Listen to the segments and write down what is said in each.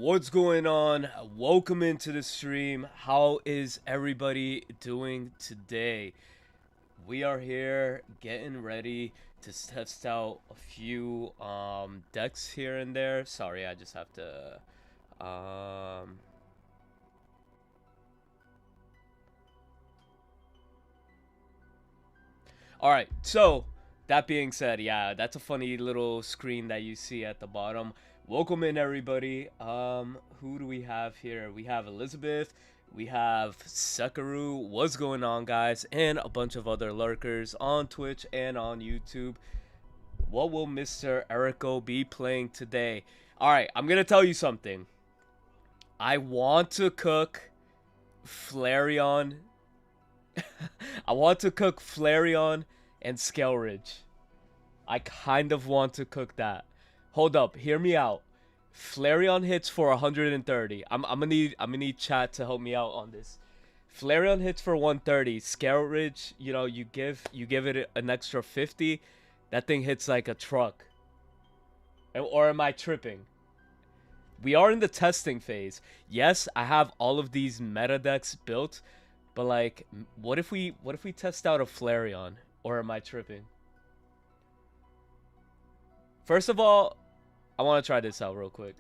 What's going on? Welcome into the stream. How is everybody doing today? We are here getting ready to test out a few decks here and there. Sorry, I just have to all right, so that being said, yeah, that's a funny little screen that you see at the bottom. Welcome in, everybody. Who do we have here? We have Elizabeth, we have Sekaru. What's going on, guys? And a bunch of other lurkers on Twitch and on YouTube. What will Mr. Erico be playing today? All right, I'm gonna tell you something. I want to cook Flareon. I want to cook Flareon and Scale Ridge. I kind of want to cook that. Hold up, hear me out. Flareon hits for 130. I'm gonna need chat to help me out on this. Flareon hits for 130. Scale Ridge, you give it an extra 50. That thing hits like a truck. Or am I tripping? We are in the testing phase. Yes, I have all of these meta decks built, but like, what if we test out a Flareon? Or am I tripping? First of all, I want to try this out real quick.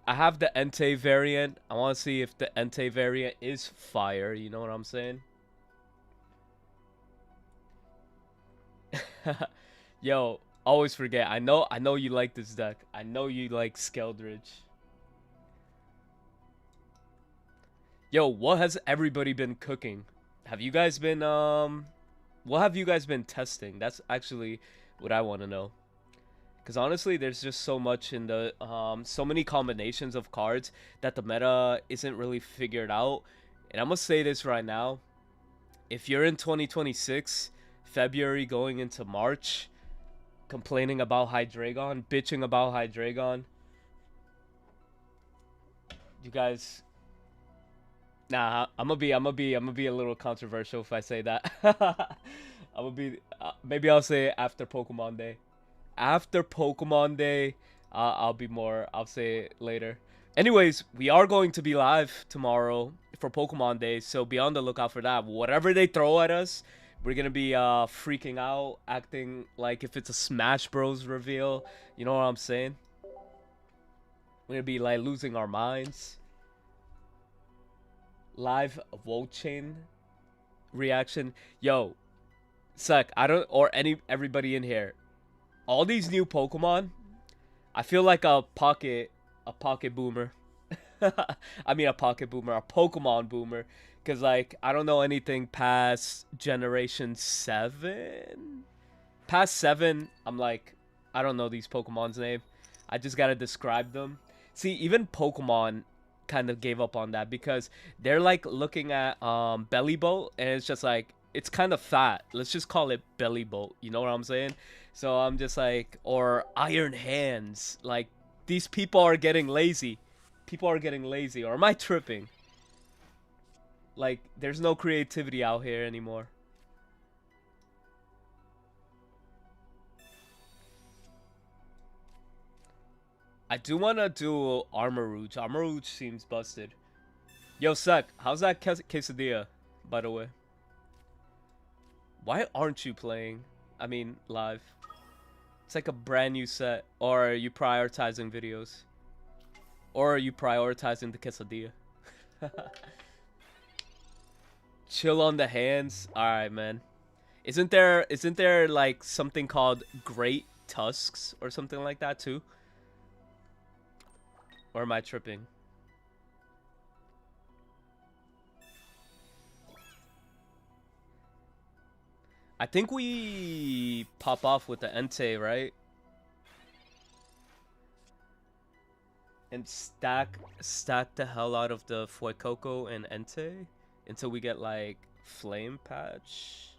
I have the Entei variant. I want to see if the Entei variant is fire. You know what I'm saying? Yo, always forget. I know you like this deck. I know you like Skeldridge. Yo, what has everybody been cooking? Have you guys been what have you guys been testing? That's actually what I want to know. Because honestly, there's just so much in the so many combinations of cards that the meta isn't really figured out. And I'm gonna say this right now: if you're in 2026, February going into March, complaining about Hydreigon, bitching about Hydreigon, you guys, nah, I'm gonna be a little controversial if I say that. I'm gonna be maybe I'll say it after Pokemon Day. After Pokemon Day, I'll say it later. Anyways, we are going to be live tomorrow for Pokemon Day, so be on the lookout for that. Whatever they throw at us, we're gonna be freaking out, acting like if it's a Smash Bros reveal. You know what I'm saying? We're gonna be like losing our minds. Live Volt Chain reaction. Yo, Suck, I don't, or everybody in here, all these new Pokemon, I feel like a pocket boomer. I mean a Pokemon boomer, cause like I don't know anything past Generation 7. Past 7, I'm like, I don't know these Pokemon's name. I just gotta describe them. See, even Pokemon kind of gave up on that because they're like looking at Belly Boat, and it's just like, it's kind of fat. Let's just call it Belly Boat. You know what I'm saying? So I'm just like, or Iron Hands. Like, these people are getting lazy. People are getting lazy. Or am I tripping? Like, there's no creativity out here anymore. I do want to do Armor Rouge. Armor Rouge seems busted. Yo, Sek, how's that quesadilla, by the way? Why aren't you playing? I mean, live. It's like a brand new set. Or are you prioritizing videos? Or are you prioritizing the quesadilla? Chill on the hands. Alright, man. Isn't there like something called Great Tusks or something like that too? Or am I tripping? I think we pop off with the Entei, right? And stack the hell out of the Fuecoco and Entei until we get like Flame Patch.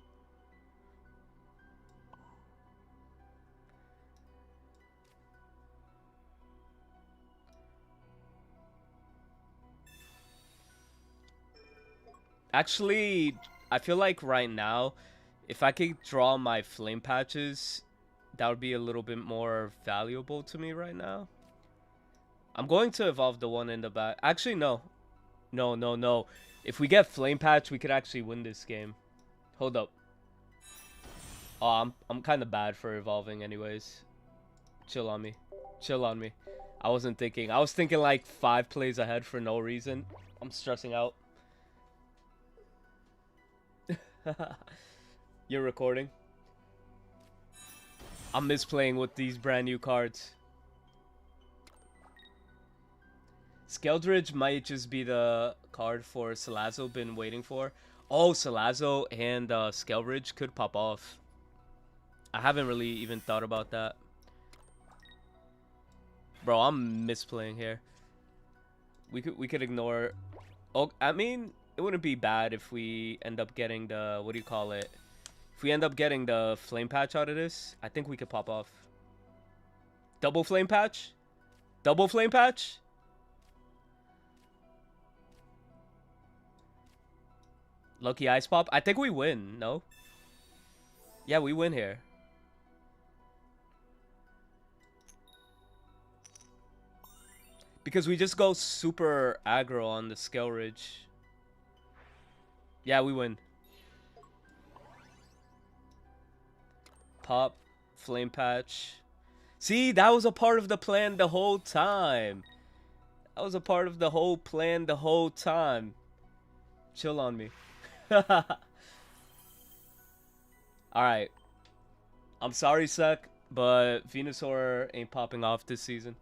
Actually, I feel like right now, if I could draw my Flame Patches, that would be a little bit more valuable to me right now. I'm going to evolve the one in the back. Actually, no. No, no, no. If we get Flame Patch, we could actually win this game. Hold up. Oh, I'm kind of bad for evolving anyways. Chill on me. Chill on me. I wasn't thinking. I was thinking like 5 plays ahead for no reason. I'm stressing out. You're recording? I'm misplaying with these brand new cards. Skeldridge might just be the card for Salazzle been waiting for. Oh, Salazzle and Skeldridge could pop off. I haven't really even thought about that. Bro, I'm misplaying here. We could ignore. Oh, I mean, it wouldn't be bad if we end up getting the, what do you call it? If we end up getting the Flame Patch out of this, I think we could pop off. Double Flame Patch? Double Flame Patch? Lucky Ice Pop? I think we win, no? Yeah, we win here. Because we just go super aggro on the Skeldridge. Yeah, we win. Pop, Flame Patch. See, that was a part of the plan the whole time. That was a part of the whole plan the whole time. Chill on me. Alright. I'm sorry, Sek, but Venusaur ain't popping off this season.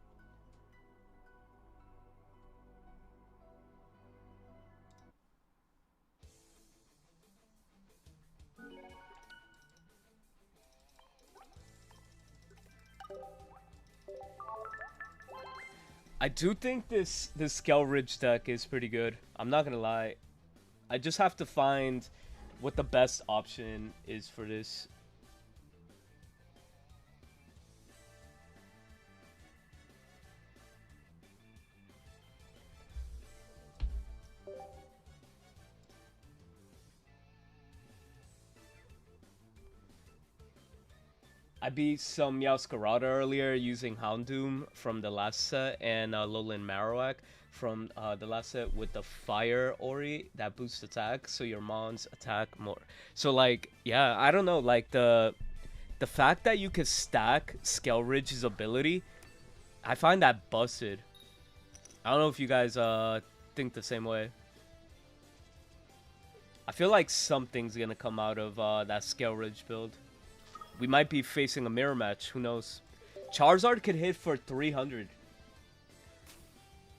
I do think this Skeldridge deck is pretty good. I'm not gonna lie. I just have to find what the best option is for this. I beat some Meowscarada earlier using Houndoom from the last set and Lowland Marowak from the last set with the Fire Ori that boosts attack, so your mons attack more. So like, yeah, I don't know, like the fact that you could stack Skeldridge's ability, I find that busted. I don't know if you guys think the same way. I feel like something's gonna come out of that Skeldridge build. We might be facing a mirror match. Who knows? Charizard could hit for 300.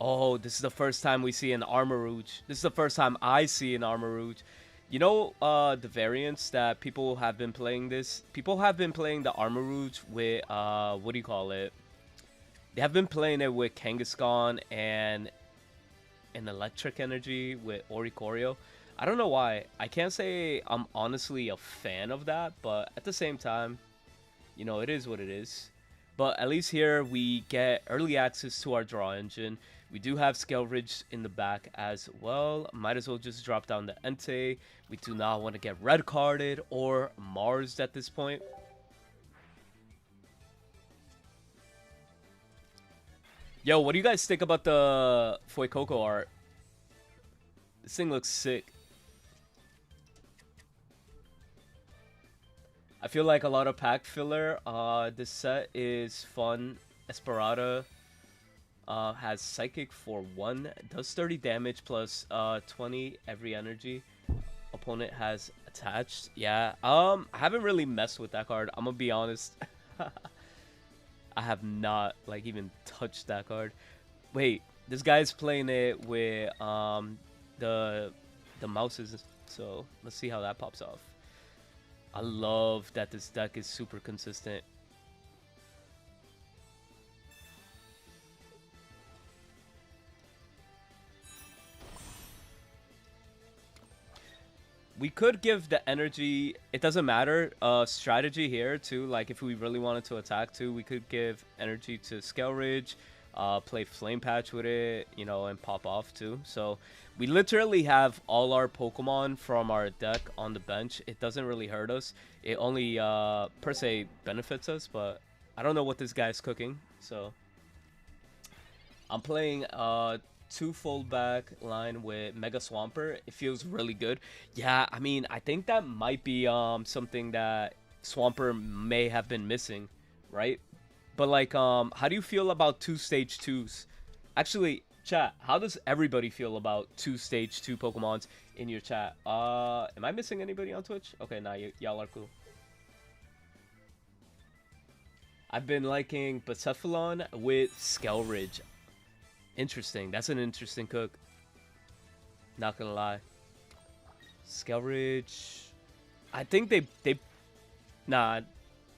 Oh, this is the first time we see an Armarouge. This is the first time I see an Armarouge. You know the variants that people have been playing this? People have been playing the Armarouge with, what do you call it? They have been playing it with Kangaskhan and an Electric Energy with Oricorio. I don't know why. I can't say I'm honestly a fan of that, but at the same time, you know, it is what it is. But at least here we get early access to our draw engine. We do have Skeldridge in the back as well. Might as well just drop down the Entei. We do not want to get red carded or Mars at this point. Yo, what do you guys think about the Fuecoco art? This thing looks sick. I feel like a lot of pack filler. This set is fun. Esperada has Psychic for 1. Does 30 damage plus 20 every energy. Opponent has attached. Yeah. I haven't really messed with that card. I'm gonna be honest. I have not like even touched that card. Wait, this guy's playing it with the mouses. So let's see how that pops off. I love that this deck is super consistent. We could give the energy, it doesn't matter, strategy here too. Like if we really wanted to attack too, we could give energy to Skeldridge, play Flame Patch with it, you know, and pop off too. So we literally have all our Pokemon from our deck on the bench. It doesn't really hurt us. It only per se benefits us, but I don't know what this guy's cooking. So I'm playing 2 fold back line with Mega Swampert. It feels really good. Yeah, I mean, I think that might be something that Swampert may have been missing, right? But like, how do you feel about 2 stage 2s? Actually, chat, how does everybody feel about 2 stage 2 Pokemons in your chat? Am I missing anybody on Twitch? Okay, nah, y'all are cool. I've been liking Bucephalon with Skelridge. Interesting. That's an interesting cook. Not gonna lie. Skelridge. I think they nah.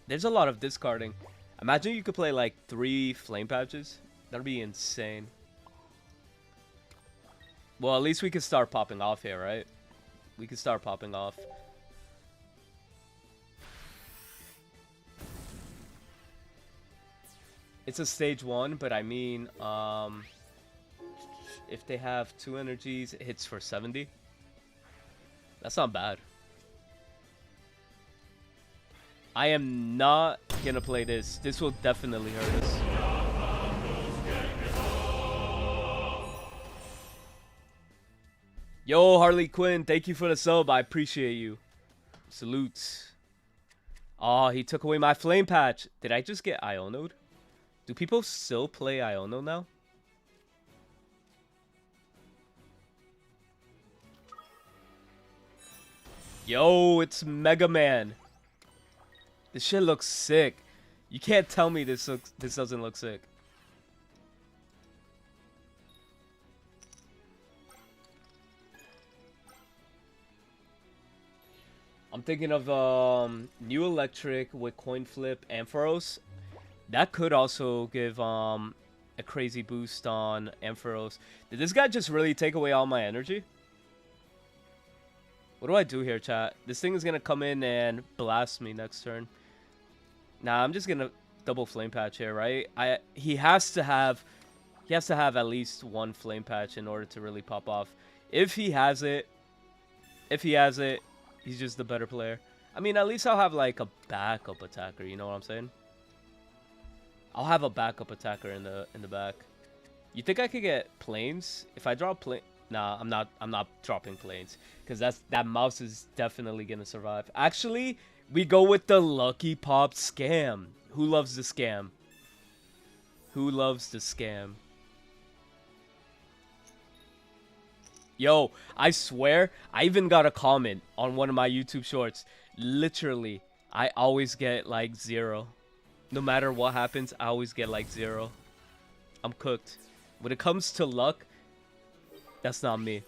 There's a lot of discarding. Imagine you could play like 3 flame patches. That'd be insane. Well, at least we can start popping off here, right? We can start popping off. It's a stage 1, but I mean, if they have 2 energies, it hits for 70. That's not bad. I am not gonna play this. This will definitely hurt us. Yo, Harley Quinn, thank you for the sub. I appreciate you. Salutes. Oh, he took away my flame patch. Did I just get Iono'd? Do people still play Iono now? Yo, it's Mega Man. This shit looks sick. You can't tell me this doesn't look sick. I'm thinking of new electric with coin flip Ampharos. That could also give a crazy boost on Ampharos. Did this guy just really take away all my energy? What do I do here, chat? This thing is gonna come in and blast me next turn. Nah, I'm just gonna double flame patch here, right? He has to have at least 1 flame patch in order to really pop off. If he has it, he's just the better player. I mean, at least I'll have like a backup attacker. You know what I'm saying? I'll have a backup attacker in the back. You think I could get planes if I drop plane? Nah, I'm not dropping planes because that mouse is definitely gonna survive. Actually, we go with the Lucky Pop scam. Who loves the scam? Who loves the scam? Yo, I swear, I even got a comment on one of my YouTube shorts. Literally, I always get like 0. No matter what happens, I always get like 0. I'm cooked. When it comes to luck, that's not me.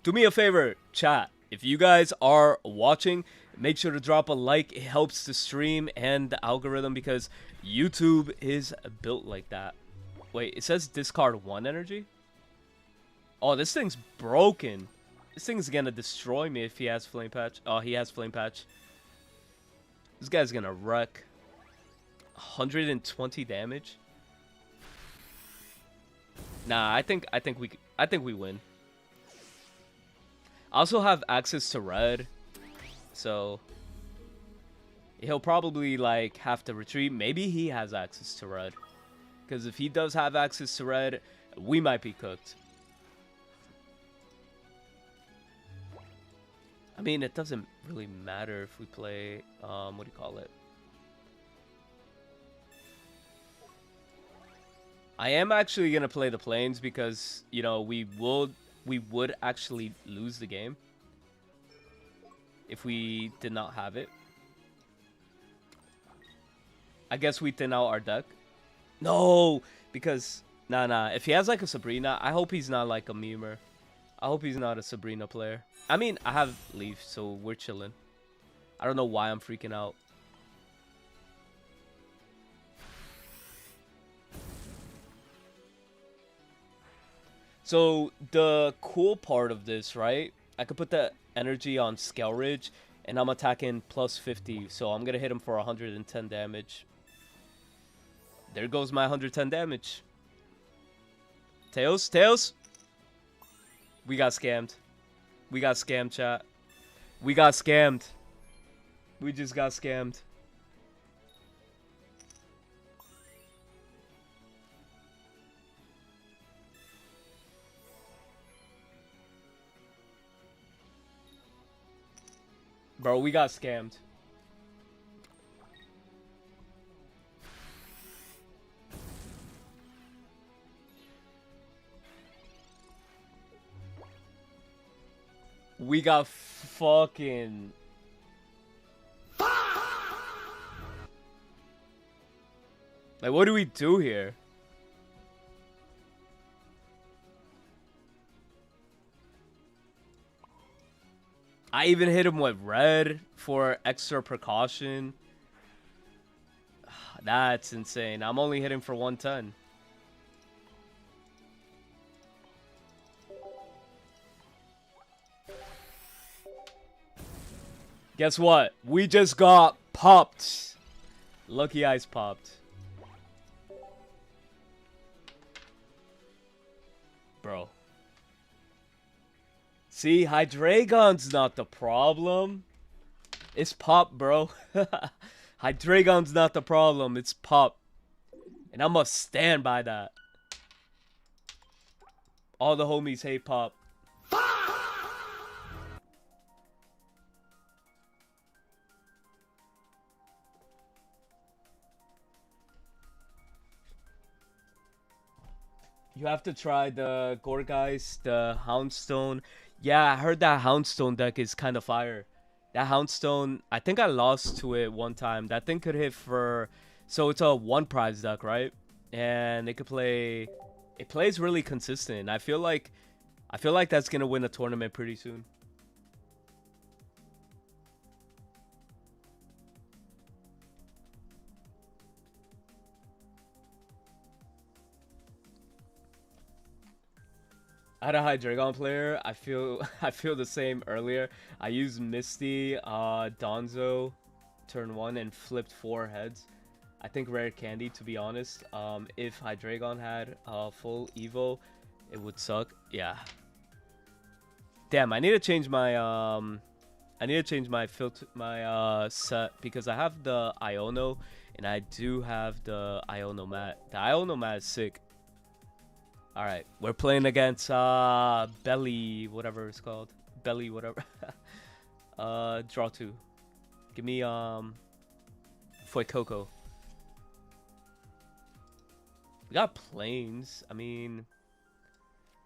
Do me a favor, chat. If you guys are watching, make sure to drop a like. It helps the stream and the algorithm because YouTube is built like that. Wait, it says discard 1 energy? Oh, this thing's broken. This thing's gonna destroy me if he has flame patch. Oh, he has flame patch. This guy's gonna wreck. 120 damage. Nah, I think we win. I also have access to red, so he'll probably like have to retreat. Maybe he has access to red, because if he does have access to red, we might be cooked. I mean, it doesn't really matter if we play what do you call it? I am actually gonna play the planes because, you know, we would actually lose the game if we did not have it. I guess we thin out our deck. No, because nah. If he has like a Sabrina, I hope he's not like a memer. I hope he's not a Sabrina player. I mean, I have Leaf, so we're chilling. I don't know why I'm freaking out. So the cool part of this, right? I could put the energy on Skelridge, and I'm attacking plus 50, so I'm gonna hit him for 110 damage. There goes my 110 damage. Tails. We got scammed. We got scammed, chat. We got scammed. We just got scammed. Bro, we got scammed. We got fucking... Like, what do we do here? I even hit him with red for extra precaution. That's insane. I'm only hitting for 110. Guess what? We just got popped. Lucky Eyes popped. Bro. See, Hydreigon's not the problem. It's pop, bro. Hydreigon's not the problem. It's pop. And I must stand by that. All the homies hate pop. You have to try the Gorgeist, the Houndstone. Yeah, I heard that Houndstone deck is kind of fire. That Houndstone, I think I lost to it one time. That thing could hit for... So it's a one prize deck, right? And it could play... It plays really consistent. I feel like that's going to win a tournament pretty soon. I had a Hydreigon player. I feel the same earlier. I used Misty, Donzo, turn 1 and flipped 4 heads. I think Rare Candy, to be honest. If Hydreigon had full Evo, it would suck. Yeah. Damn, I need to change my filter, my set, because I have the Iono and I do have the Iono mat. The Iono mat is sick. Alright, we're playing against Belly, whatever it's called. Belly, whatever. Draw 2. Give me Fuecoco. We got Plains. I mean,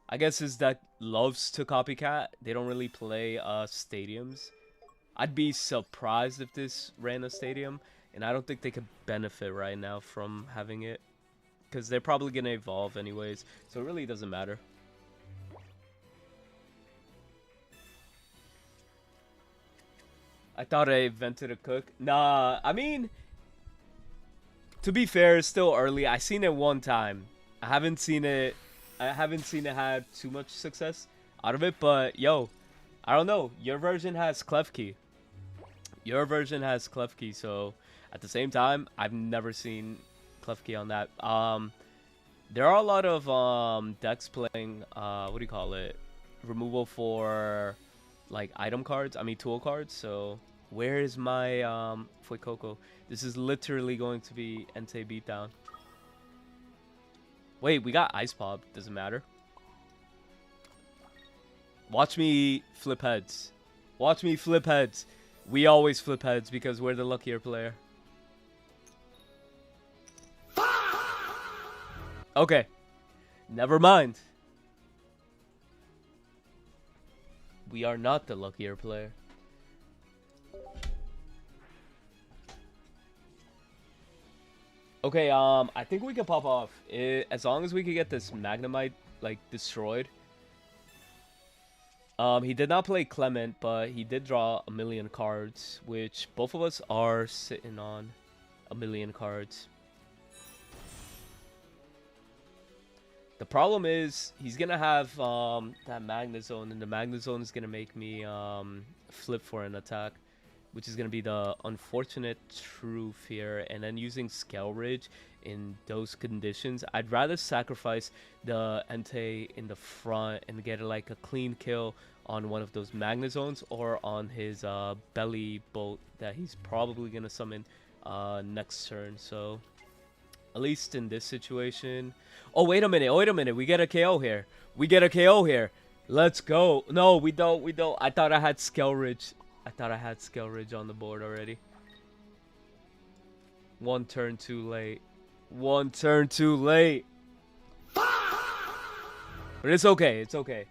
I guess his deck loves to copycat. They don't really play stadiums. I'd be surprised if this ran a stadium, and I don't think they could benefit right now from having it. Because they're probably going to evolve anyways. So it really doesn't matter. I thought I invented a cook. Nah, I mean... To be fair, it's still early. I seen it one time. I haven't seen it have too much success out of it. But, yo, I don't know. Your version has Klefki. So, at the same time, I've never seen... Klefki on that. There are a lot of decks playing what do you call it, removal for like item cards, I mean tool cards. So where is my Fuecoco? This is literally going to be Entei beatdown. Wait, we got Ice Pop. Doesn't matter. Watch me flip heads. We always flip heads because we're the luckier player. Okay, never mind. We are not the luckier player. Okay, I think we can pop off. As long as we can get this Magnemite, like, destroyed. He did not play Clement, but he did draw a million cards, which both of us are sitting on a million cards. The problem is, he's going to have that Magnezone, and the Magnezone is going to make me flip for an attack, which is going to be the unfortunate truth here. And then using Scale Ridge in those conditions, I'd rather sacrifice the Entei in the front and get like a clean kill on one of those Magnezones or on his Belly Bolt that he's probably going to summon next turn. So... at least in this situation. Oh, wait a minute. We get a KO here. Let's go. No, we don't. I thought I had Scale Ridge. I thought I had Scale Ridge on the board already. One turn too late. One turn too late. But it's okay. It's okay.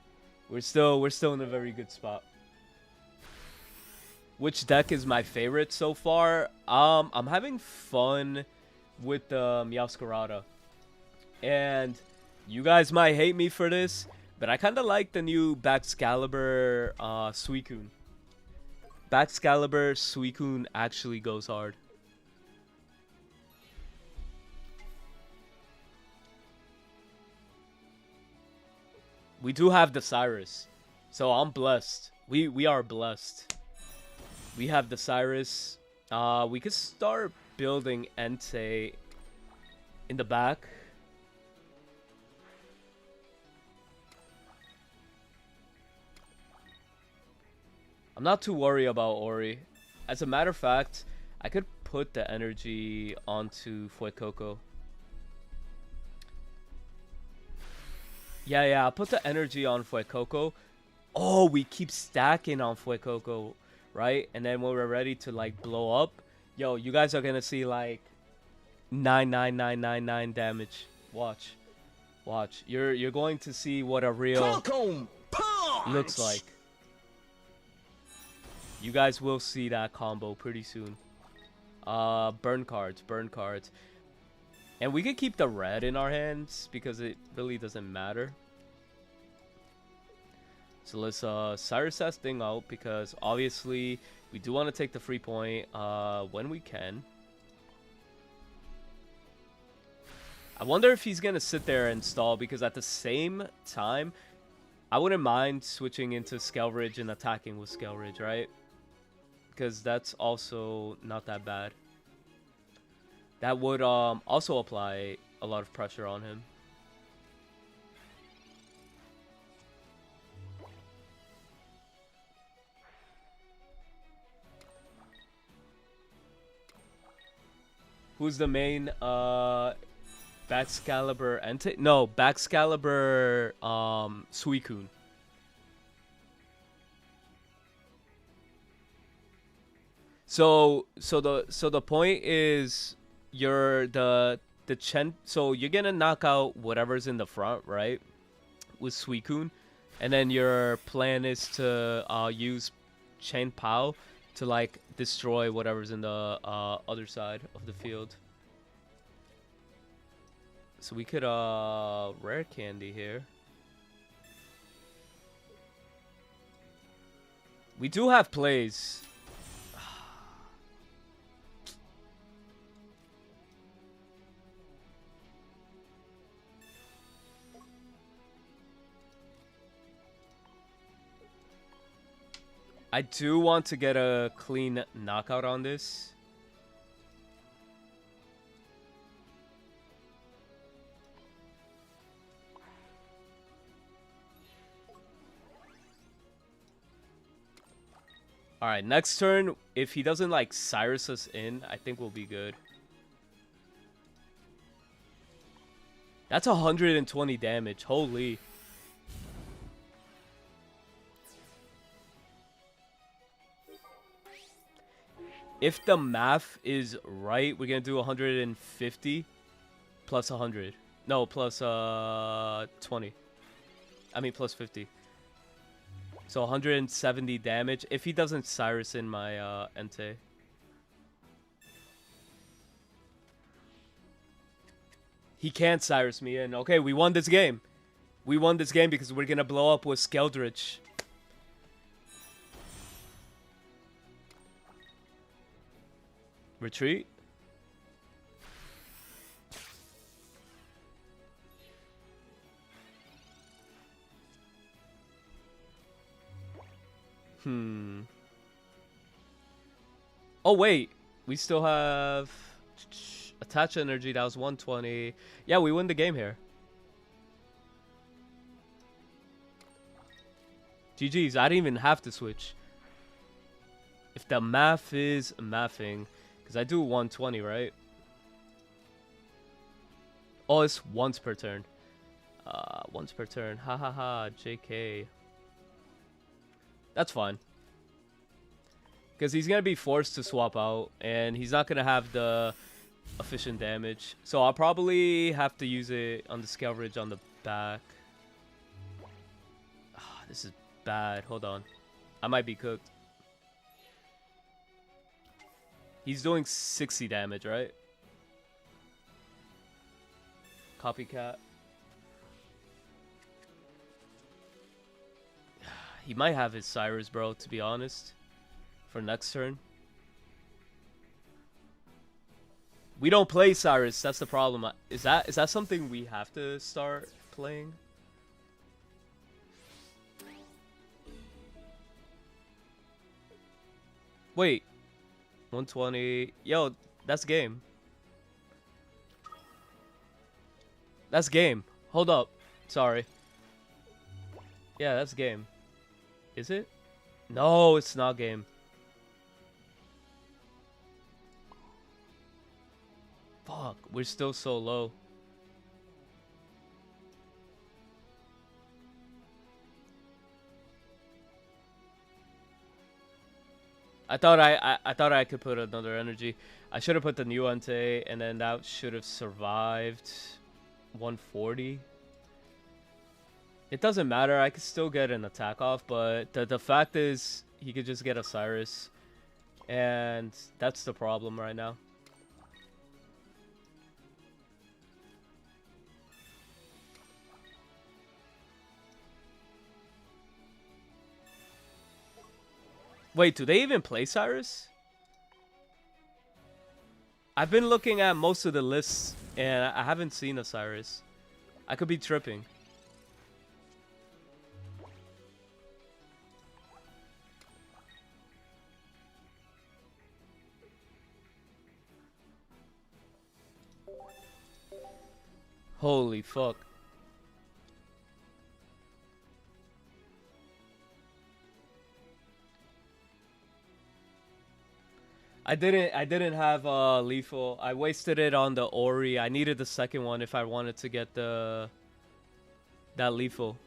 We're still in a very good spot. Which deck is my favorite so far? I'm having fun with the Meowscarada. And you guys might hate me for this, but I kind of like the new Baxcalibur Suicune. Baxcalibur Suicune actually goes hard. We do have the Cyrus, so I'm blessed. We are blessed. We have the Cyrus. We could start building Entei in the back. I'm not too worried about Ori. As a matter of fact, I could put the energy onto Fuecoco. Yeah, I'll put the energy on Fuecoco. Oh, we keep stacking on Fuecoco, right? And then when we're ready to, like, blow up, yo, you guys are gonna see, like, 99999 damage. Watch. Watch. You're going to see what a real looks like. You guys will see that combo pretty soon. Burn cards. And we can keep the red in our hands because it really doesn't matter. So let's Cyrus this thing out because obviously we do want to take the free point when we can. I wonder if he's going to sit there and stall because at the same time, I wouldn't mind switching into Scale Ridge and attacking with Scale Ridge, right? Because that's also not that bad. That would also apply a lot of pressure on him. Who's the main Baxcalibur Entei? No, Baxcalibur Suicune. So the point is you're so you're gonna knock out whatever's in the front, right? With Suicune, and then your plan is to use Chen Pao to like destroy whatever's in the other side of the field. So we could rare candy here. We do have plays. I do want to get a clean knockout on this. Alright, next turn, if he doesn't like Cyrus us in, I think we'll be good. That's 120 damage, holy. If the math is right, we're gonna do 150 plus 100. No, plus 20. I mean plus 50. So 170 damage if he doesn't Cyrus in my Entei. He can't Cyrus me in. Okay, we won this game. We won this game because we're gonna blow up with Skeldritch. Retreat. Oh wait, we still have attach energy. That was 120. Yeah, we win the game here. GG's. I didn't even have to switch. If the math is mathing, because I do 120, right? Oh, it's once per turn. Once per turn. Ha, JK. That's fine. Because he's going to be forced to swap out, and he's not going to have the efficient damage. So I'll probably have to use it on the Scale Ridge on the back. Ah, this is bad. Hold on. I might be cooked. He's doing 60 damage, right? Copycat. He might have his Cyrus, bro, to be honest. For next turn. We don't play Cyrus, that's the problem. Is that something we have to start playing? Wait. 120. Yo, that's game. That's game. Hold up. Sorry. Yeah, that's game. Is it? No, it's not game. Fuck, we're still so low. I thought I could put another energy. I should have put the new Ante, and then that should have survived 140. It doesn't matter. I could still get an attack off, but the fact is he could just get a Cyrus, and that's the problem right now. Wait, do they even play Cyrus? I've been looking at most of the lists, and I haven't seen a Cyrus. I could be tripping. Holy fuck. I didn't have lethal. I wasted it on the Ori. I needed the second one if I wanted to get that lethal.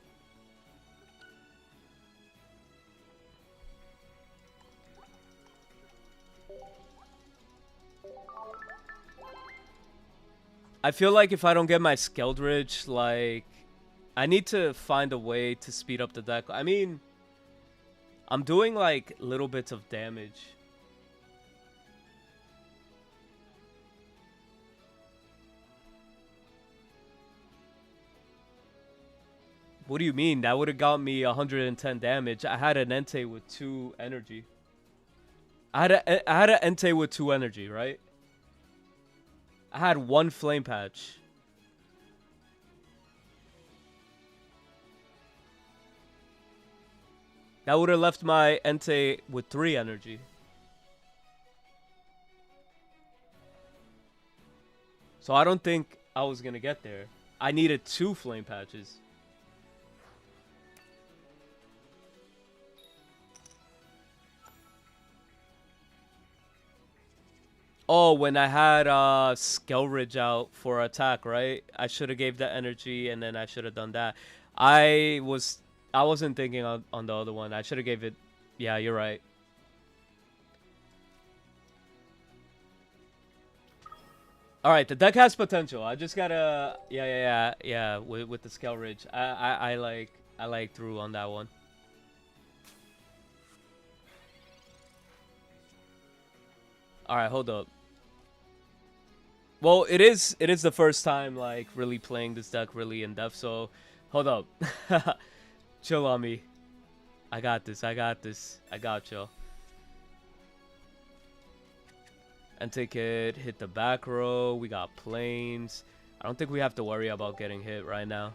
I feel like if I don't get my Skeldridge, like, I need to find a way to speed up the deck. I mean, I'm doing, like, little bits of damage. What do you mean? That would have got me 110 damage. I had an Entei with 2 energy. I had an Entei with 2 energy, right? I had 1 flame patch. That would have left my Entei with 3 energy. So I don't think I was going to get there. I needed 2 flame patches. Oh, when I had Skelridge out for attack, right? I should have gave that energy, and then I should have done that. I wasn't thinking on the other one. I should have gave it. Yeah, you're right. All right, the deck has potential. I just gotta yeah. With the Skelridge, I like through on that one. All right, hold up. Well, it is the first time like really playing this deck really in depth. So, hold up, chill on me. I got this. I got you. And take it. Hit the back row. We got planes. I don't think we have to worry about getting hit right now.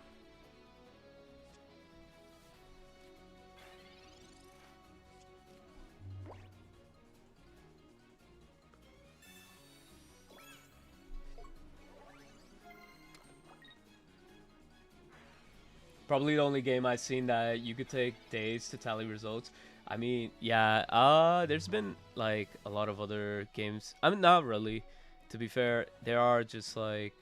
Probably the only game I've seen that you could take days to tally results. I mean, yeah, there's been like a lot of other games. I mean, not really. To be fair, there are just like,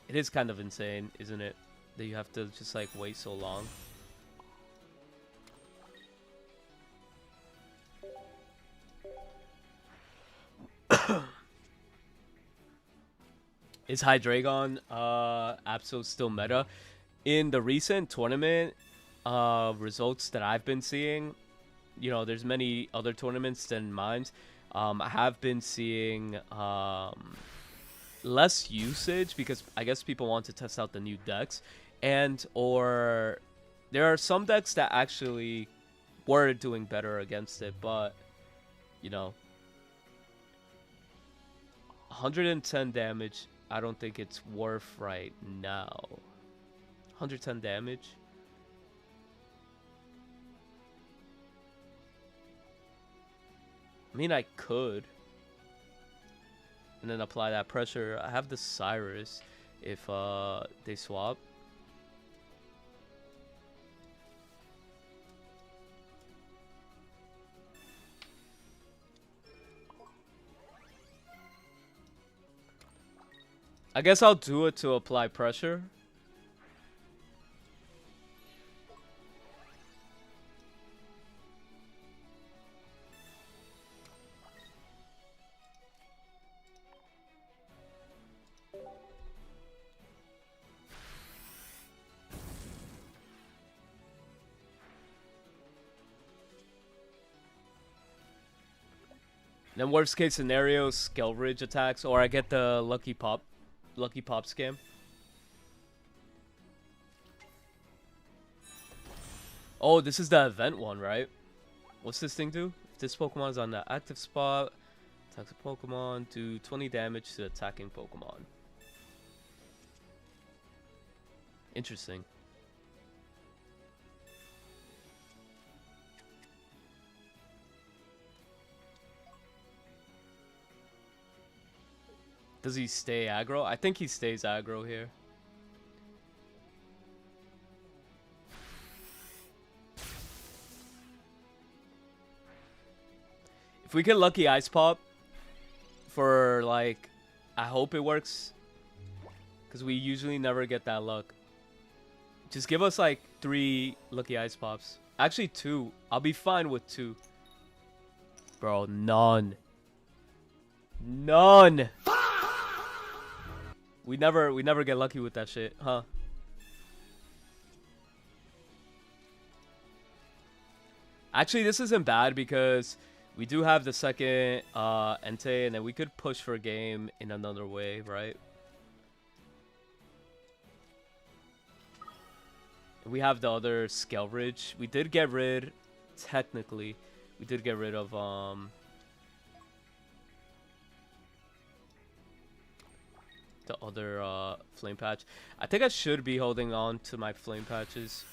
it is kind of insane, isn't it? That you have to just like wait so long. Is Hydreigon Absol still meta? In the recent tournament results that I've been seeing, you know, there's many other tournaments than mine. I have been seeing less usage because I guess people want to test out the new decks, and or there are some decks that actually were doing better against it, but you know, 110 damage, I don't think it's worth right now. 110 damage. I mean, I could. And then apply that pressure. I have the Cyrus if they swap. I guess I'll do it to apply pressure. Then worst case scenario, Skelridge attacks, or I get the Lucky Pop scam. Oh, this is the event one, right? What's this thing do? If this Pokemon is on the active spot, attacks a Pokemon, do 20 damage to attacking Pokemon. Interesting. Does he stay aggro? I think he stays aggro here. If we get lucky Ice Pop for, like, I hope it works, because we usually never get that luck. Just give us like 3 lucky Ice Pops. Actually 2. I'll be fine with 2. Bro, none. None. We never get lucky with that shit, huh? Actually, this isn't bad because we do have the second Entei, and then we could push for a game in another way, right? We have the other Skelridge. We did get rid, technically, we did get rid of the other Flame Patch. I think I should be holding on to my Flame Patches.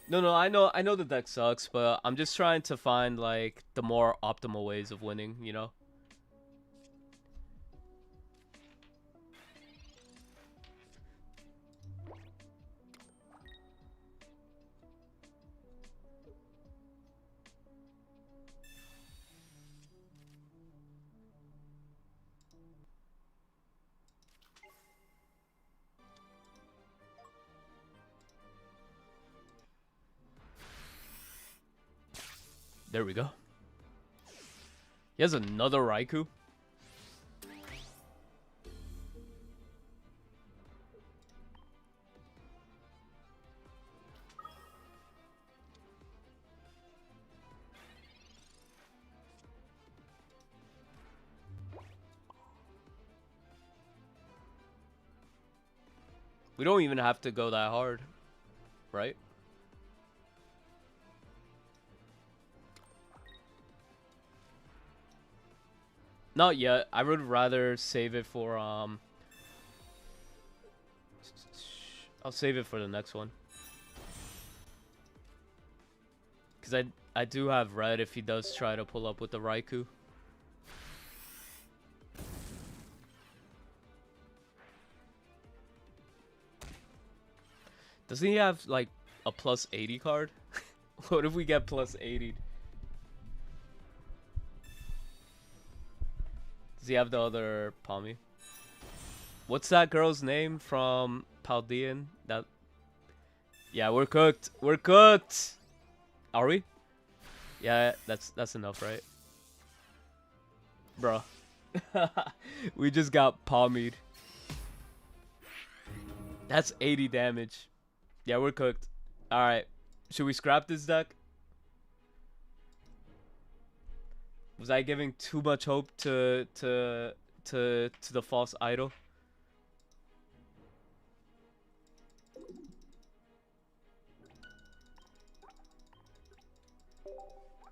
No, I know the deck sucks, but I'm just trying to find like the more optimal ways of winning, you know? There we go. He has another Raikou. We don't even have to go that hard, right? Not yet. I would rather save it for I'll save it for the next one. Cause I do have red if he does try to pull up with the Raikou. Doesn't he have like a plus 80 card? What if we get plus 80? Does he have the other Palmy? What's that girl's name from Paldean? That. Yeah, we're cooked. We're cooked. Are we? Yeah, that's enough, right? Bro. We just got palmied. That's 80 damage. Yeah, we're cooked. Alright. Should we scrap this deck? Was I giving too much hope to the false idol?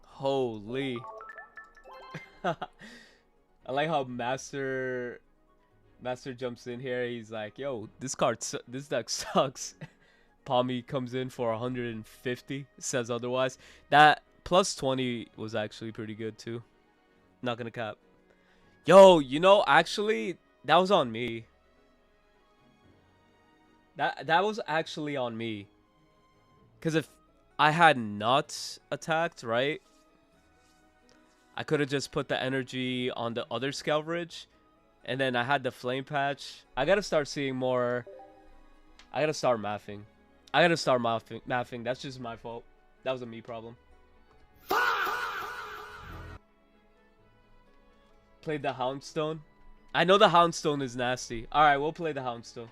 Holy. I like how Master jumps in here. He's like, "Yo, this deck sucks." Palmy comes in for 150. Says otherwise. That plus 20 was actually pretty good too. Not gonna cap. Yo, you know, actually, that was on me. That was actually on me. Cause if I had not attacked, right, I could have just put the energy on the other Scalridge, and then I had the flame patch. I gotta start seeing more. I gotta start mathing. I gotta start mathing. That's just my fault. That was a me problem. Played the Houndstone. I know the Houndstone is nasty. All right, we'll play the Houndstone.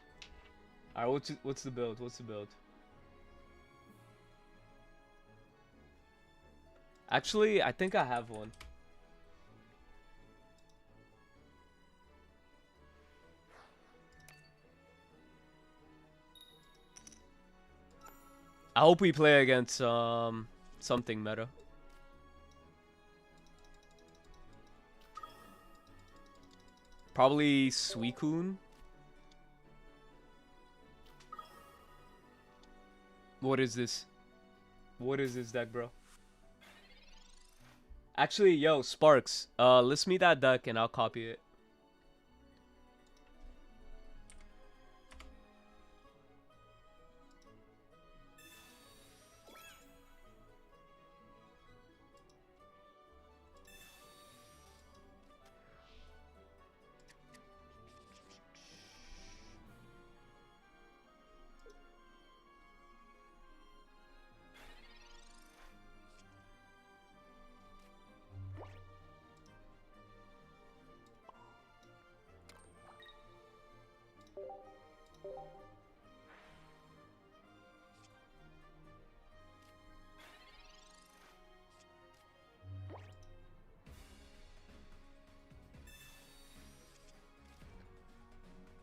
All right, what's the build? What's the build? Actually, I think I have one. I hope we play against something meta. Probably Suicune. What is this? What is this deck, bro? Actually, yo, Sparks, list me that deck and I'll copy it.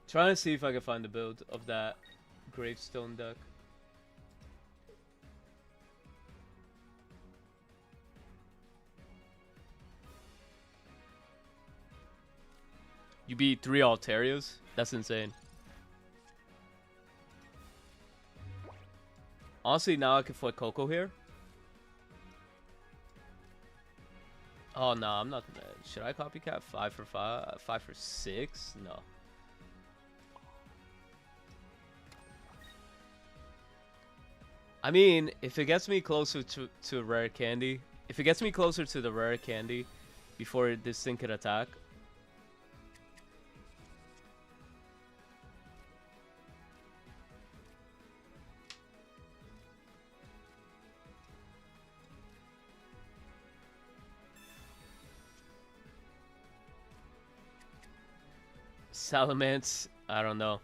Trying to see if I can find the build of that Gravestone deck. You beat 3 Altarios? That's insane. Honestly, now I can foot Coco here. Oh, no, I'm not gonna. Should I copycat 5 for 5? 5 for 6? No. I mean, if it gets me closer to rare candy, if it gets me closer to the rare candy before this thing could attack. Salamence, I don't know.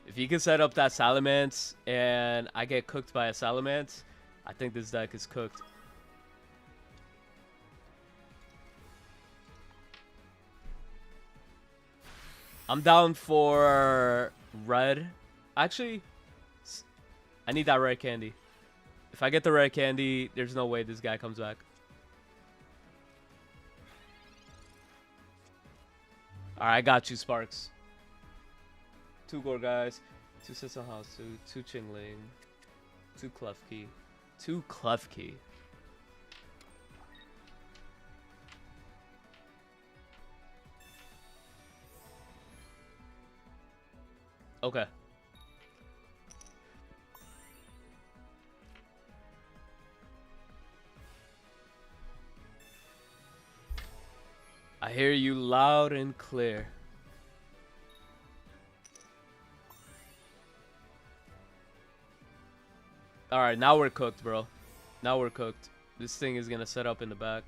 If you can set up that Salamence and I get cooked by a Salamence, I think this deck is cooked. I'm down for red. Actually, I need that rare candy. If I get the rare candy, there's no way this guy comes back. Alright, I got you, Sparks. 2 Gore guys, 2 Sisson House, 2 Chingling, 2 Klefki, 2 Klefki. Okay. I hear you loud and clear. Alright, now we're cooked, bro. Now we're cooked. This thing is gonna set up in the back.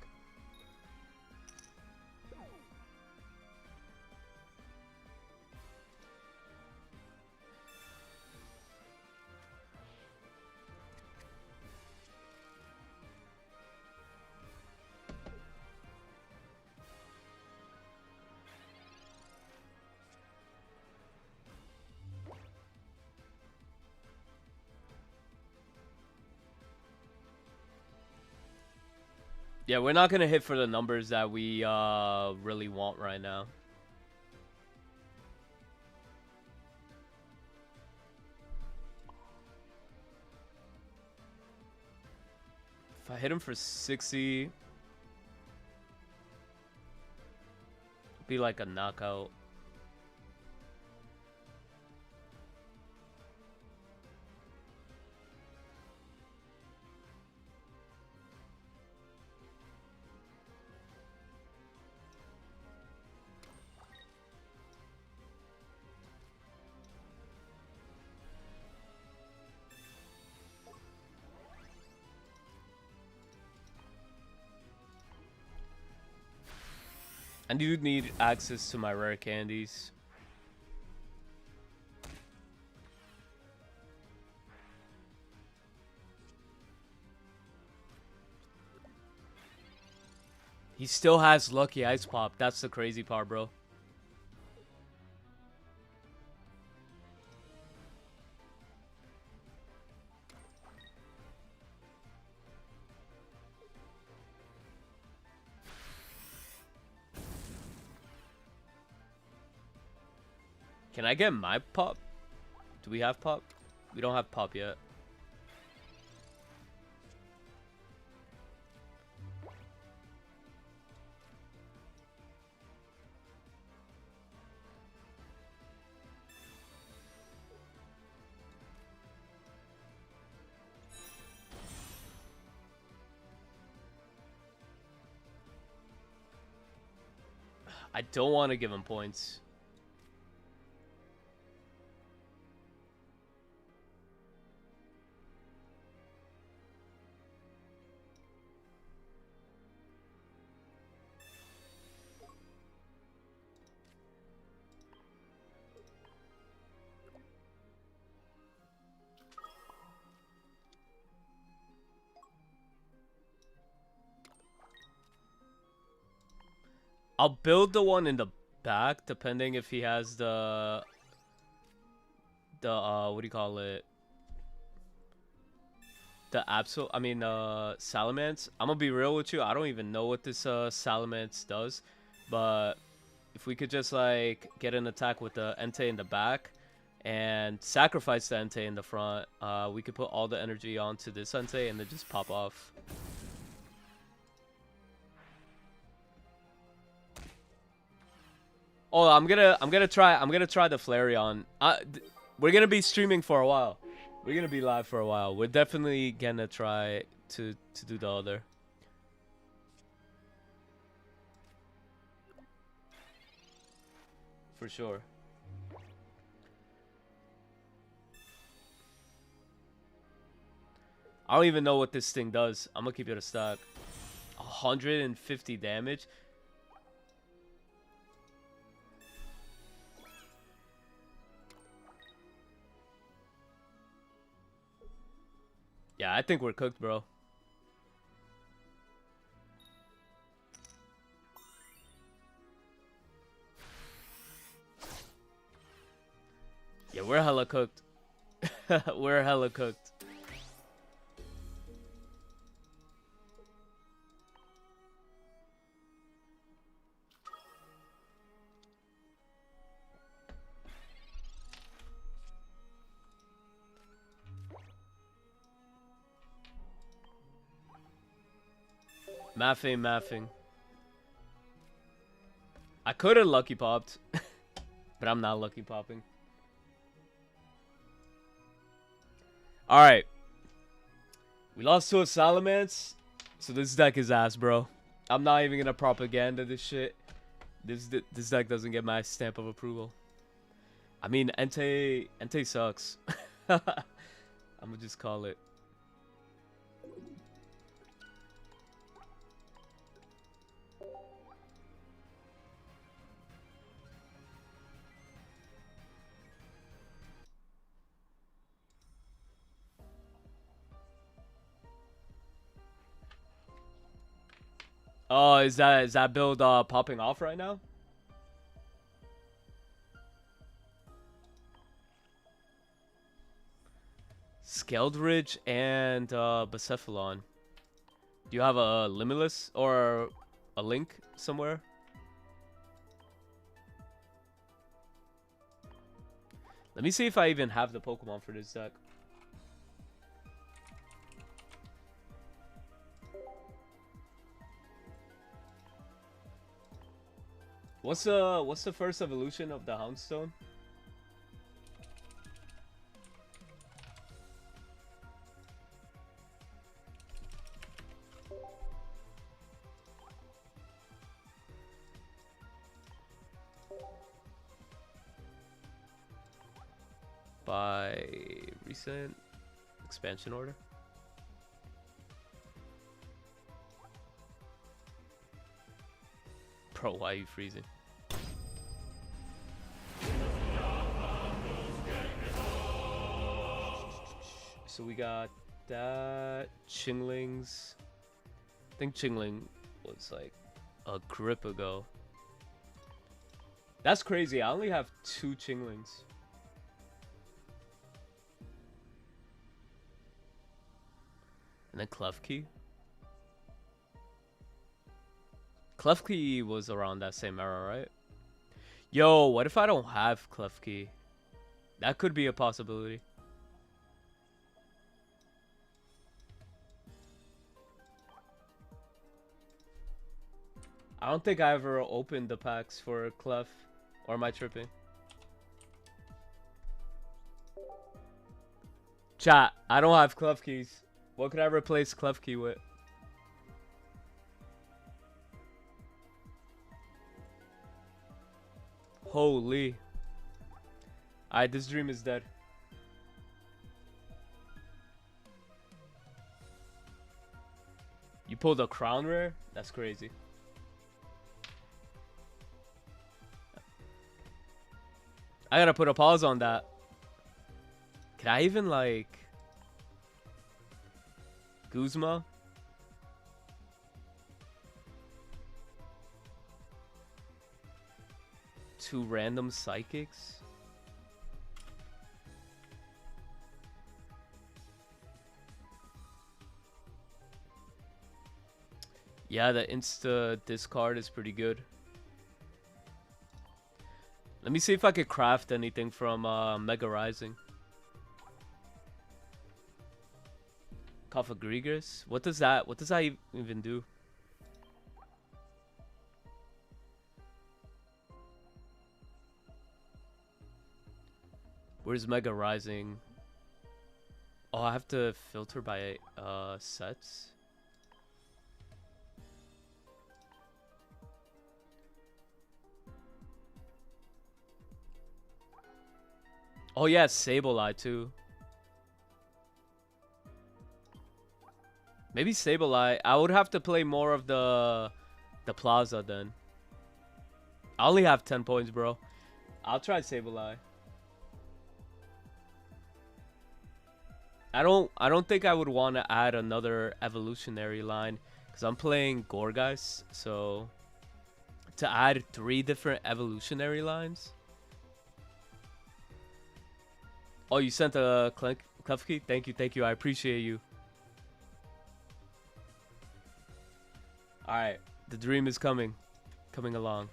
Yeah, we're not gonna hit for the numbers that we really want right now. If I hit him for 60, it'd be like a knockout. I do need access to my rare candies. He still has Lucky Ice Pop. That's the crazy part, bro. Can I get my pop? Do we have pop? We don't have pop yet. I don't want to give him points. I'll build the one in the back, depending if he has the what do you call it? The Salamence. I'm gonna be real with you. I don't even know what this Salamence does, but if we could just like get an attack with the Entei in the back and sacrifice the Entei in the front, we could put all the energy onto this Entei and then just pop off. Oh, I'm gonna try the Flareon. We're gonna be streaming for a while. We're gonna be live for a while. We're definitely gonna try to do the other. For sure. I don't even know what this thing does. I'm gonna keep it a stock. 150 damage. Yeah, I think we're cooked, bro. Yeah, we're hella cooked. We're hella cooked. Maffing. I could have lucky popped, but I'm not lucky popping. Alright. We lost to a Salamence, so this deck is ass, bro. I'm not even gonna propaganda this shit. This deck doesn't get my stamp of approval. I mean, Entei sucks. I'm gonna just call it. Oh, is that build popping off right now? Skeldridge and Bucephalon. Do you have a Limitless or a Link somewhere? Let me see if I even have the Pokemon for this deck. What's the first evolution of the Houndstone? By recent expansion order. Bro, why are you freezing? So we got that Chinglings. I think Chingling was like a grip ago. That's crazy. I only have 2 Chinglings. And then Klefki. Klefki was around that same era, right? Yo, what if I don't have Klefki? That could be a possibility. I don't think I ever opened the packs for Clef. Or am I tripping? Chat, I don't have Klefkis. What could I replace Klefki with? Holy. Alright, this dream is dead. You pulled a crown rare? That's crazy. I gotta put a pause on that. Can I even like Guzma? Two random psychics? Yeah, the insta discard is pretty good. Let me see if I could craft anything from Mega Rising. Cofagrigus? What does that even do? Where's Mega Rising? Oh, I have to filter by sets. Oh yeah, Sableye too. Maybe Sableye. I would have to play more of the Plaza then. I only have 10 points, bro. I'll try Sableye. I don't think I would want to add another evolutionary line because I'm playing Gorgeist, so to add 3 different evolutionary lines. Oh, you sent a Klefki? Thank you. I appreciate you. Alright, the dream is coming along.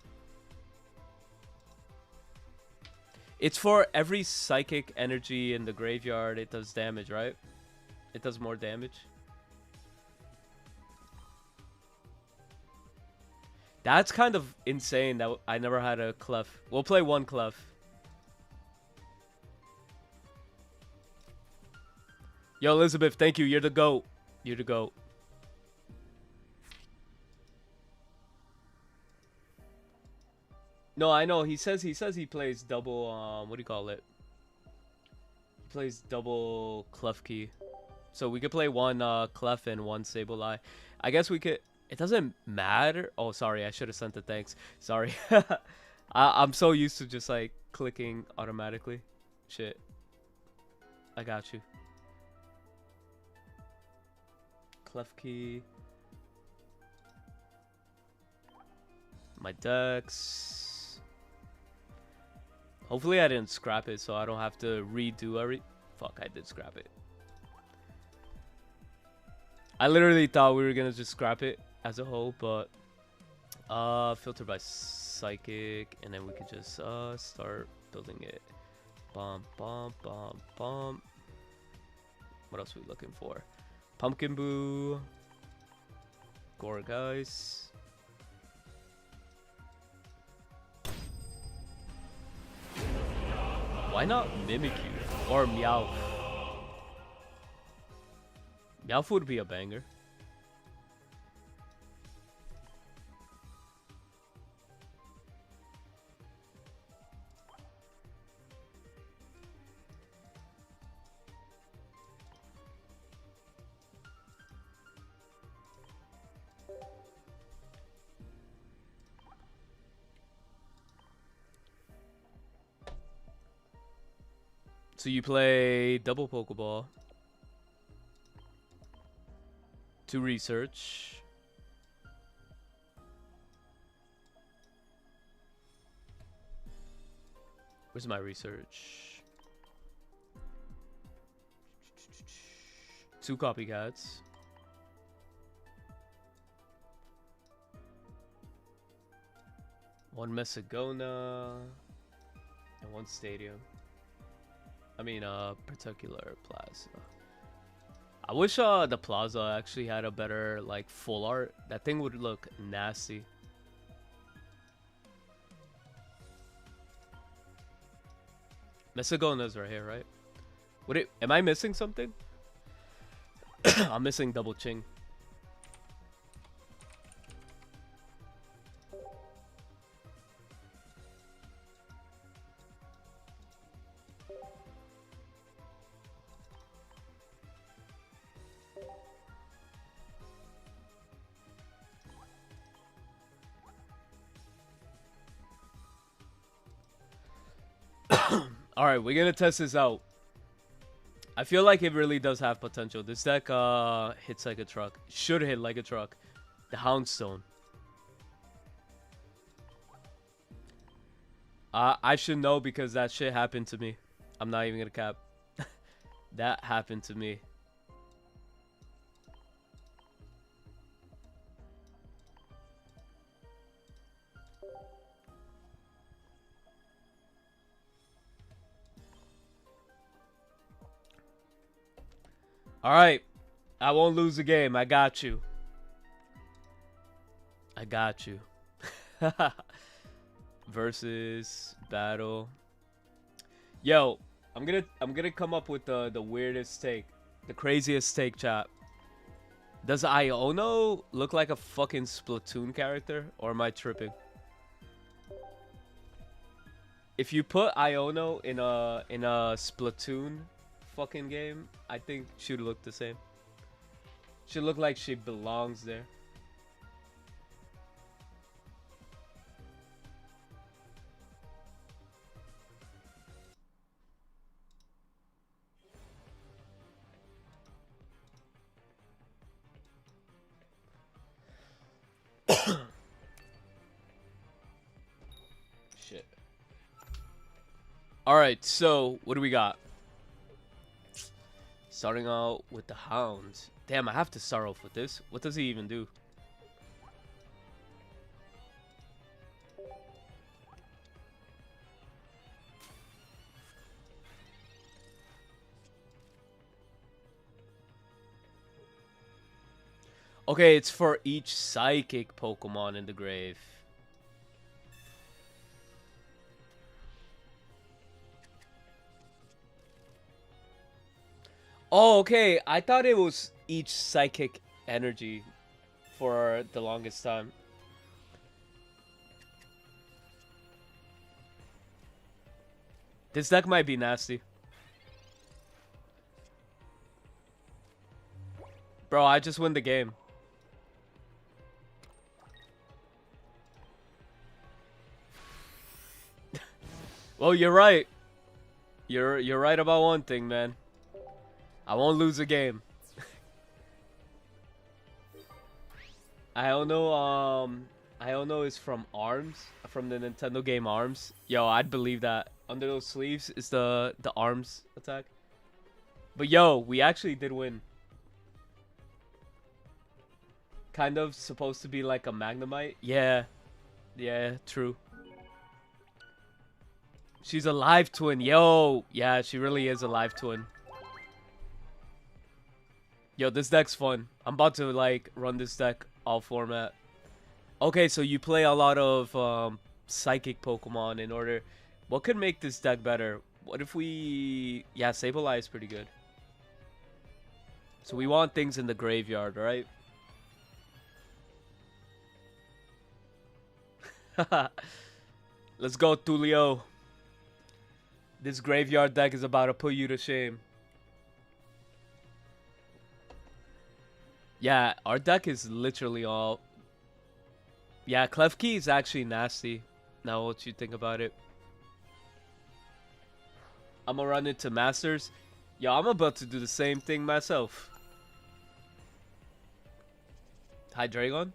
It's for every psychic energy in the graveyard, it does damage, right? It does more damage. That's kind of insane that I never had a Clef. We'll play 1 Clef. Yo, Elizabeth, thank you. You're the GOAT. You're the GOAT. No, I know. He says he plays double. What do you call it? He plays double Klefki. So we could play 1 Clef and 1 Sableye. I guess we could. It doesn't matter. Oh, sorry. I should have sent the thanks. Sorry. I'm so used to just like clicking automatically. Shit. I got you. Klefki. My decks. Hopefully I didn't scrap it so I don't have to redo every... Fuck, I did scrap it. I literally thought we were gonna just scrap it as a whole, but... filter by psychic, and then we could just start building it. Bum, bum, bum, bum. What else are we looking for? Pumpkin Boo. Gorgeist. Why not Mimikyu or Meowth? Meowth would be a banger. So you play double Pokeball to research. Where's my research? 2 copycats. One Mesogona and 1 Stadium. I mean, particular Plaza. I wish the Plaza actually had a better, like, full art. That thing would look nasty. Mesogona's right here, right? Would it? Am I missing something? I'm missing double Ching. Alright, we're gonna test this out. I feel like it really does have potential. This deck hits like a truck. Should hit like a truck. The Houndstone. I should know because that shit happened to me. I'm not even gonna cap. That happened to me. Alright. I won't lose the game. I got you. I got you. Versus battle. Yo, I'm gonna come up with the weirdest take. The craziest take, chat. Does Iono look like a fucking Splatoon character? Or am I tripping? If you put Iono in a Splatoon fucking game, I think she'd look the same. She look like she belongs there. Shit. Alright, so what do we got? Starting out with the Hound. Damn, I have to start off with this. What does he even do? Okay, it's for each psychic Pokemon in the grave. Oh, okay. I thought it was each psychic energy for the longest time. This deck might be nasty. Bro, I just win the game. Well, you're right. You're right about one thing, man. I won't lose a game. I don't know, Iono is from ARMS, from the Nintendo game ARMS. Yo, I'd believe that. Under those sleeves is the ARMS attack. But yo, we actually did win. Kind of supposed to be like a Magnemite. Yeah. Yeah, true. She's a live twin. Yo. Yeah, she really is a live twin. Yo, this deck's fun. I'm about to, like, run this deck all format. Okay, so you play a lot of psychic Pokemon in order... What could make this deck better? What if we... Yeah, Sableye is pretty good. So we want things in the graveyard, right? Let's go, Tulio. This graveyard deck is about to put you to shame. Yeah, our deck is literally all... Yeah, Klefki is actually nasty. Now what you think about it. I'm gonna run into Masters. Yo, I'm about to do the same thing myself. Hi, Dragon.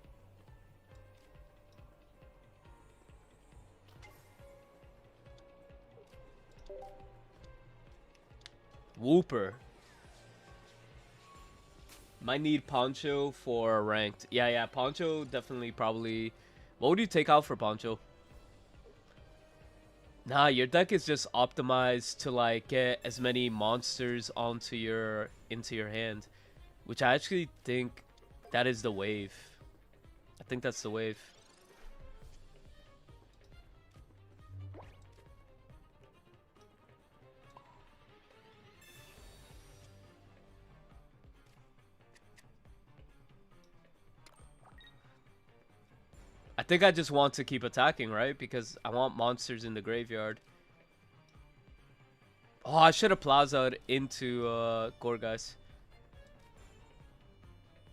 Wooper. Might need Poncho for ranked. Yeah, Poncho definitely probably... What would you take out for Poncho? Nah, your deck is just optimized to like get as many monsters into your hand, which I actually think that is the wave. I think that's the wave. I think I just want to keep attacking, right? Because I want monsters in the graveyard. Oh, I should have Plaza'd into Gorgeist.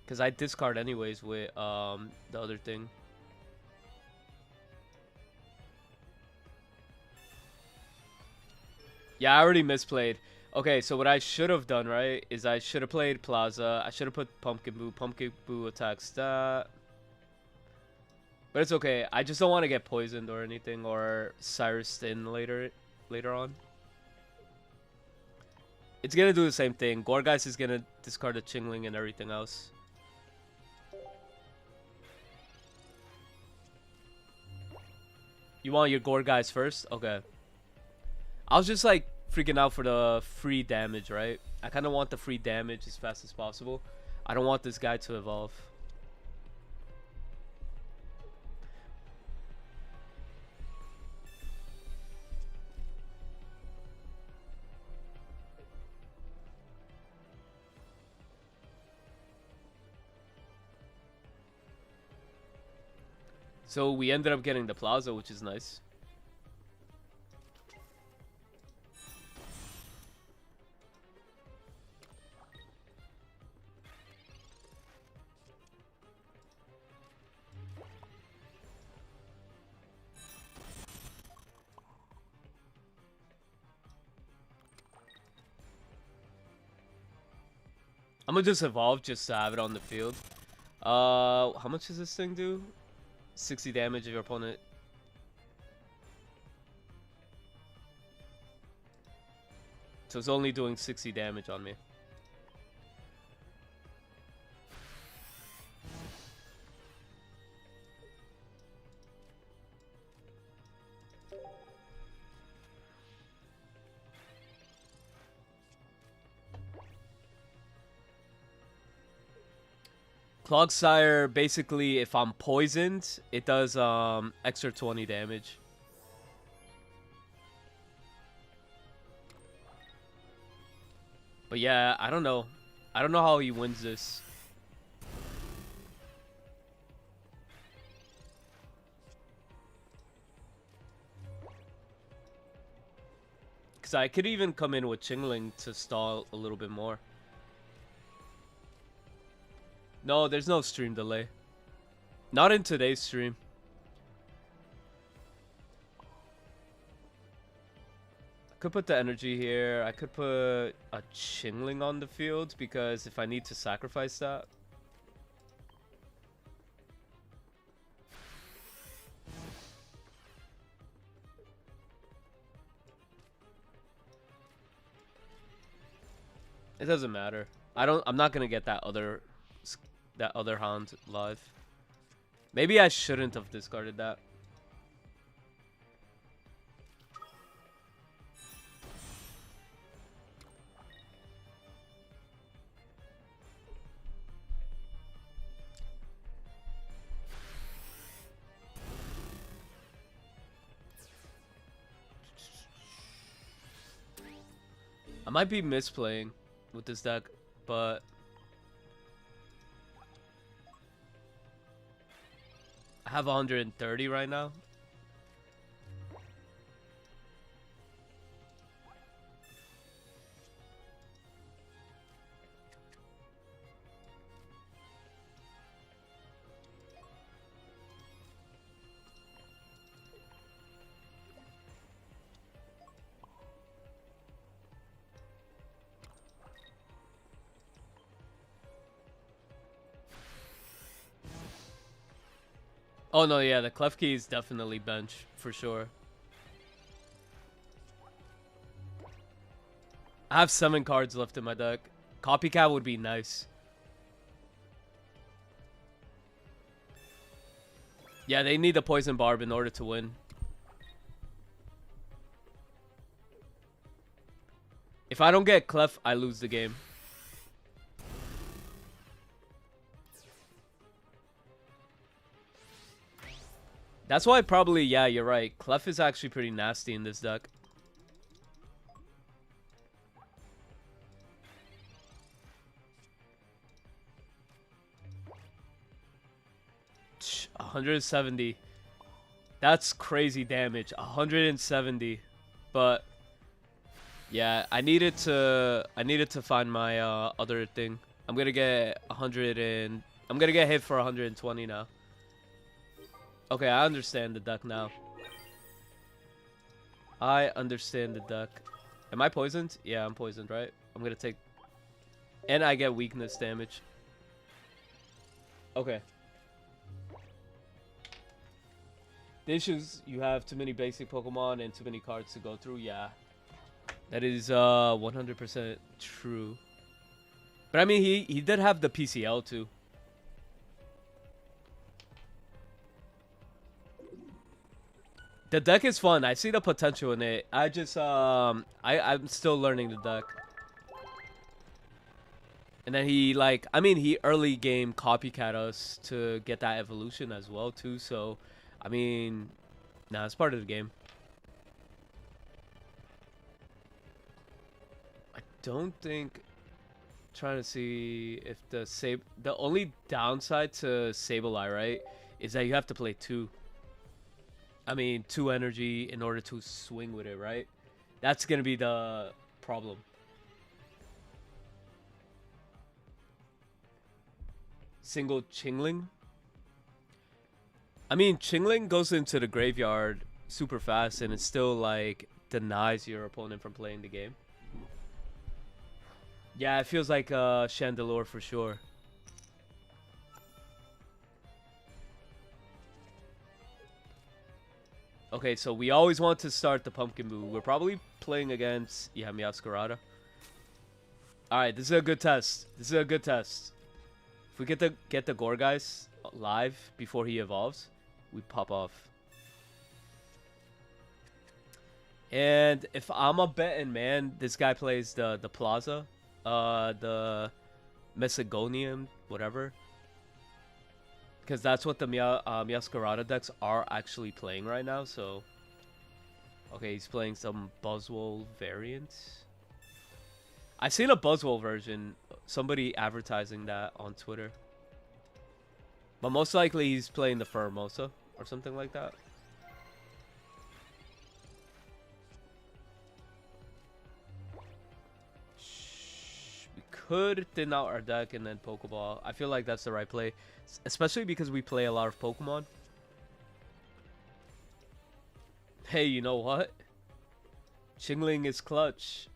Because I discard anyways with the other thing. Yeah, I already misplayed. Okay, so what I should have done, right, is I should have played Plaza. I should have put Pumpkin Boo. Pumpkin Boo attacks that. But it's okay. I just don't want to get poisoned or anything, or Cyrus Thin later on. It's gonna do the same thing. Gorgeist is gonna discard a Chingling and everything else. You want your Gorgeist first? Okay. I was just like freaking out for the free damage, right? I kind of want the free damage as fast as possible. I don't want this guy to evolve. So we ended up getting the Plaza, which is nice. I'm gonna just evolve just to have it on the field. How much does this thing do? 60 damage if your opponent... So it's only doing 60 damage on me. Clogsire, basically, if I'm poisoned, it does extra 20 damage. But yeah, I don't know. I don't know how he wins this. Because I could even come in with Chingling to stall a little bit more. No, there's no stream delay. Not in today's stream. I could put the energy here. I could put a Chingling on the field because if I need to sacrifice that. It doesn't matter. I'm not gonna get that other Hound live. Maybe I shouldn't have discarded that. I might be misplaying with this deck, but I have 130 right now. Oh no, yeah, the Klefki is definitely bench for sure. I have 7 cards left in my deck. Copycat would be nice. Yeah, they need a Poison Barb in order to win. If I don't get Clef, I lose the game. That's why probably, yeah, you're right. Clef is actually pretty nasty in this deck. Tch, 170. That's crazy damage. 170. But yeah, I needed to find my other thing. I'm gonna get I'm gonna get hit for 120 now. Okay, I understand the deck now. I understand the deck. Am I poisoned? Yeah, I'm poisoned, right? I'm gonna take... And I get weakness damage. Okay. The issue is you have too many basic Pokemon and too many cards to go through. Yeah. That is 100% true. But I mean, he did have the PCL too. The deck is fun. I see the potential in it. I just I'm still learning the deck. And then he he early game copycat us to get that evolution as well too. So I mean, nah, it's part of the game. I don't think... Trying to see if the only downside to Sableye, right, is that you have to play 2 energy in order to swing with it, right? That's gonna be the problem. Single Chingling. I mean, Chingling goes into the graveyard super fast and it still like denies your opponent from playing the game. Yeah, it feels like Chandelure for sure. Okay, so we always want to start the Pumpkin Boo. We're probably playing against, yeah, Meowscarada. Alright, this is a good test. This is a good test. If we get the Gourgeist live before he evolves, we pop off. And if I'm a betting man, this guy plays the Plaza, the Mesogonium, whatever. Because that's what the Meowscarada decks are actually playing right now, so... Okay, he's playing some Buzzwole variants. I've seen a Buzzwole version, somebody advertising that on Twitter. But most likely he's playing the Furmosa or something like that. We could thin out our deck and then Pokeball. I feel like that's the right play. Especially because we play a lot of Pokemon. Hey, you know what? Chingling is clutch.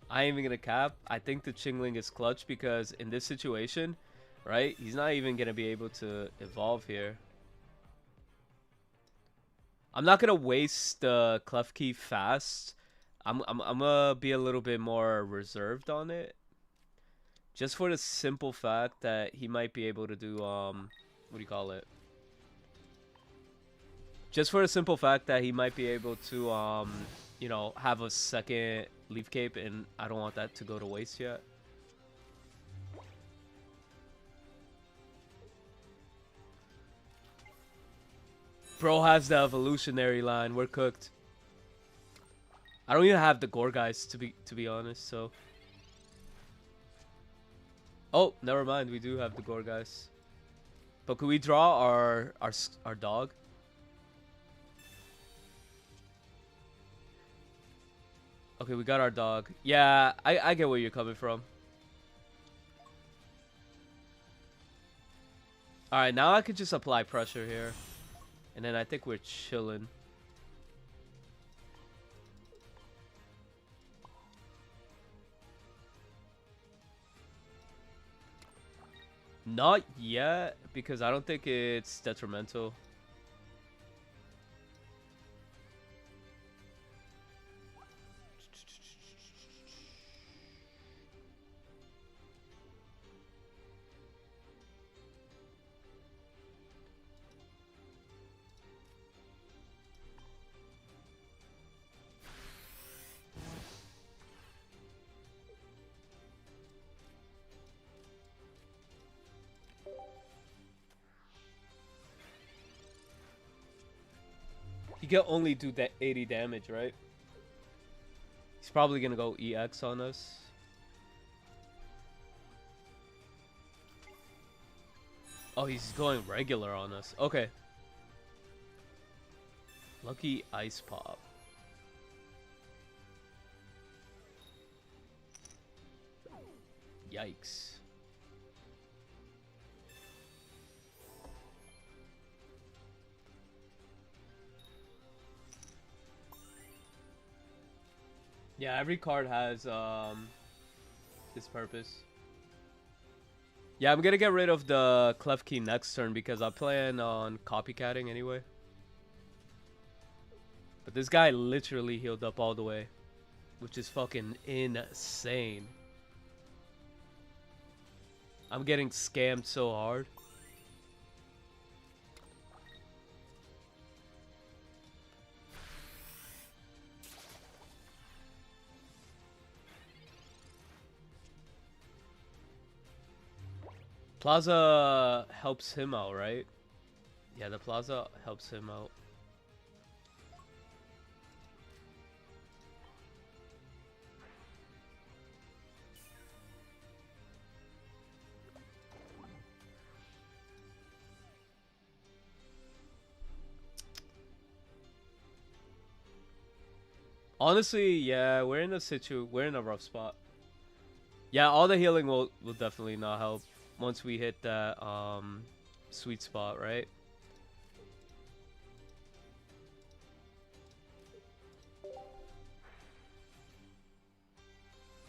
I ain't even gonna cap. I think the Chingling is clutch because in this situation, right, he's not even gonna be able to evolve here. I'm not gonna waste the Klefki fast I'm gonna be a little bit more reserved on it, just for the simple fact that he might be able to do what do you call it? Just for the simple fact that he might be able to you know, have a second Leaf Cape, and I don't want that to go to waste yet. Bro has the evolutionary line. We're cooked. I don't even have the Gorgeist to be honest, so. Oh, never mind. We do have the Gorgeist. But could we draw our dog? Okay, we got our dog. Yeah, I get where you're coming from. Alright, now I could just apply pressure here. And then I think we're chilling. Not yet, because I don't think it's detrimental. He can only do that 80 damage, right? He's probably gonna go EX on us. Oh, he's going regular on us. Okay. Lucky Ice Pop. Yikes. Yeah, every card has this purpose. Yeah, I'm gonna get rid of the Clef Key next turn because I plan on copycatting anyway. But this guy literally healed up all the way, which is fucking insane. I'm getting scammed so hard. Plaza helps him out, right? Yeah, the Plaza helps him out. Honestly, yeah, we're in a rough spot. Yeah, all the healing will definitely not help once we hit that sweet spot, right?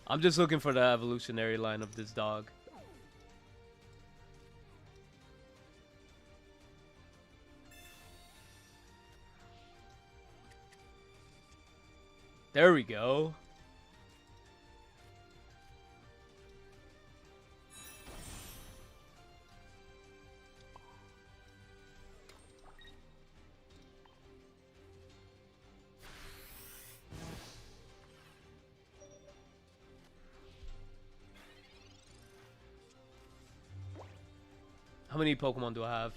I'm just looking for the evolutionary line of this dog. There we go. How many Pokemon do I have?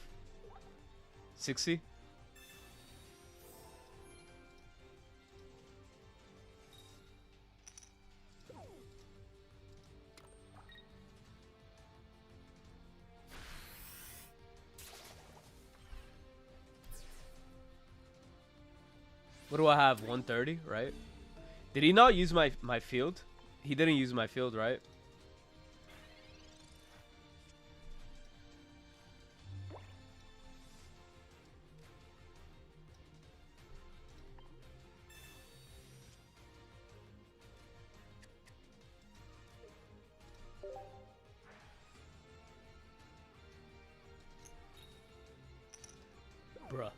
60? What do I have? 130, right? Did he not use my field? He didn't use my field, right? Bruh.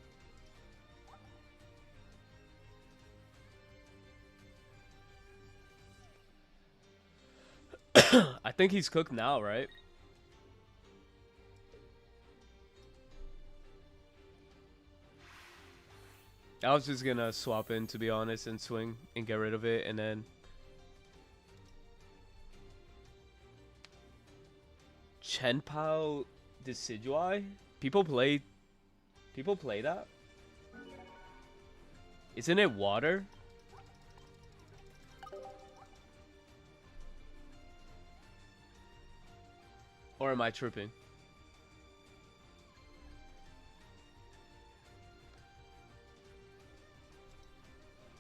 I think he's cooked now, right? I was just gonna swap in, to be honest, and swing and get rid of it, and then Chenpao Decidueye? People play that? Isn't it water? Or am I tripping?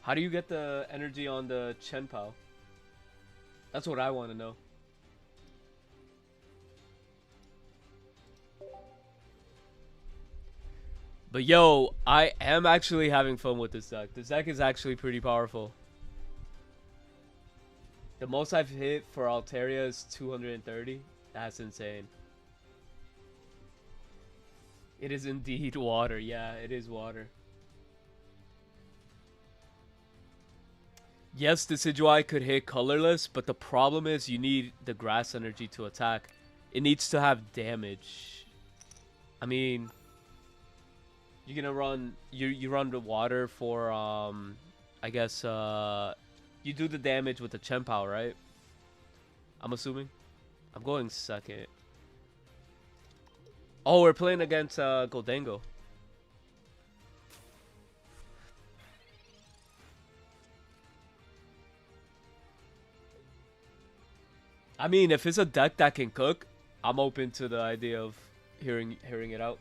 How do you get the energy on the Chenpao? That's what I want to know. But yo, I am actually having fun with this deck. This deck is actually pretty powerful. The most I've hit for Altaria is 230. That's insane. It is indeed water. Yeah, it is water. Yes, the Decidueye could hit colorless, but the problem is you need the grass energy to attack. It needs to have damage. I mean, you're gonna run you run the water for I guess you do the damage with the Chenpao, right? I'm assuming. I'm going second. Oh, we're playing against Gholdengo. I mean, if it's a deck that can cook, I'm open to the idea of hearing it out.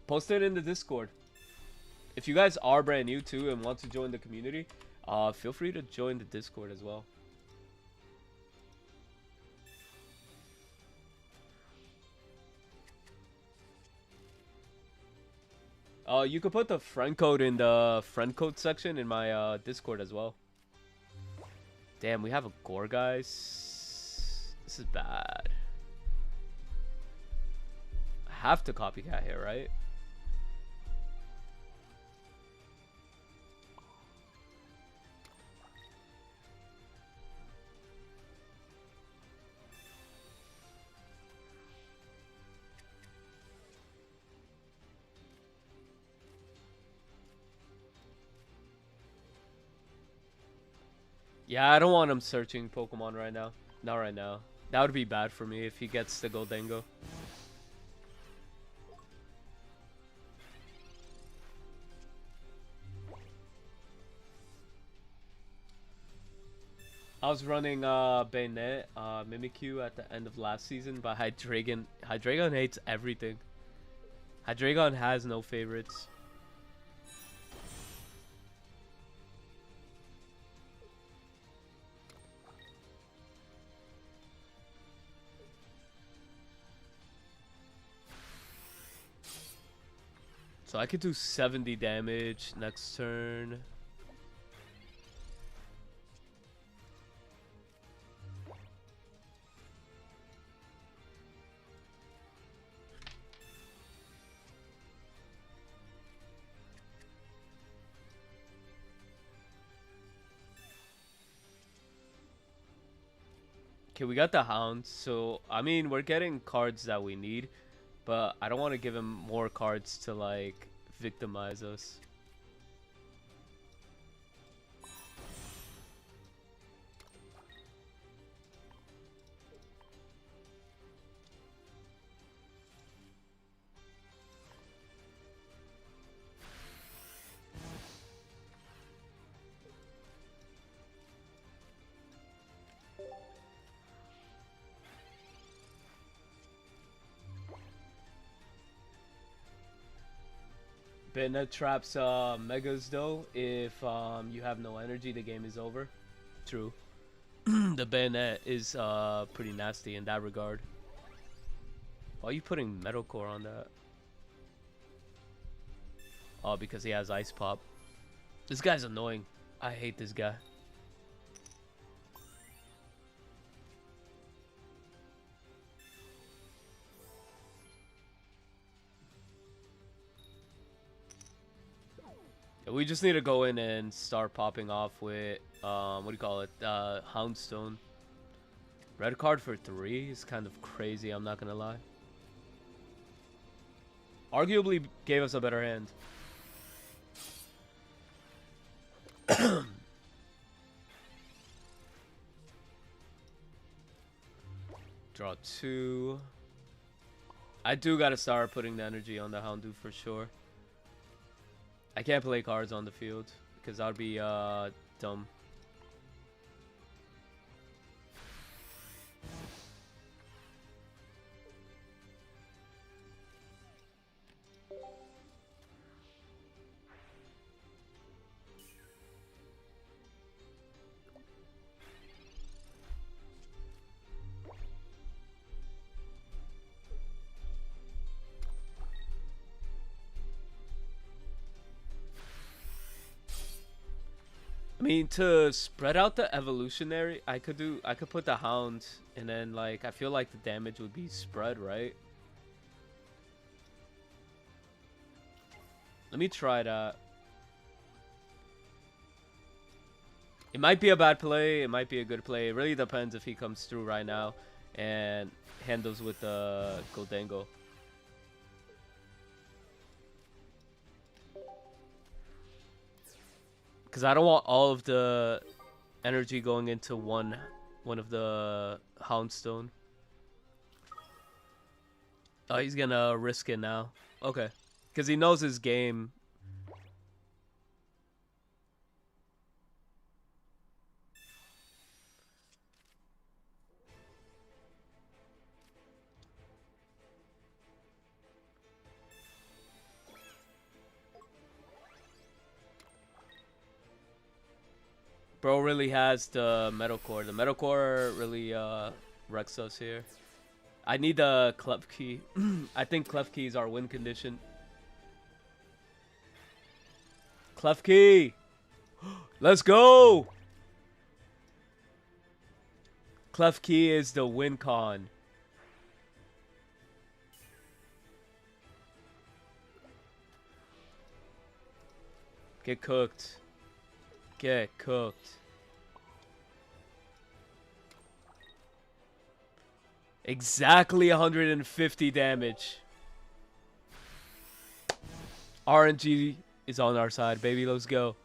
Post it in the Discord. If you guys are brand new too and want to join the community, feel free to join the Discord as well. You could put the friend code in the friend code section in my Discord as well. Damn, we have a gore, guys. This is bad. I have to copycat here, right? Yeah, I don't want him searching Pokemon right now. Not right now. That would be bad for me if he gets the Gholdengo. I was running Bayonet, Mimikyu at the end of last season, but Hydreigon hates everything. Hydreigon has no favorites. So I could do 70 damage next turn. Okay, we got the Hound, so I mean we're getting cards that we need, but I don't want to give him more cards to like victimize us. Bayonet traps Megas though. If you have no energy, the game is over. True. The Bayonet is pretty nasty in that regard. Why are you putting Metal Core on that? Oh, because he has Ice Pop. This guy's annoying. I hate this guy. We just need to go in and start popping off with what do you call it? Houndstone. Red card for 3 is kind of crazy, I'm not gonna lie. Arguably gave us a better hand. Draw 2. I do gotta start putting the energy on the Houndoom for sure. I can't play cards on the field because that would be dumb. I mean, to spread out the evolutionary, I could put the Hound, and then like I feel like the damage would be spread, right? Let me try that. It might be a bad play, it might be a good play. It really depends if he comes through right now and handles with the Gholdengo. Because I don't want all of the energy going into one of the Houndstone. Oh, he's gonna risk it now. Okay. Because he knows his game. Bro really has the metal core. The metal core really wrecks us here. I need the Clef Key. I think Clef Key is our win condition. Clef Key! Let's go! Clef Key is the win con. Get cooked. Get cooked. Exactly 150 damage. RNG is on our side, baby. Let's go.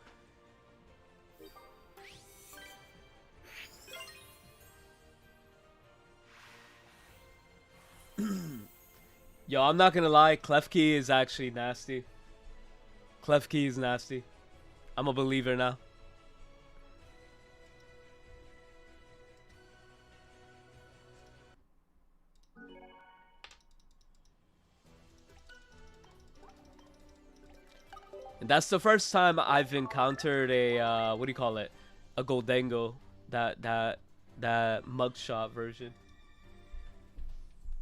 Yo, I'm not gonna lie. Clef Key is actually nasty. Clef Key is nasty. I'm a believer now. And that's the first time I've encountered a what do you call it? A Gholdengo, that mugshot version.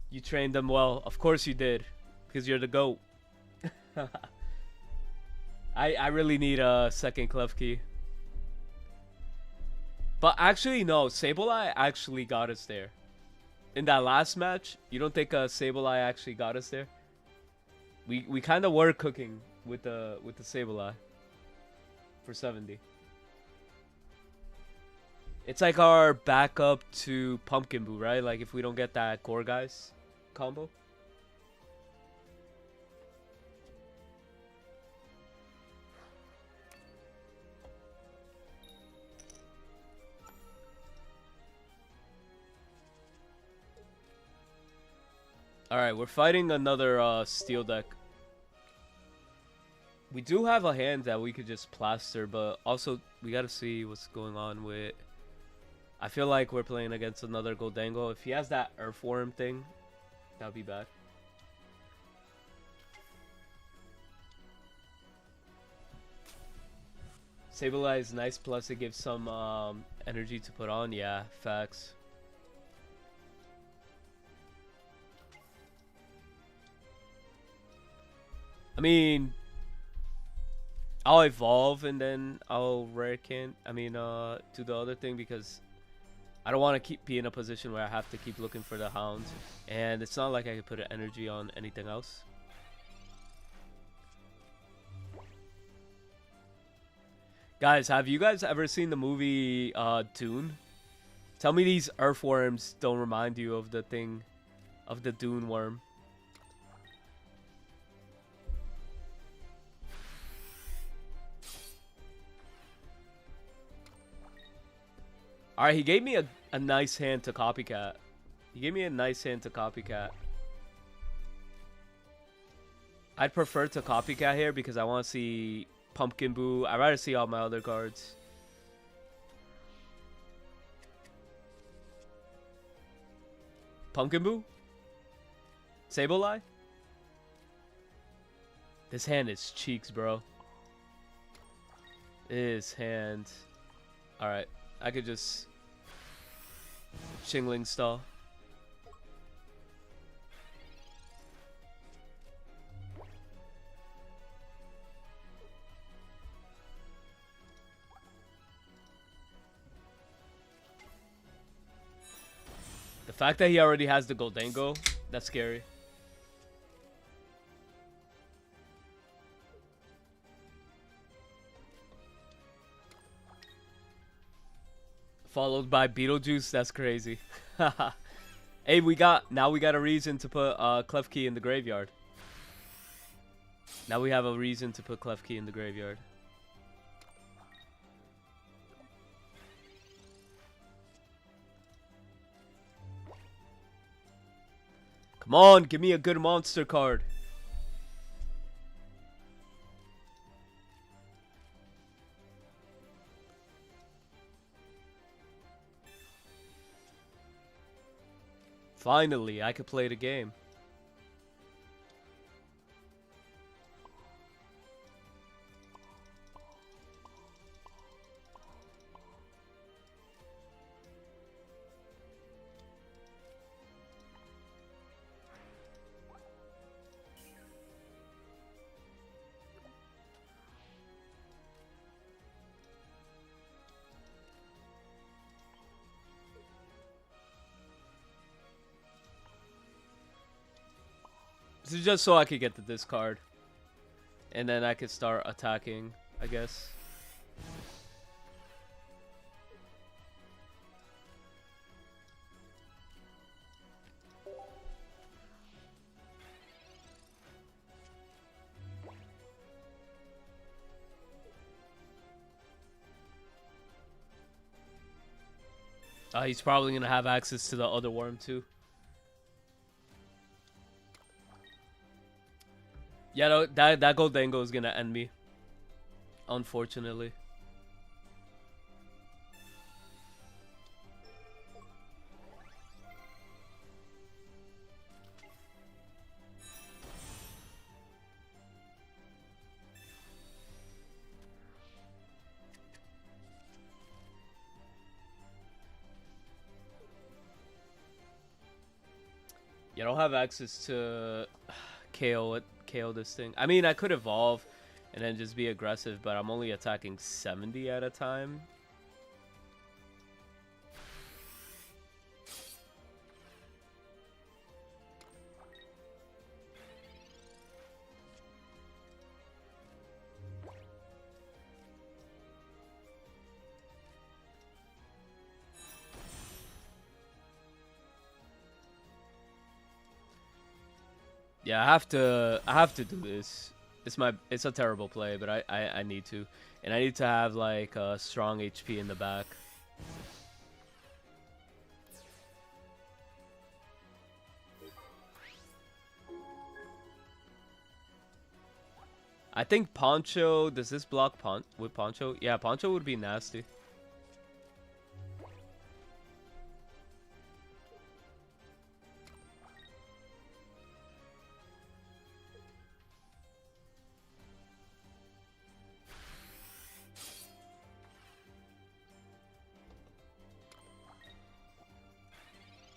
You trained them well. Of course you did, because you're the GOAT. I really need a second Clef Key. But actually no, Sableye actually got us there. In that last match, you don't think Sableye actually got us there? We kind of were cooking with the Sableye for 70. It's like our backup to Pumpkin Boo, right? Like if we don't get that Core Guys combo. Alright, we're fighting another steel deck. We do have a hand that we could just plaster, but also we gotta see what's going on with... I feel like we're playing against another Gholdengo. If he has that Earthworm thing, that would be bad. Sableye is nice, plus it gives some energy to put on. Yeah, facts. I mean, I'll evolve and then I'll rare can. I mean, do the other thing because I don't want to be in a position where I have to keep looking for the Hound, and it's not like I could put an energy on anything else. Guys, have you guys ever seen the movie Dune? Tell me these earthworms don't remind you of the thing, of the Dune worm. Alright, he gave me a nice hand to copycat. He gave me a nice hand to copycat. I'd prefer to copycat here because I want to see Pumpkin Boo. I'd rather see all my other cards. Pumpkin Boo? Sableye? This hand is cheeks, bro. This hand. Alright, I could just Shingling stall. The fact that he already has the Gholdengo, that's scary. Followed by Beetlejuice, that's crazy. Hey, now we got a reason to put Klefki in the graveyard. Now we have a reason to put Klefki in the graveyard. Come on, give me a good monster card. Finally, I could play the game. This is just so I could get the discard. And then I could start attacking, I guess. He's probably going to have access to the other worm too. Yeah, no, that Gholdengo is gonna end me. Unfortunately. You don't have access to KO this thing. I mean, I could evolve and then just be aggressive, but I'm only attacking 70 at a time. Yeah, I have to do this. It's a terrible play, but I need to. And I need to have like a strong HP in the back. I think Poncho, does this block with Poncho? Yeah, Poncho would be nasty.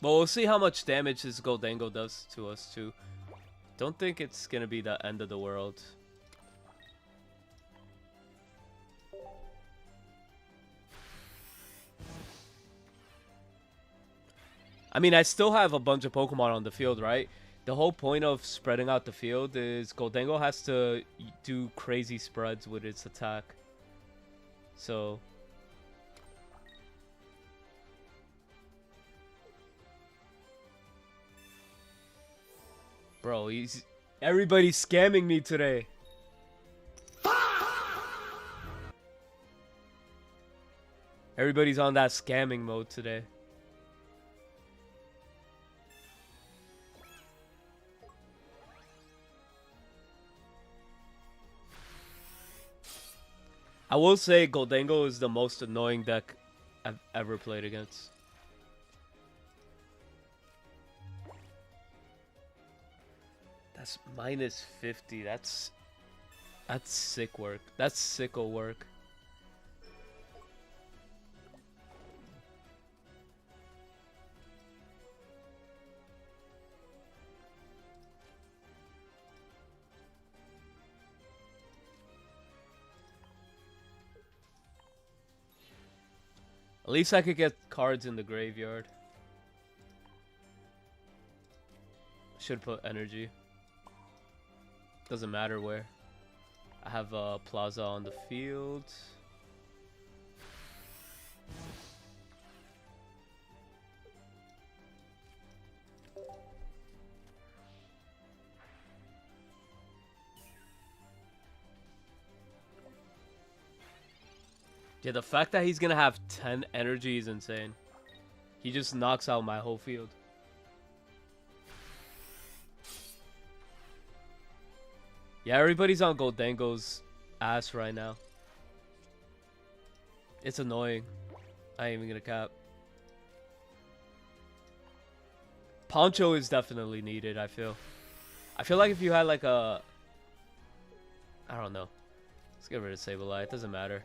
But we'll see how much damage this Gholdengo does to us too. Don't think it's gonna be the end of the world. I mean, I still have a bunch of Pokemon on the field, right? The whole point of spreading out the field is Gholdengo has to do crazy spreads with its attack. So bro, everybody's scamming me today. Everybody's on that scamming mode today. I will say Gholdengo is the most annoying deck I've ever played against. That's minus 50. That's sick work. That's sicko work. At least I could get cards in the graveyard. Should put energy. Doesn't matter where. I have a Plaza on the field. Yeah, the fact that he's gonna have 10 energy is insane. He just knocks out my whole field. Yeah, everybody's on Gholdengo's ass right now. It's annoying. I ain't even gonna cap. Poncho is definitely needed, I feel. I feel like if you had like a... I don't know. Let's get rid of Sableye. It doesn't matter.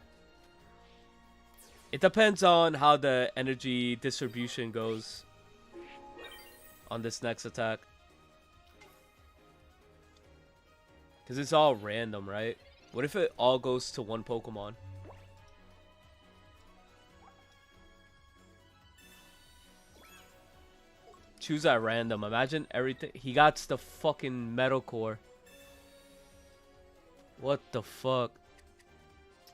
It depends on how the energy distribution goes on this next attack. Because it's all random, right? What if it all goes to one Pokemon? Choose at random. Imagine everything. He got the fucking Metal Core. What the fuck?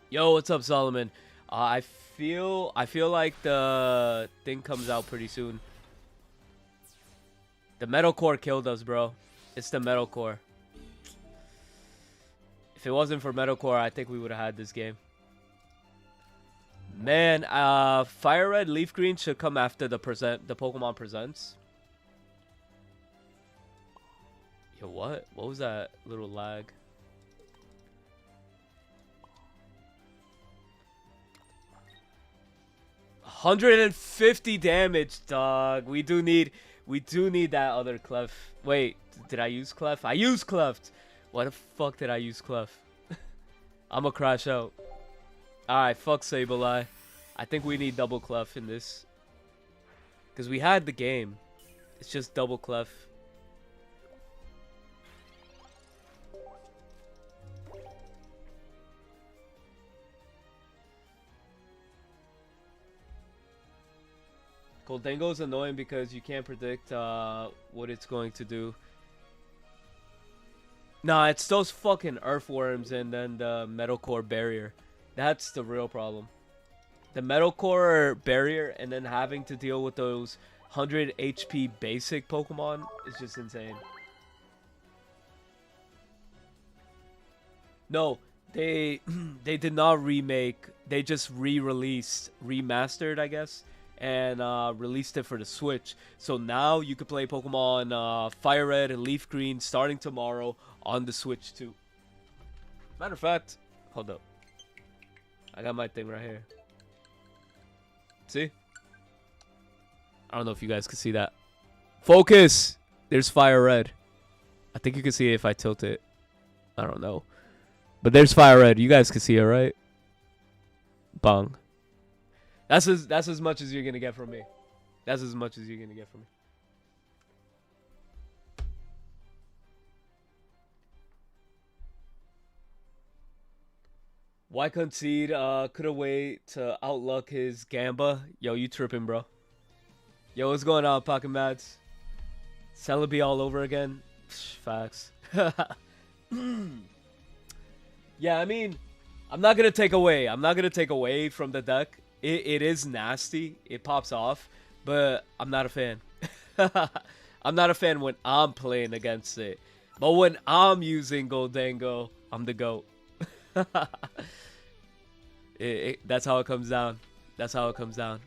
Yo, what's up, Solomon? I feel like the thing comes out pretty soon. The Metal Core killed us, bro. It's the Metal Core. If it wasn't for Metal Core, I think we would have had this game. Man, Fire Red, Leaf Green should come after the Pokemon Presents. Yo, what? What was that little lag? $150 damage, dog. We do need that other Clef. Wait, did I use Clef? I used Cleft. Why the fuck did I use Clef? I'ma crash out. Alright, fuck Sableye. I think we need double Clef in this. Because we had the game. It's just double Clef. Gholdengo is annoying because you can't predict what it's going to do. Nah, it's those fucking earthworms and then the Metal Core barrier. That's the real problem. The Metal Core barrier and then having to deal with those 100 HP basic Pokemon is just insane. No, they did not remake. They just re-released, remastered, I guess, and released it for the Switch. So now you can play Pokemon Fire Red and Leaf Green starting tomorrow on the Switch too. Matter of fact, hold up. I got my thing right here. See? I don't know if you guys can see that. Focus! There's Fire Red. I think you can see it if I tilt it. I don't know. But there's Fire Red. You guys can see it, right? Bong. That's as much as you're gonna get from me. That's as much as you're gonna get from me. Why concede? Could've wait to outluck his Gamba. Yo, you tripping, bro. Yo, what's going on, Pocket Mads? Celebi all over again? Psh, facts. Yeah, I mean, I'm not gonna take away. I'm not gonna take away from the deck. It is nasty. It pops off, but I'm not a fan. I'm not a fan when I'm playing against it. But when I'm using Gholdengo, I'm the GOAT. That's how it comes down. That's how it comes down.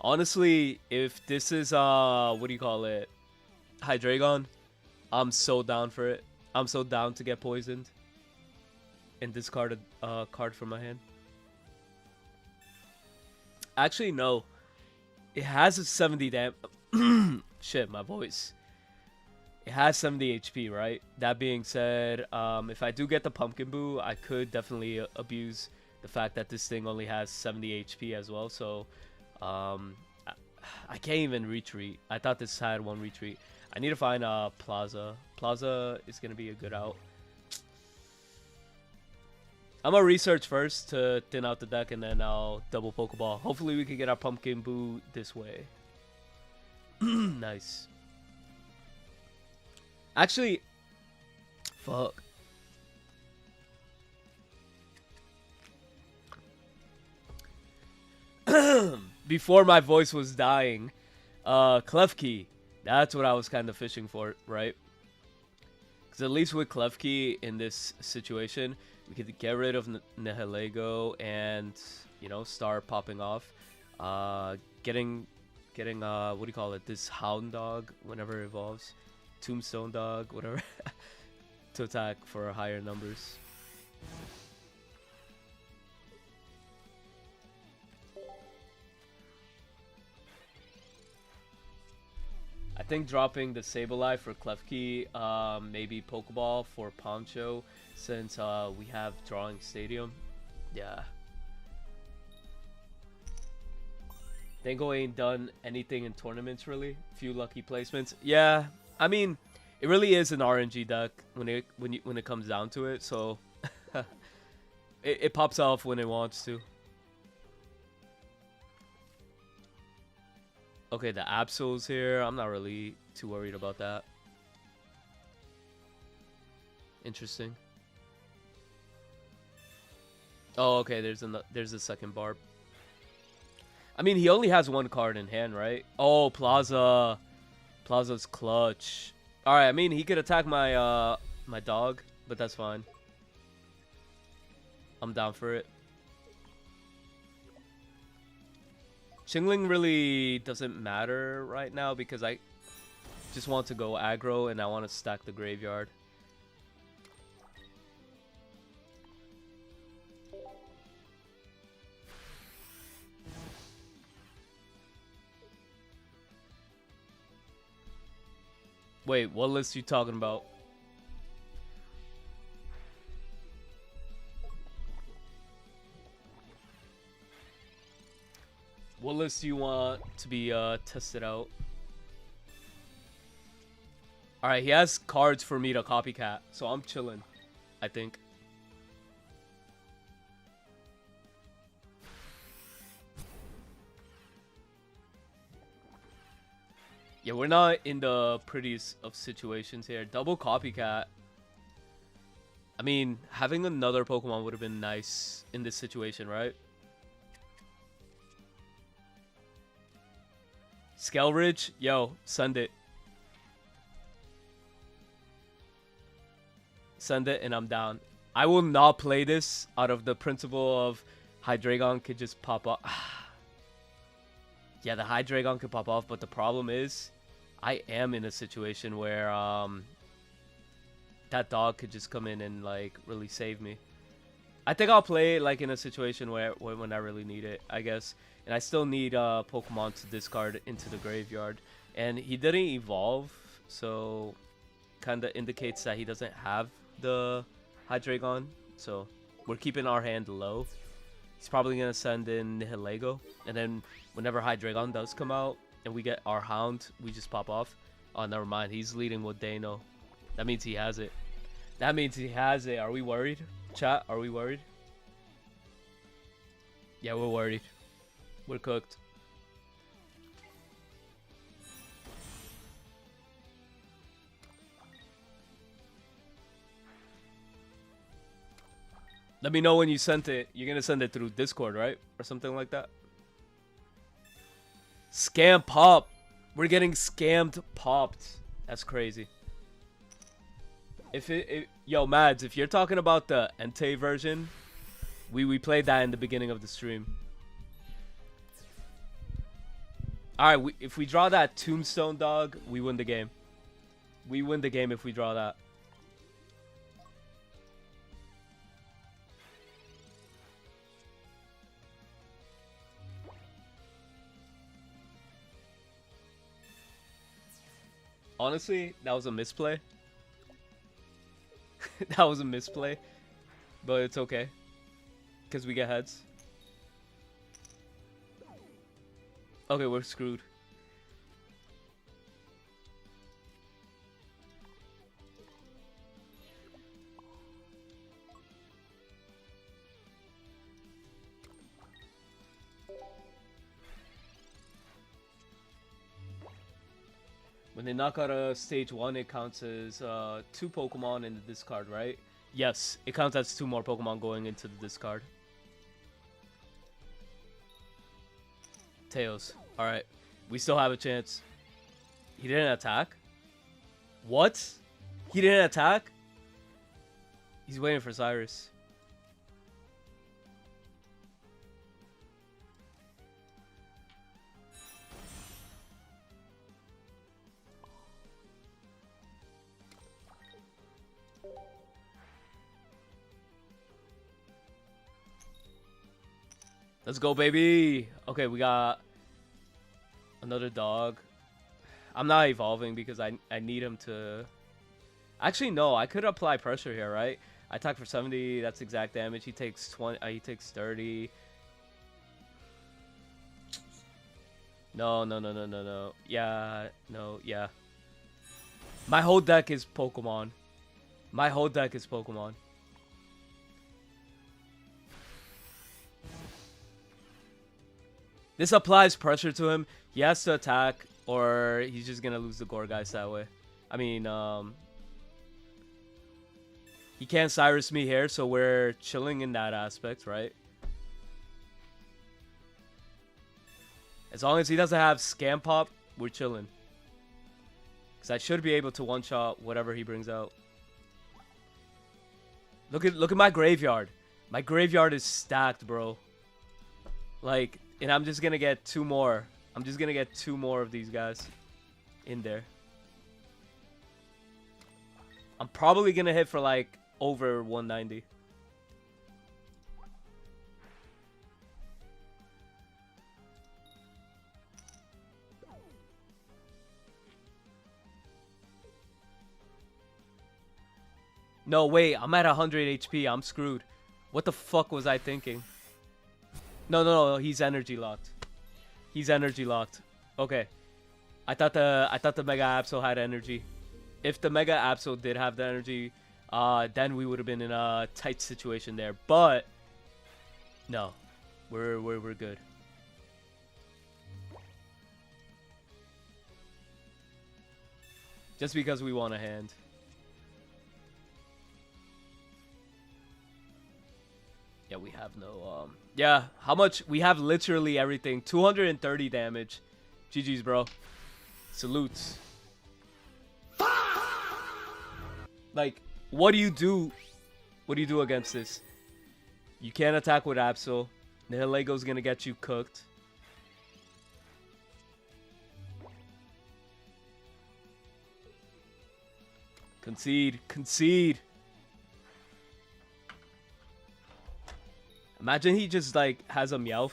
Honestly, if this is what do you call it? Hydreigon, I'm so down for it. I'm so down to get poisoned and discard a card from my hand. Actually, no. It has a 70 shit, my voice. It has 70 HP, right? That being said, if I do get the Pumpkin Boo, I could definitely abuse the fact that this thing only has 70 HP as well. So, I can't even retreat. I thought this had one retreat. I need to find Plaza. Plaza is going to be a good out. I'm going to research first to thin out the deck, and then I'll double Pokeball. Hopefully we can get our Pumpkin Boo this way. Nice. Actually, fuck. Before my voice was dying, Klefki. That's what I was kind of fishing for, right? Because at least with Klefki in this situation, we could get rid of Nihilego and, you know, start popping off. Getting what do you call it? This Hound Dog whenever it evolves. Tombstone Dog, whatever. To attack for higher numbers. I think dropping the Sableye for Klefki, maybe Pokeball for Poncho, since we have Drawing Stadium. Yeah. Dango ain't done anything in tournaments really. Few lucky placements. Yeah, I mean, it really is an RNG deck when it comes down to it. So it pops off when it wants to. Okay, the Absol's here. I'm not really too worried about that. Interesting. Oh, okay. There's a second Barb. I mean, he only has one card in hand, right? Oh, Plaza. Plaza's clutch. All right. I mean, he could attack my my dog, but that's fine. I'm down for it. Chingling really doesn't matter right now because I just want to go aggro and I want to stack the graveyard. Wait, what list you talking about? What list do you want to be tested out? Alright, he has cards for me to copycat, so I'm chilling, I think. Yeah, we're not in the prettiest of situations here. Double copycat. I mean, having another Pokemon would have been nice in this situation, right? Skelridge, yo, send it. Send it and I'm down. I will not play this out of the principle of Hydreigon could just pop up. Yeah, the Hydreigon could pop off, but the problem is I am in a situation where that dog could just come in and like really save me. I think I'll play it like in a situation where when I really need it, I guess. And I still need Pokemon to discard into the graveyard. And he didn't evolve, so kind of indicates that he doesn't have the Hydreigon. So we're keeping our hand low. He's probably going to send in Nihilego. And then whenever Hydreigon does come out and we get our Hound, we just pop off. Oh, never mind. He's leading with Dano. That means he has it. That means he has it. Are we worried? Chat, are we worried? Yeah, we're worried. We're cooked. Let me know when you sent it. You're gonna send it through Discord, right? Or something like that. Scam pop. We're getting scammed popped. That's crazy. Yo, Mads, if you're talking about the Entei version, we played that in the beginning of the stream. Alright, if we draw that Tombstone dog, we win the game. We win the game if we draw that. Honestly, that was a misplay. That was a misplay. But it's okay. Because we get heads. Okay, we're screwed. When they knock out a stage 1, it counts as 2 Pokemon in the discard, right? Yes, it counts as 2 more Pokemon going into the discard. Tails. Alright. We still have a chance. He didn't attack? What? He didn't attack? He's waiting for Cyrus. Let's go, baby. Okay, we got another dog. I'm not evolving because I need him to... Actually, no. I could apply pressure here, right? I attack for 70. That's exact damage. He takes 20. He takes 30. No. Yeah. No. Yeah. My whole deck is Pokemon. My whole deck is Pokemon. This applies pressure to him. He has to attack, or he's just gonna lose the Gourgeist that way. I mean, he can't Cyrus me here, so we're chilling in that aspect, right? As long as he doesn't have Scam Pop, we're chilling. Because I should be able to one-shot whatever he brings out. Look at my graveyard. My graveyard is stacked, bro. Like... And I'm just gonna get 2 more. I'm just gonna get 2 more of these guys in there. I'm probably gonna hit for like over 190. No, wait. I'm at 100 HP. I'm screwed. What the fuck was I thinking? No, he's energy locked. He's energy locked. Okay. I thought the Mega Absol had energy. If the Mega Absol did have the energy, then we would have been in a tight situation there. But no. We're good. Just because we want a hand. Yeah, we have no, yeah, how much? We have literally everything. 230 damage. GG's, bro. Salutes. Like, what do you do? What do you do against this? You can't attack with Absol. Nihilego gonna get you cooked. Concede. Concede. Imagine he just like has a Meowth.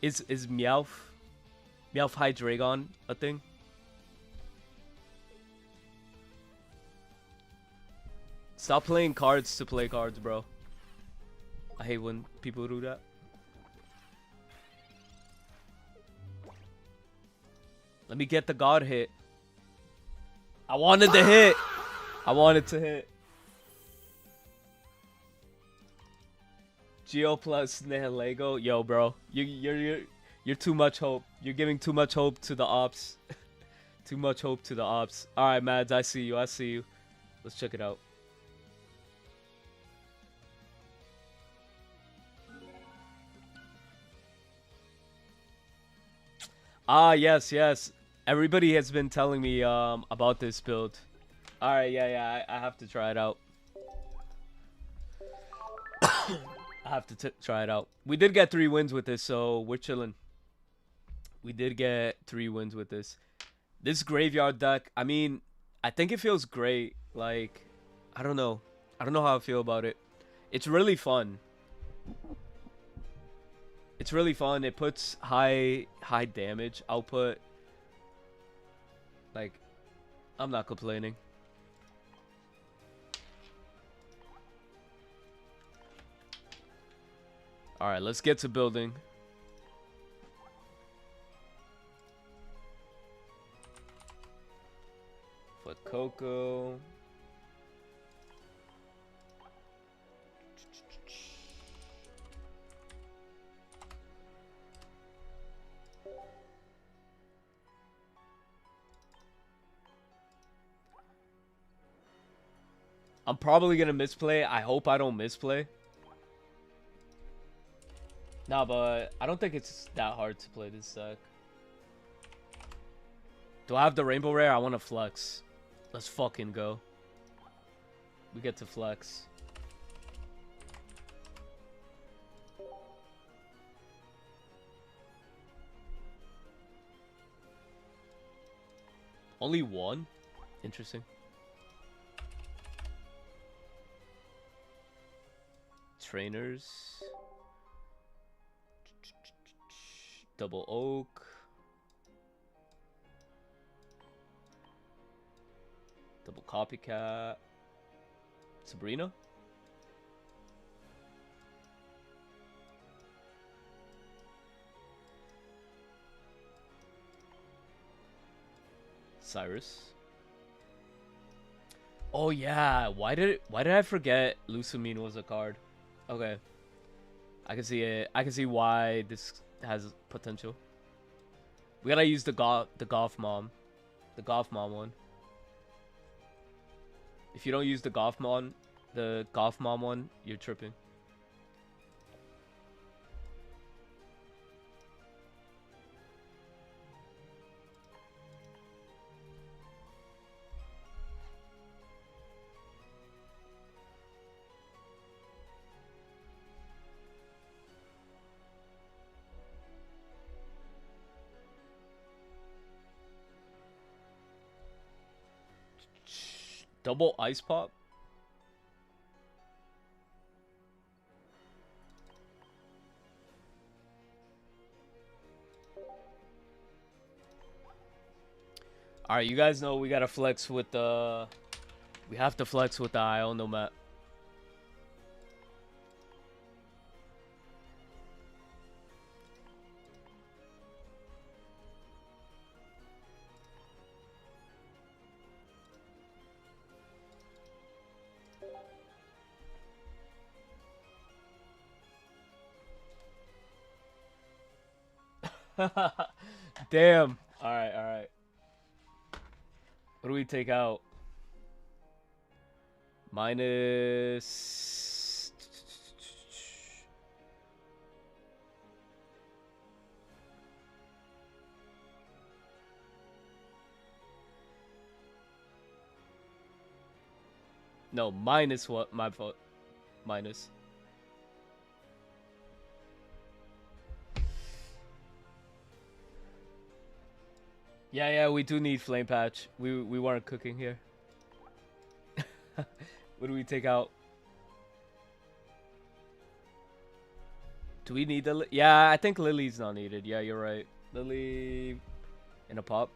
Is Meowth Hydreigon a thing? Stop playing cards to play cards, bro. I hate when people do that. Let me get the God hit. I wanted to hit. I wanted to hit. Geo plus Nihilego. Yo, bro. You're too much hope. You're giving too much hope to the ops. Too much hope to the ops. Alright, Mads, I see you. I see you. Let's check it out. Ah, yes, yes. Everybody has been telling me about this build. All right, yeah, yeah. I have to try it out. I have to try it out. We did get 3 wins with this, so we're chilling. We did get 3 wins with this. This graveyard deck, I mean, I think it feels great. Like, I don't know. I don't know how I feel about it. It's really fun. It's really fun. It puts high damage output. Like, I'm not complaining. All right, let's get to building. Foot Coco. I'm probably gonna misplay. I hope I don't misplay. Nah, but I don't think it's that hard to play this deck. Do I have the Rainbow Rare? I want to flex. Let's fucking go. We get to flex. Only one? Interesting. Trainers. Double Oak. Double Copycat. Sabrina? Cyrus. Oh yeah, why did I forget Lusamine was a card? Okay. I can see it. I can see why this has potential. We gotta use the golf mom. The golf mom one. If you don't use the golf mom one, you're tripping. Double ice pop? Alright, you guys know we gotta flex with the... We have to flex with the Iono map. Damn. Alright, alright. What do we take out? Minus... No, minus what? My fault. Minus. Yeah, yeah, we do need Flame Patch. We weren't cooking here. What do we take out? Do we need the... Yeah, I think Lily's not needed. Yeah, you're right. Lily in a pop.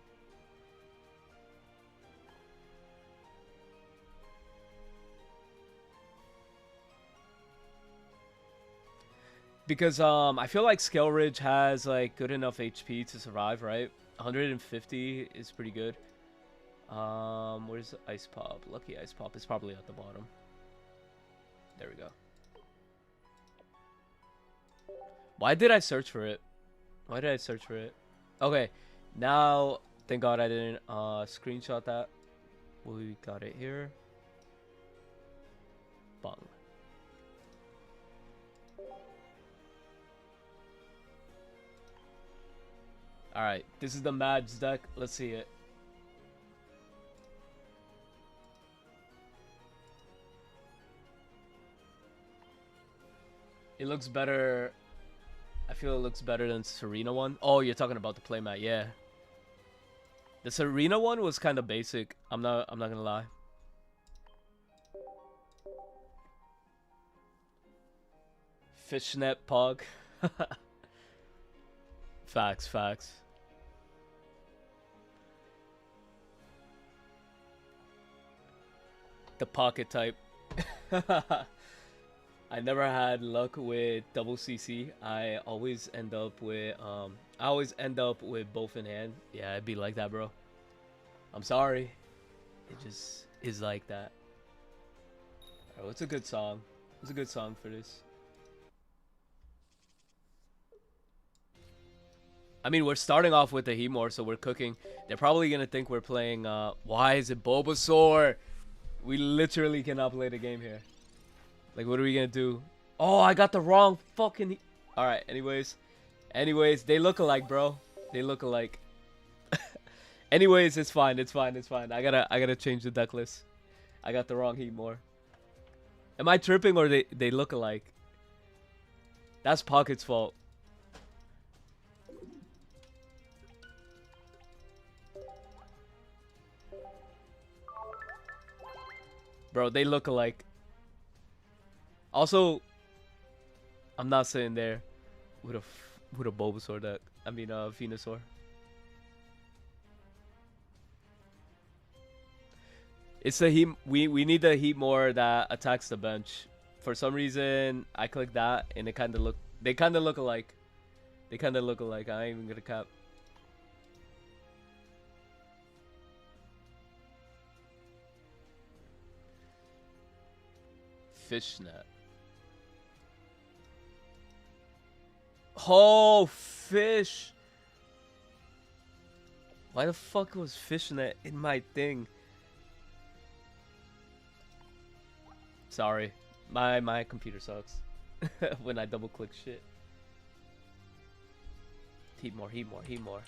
Because I feel like Scale Ridge has like good enough HP to survive, right? 150 is pretty good. Where's Ice Pop? Lucky Ice Pop is probably at the bottom. There we go. Why did I search for it? Why did I search for it? Okay, now thank God I didn't screenshot that. We got it here. Bung. Alright, this is the Mads deck. Let's see it. It looks better. I feel it looks better than Serena one. Oh, you're talking about the playmat, yeah. The Serena one was kind of basic. I'm not gonna lie. Fishnet Pog. Facts, facts. The pocket type. I never had luck with double CC. I always end up with both in hand. Yeah, it'd be like that, bro. I'm sorry. It just is like that. Oh, it's a good song. It's a good song for this. I mean, we're starting off with the Hemor, so we're cooking. They're probably gonna think we're playing. Why is it Bulbasaur? We literally cannot play the game here. Like, what are we gonna do? Oh, I got the wrong fucking. All right. Anyways, they look alike, bro. They look alike. Anyways, it's fine. It's fine. It's fine. I gotta change the deck list. I got the wrong Hemor. Am I tripping or they look alike? That's Pocket's fault. Bro, they look alike. Also, I'm not sitting there with a Bulbasaur deck. I mean, Venusaur. It's the heat. We need the Hemor that attacks the bench. For some reason, I clicked that and it kind of look. They kind of look alike. They kind of look alike. I ain't even gonna cap. Fishnet. Oh, fish. Why the fuck was Fishnet in my thing? Sorry. My computer sucks. When I double click shit. Hemor.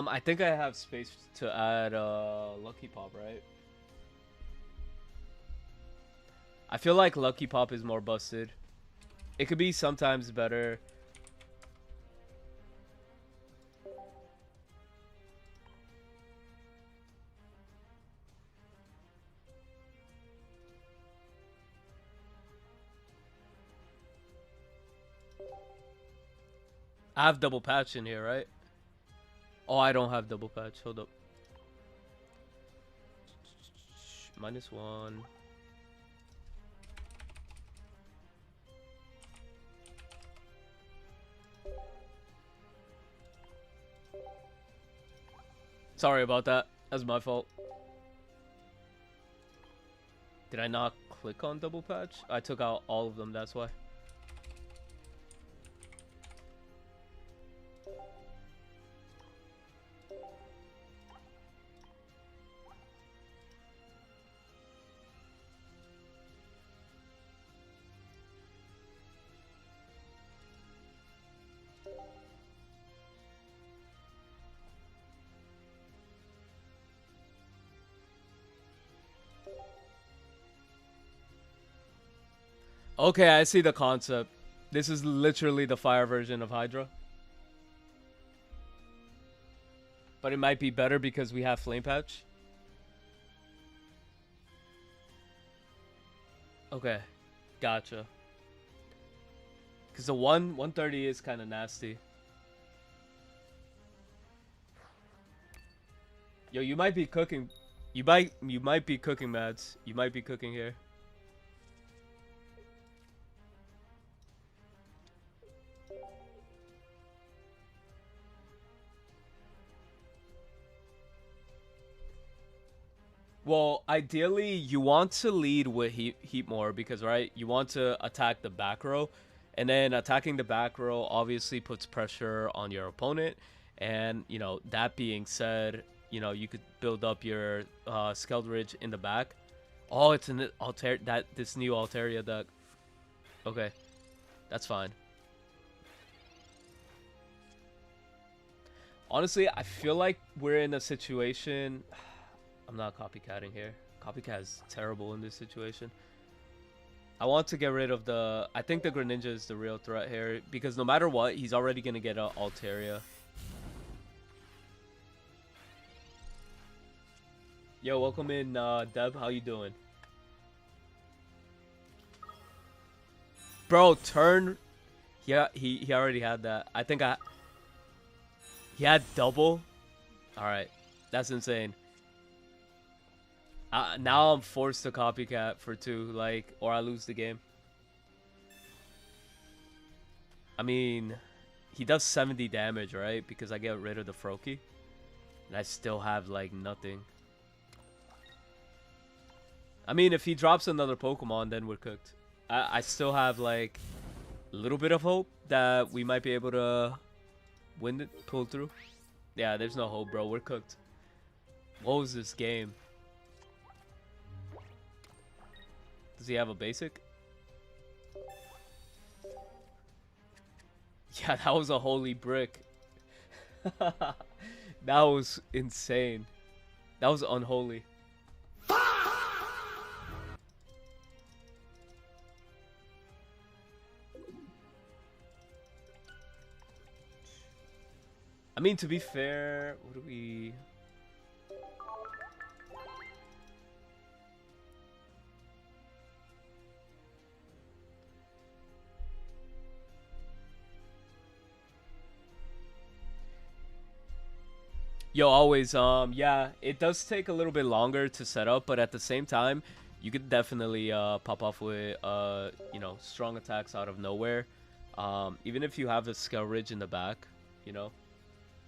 I think I have space to add Lucky Pop, right? I feel like Lucky Pop is more busted. It could be sometimes better. I have double patch in here, right? Oh, I don't have double patch. Hold up. -1. Sorry about that. That's my fault. Did I not click on double patch? I took out all of them, that's why. Okay, I see the concept. This is literally the fire version of Hydra. But it might be better because we have Flame Patch. Okay, gotcha. Because the 130 is kind of nasty. Yo, you might be cooking. You might be cooking, Mads. You might be cooking here. Well, ideally, you want to lead with heat more because, right, you want to attack the back row. And then attacking the back row obviously puts pressure on your opponent. And you know, that being said, you know, you could build up your Skeldridge in the back. Oh, it's an this new Altaria deck. Okay, that's fine. Honestly, I feel like we're in a situation. I'm not copycatting here. Copycat is terrible in this situation. I want to get rid of the... I think the Greninja is the real threat here, because no matter what, he's already going to get an Altaria. Yo, welcome in, Deb. How you doing? Bro, turn... Yeah, he already had that. I think he had double? Alright, that's insane. Now I'm forced to copycat for 2, like, or I lose the game. I mean, he does 70 damage, right? Because I get rid of the Froakie. And I still have, like, nothing. I mean, if he drops another Pokemon, then we're cooked. I still have, like, a little bit of hope that we might be able to win it, pull through. Yeah, there's no hope, bro. We're cooked. What was this game? Does he have a basic? Yeah, that was a holy brick. That was insane. That was unholy. I mean, to be fair, what do we... Yo, always, yeah, it does take a little bit longer to set up, but at the same time, you could definitely, pop off with, you know, strong attacks out of nowhere. Even if you have the Scale Ridge in the back, you know,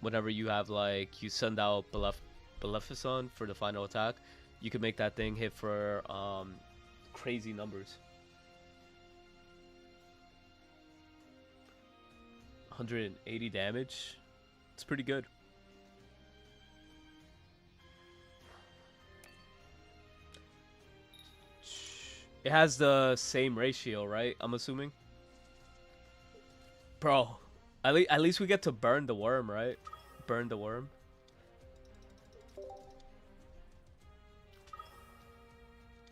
whenever you have, like, you send out Maleficent for the final attack, you could make that thing hit for, crazy numbers. 180 damage. It's pretty good. It has the same ratio, right? I'm assuming. Bro, at least we get to burn the worm, right? Burn the worm.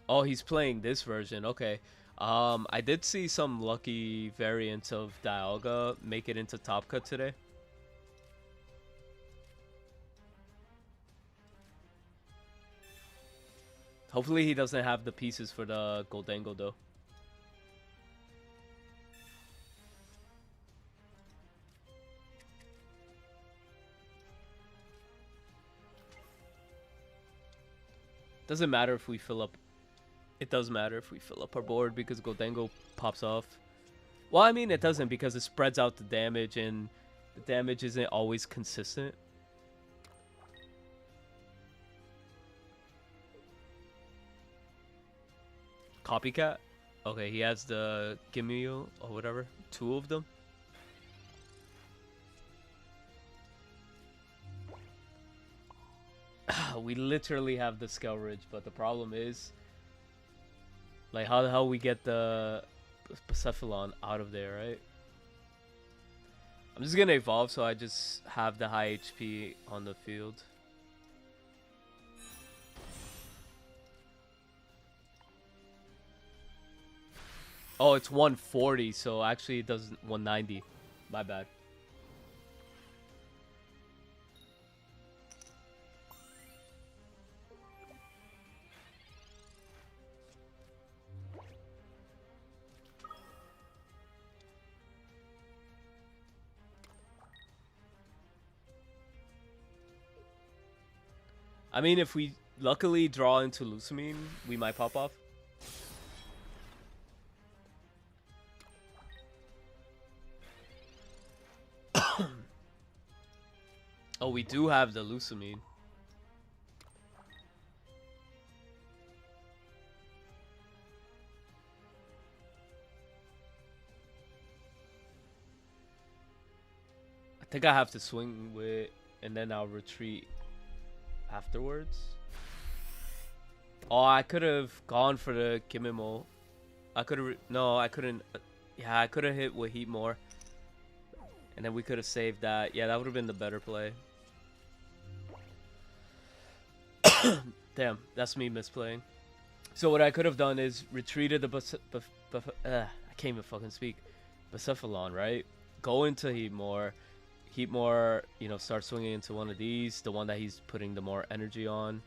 Oh, he's playing this version. Okay. I did see some lucky variants of Dialga make it into Top Cut today. Hopefully he doesn't have the pieces for the Gholdengo though. Doesn't matter if we fill up. It does matter if we fill up our board because Gholdengo pops off. Well, I mean it doesn't because it spreads out the damage and the damage isn't always consistent. Copycat? Okay, he has the Gimmio or whatever. 2 of them. We literally have the Scale Ridge, but the problem is, like, how the hell we get the Persephilon out of there, right? I'm just gonna evolve so I just have the high HP on the field. Oh, it's 140, so actually it does 190. My bad. I mean, if we luckily draw into Lusamine, we might pop off. Oh, we do have the Lusamine. I think I have to swing with, and then I'll retreat afterwards. Oh, I could have gone for the Kimimo. I could have. No, I couldn't. Yeah, I could have hit with Heat more. And then we could have saved that. Yeah, that would have been the better play. Damn, that's me misplaying. So what I could have done is retreated the I can't even fucking speak. Bucephalon, right? Go into Heat more, you know, start swinging into one of these, the one that he's putting the more energy on.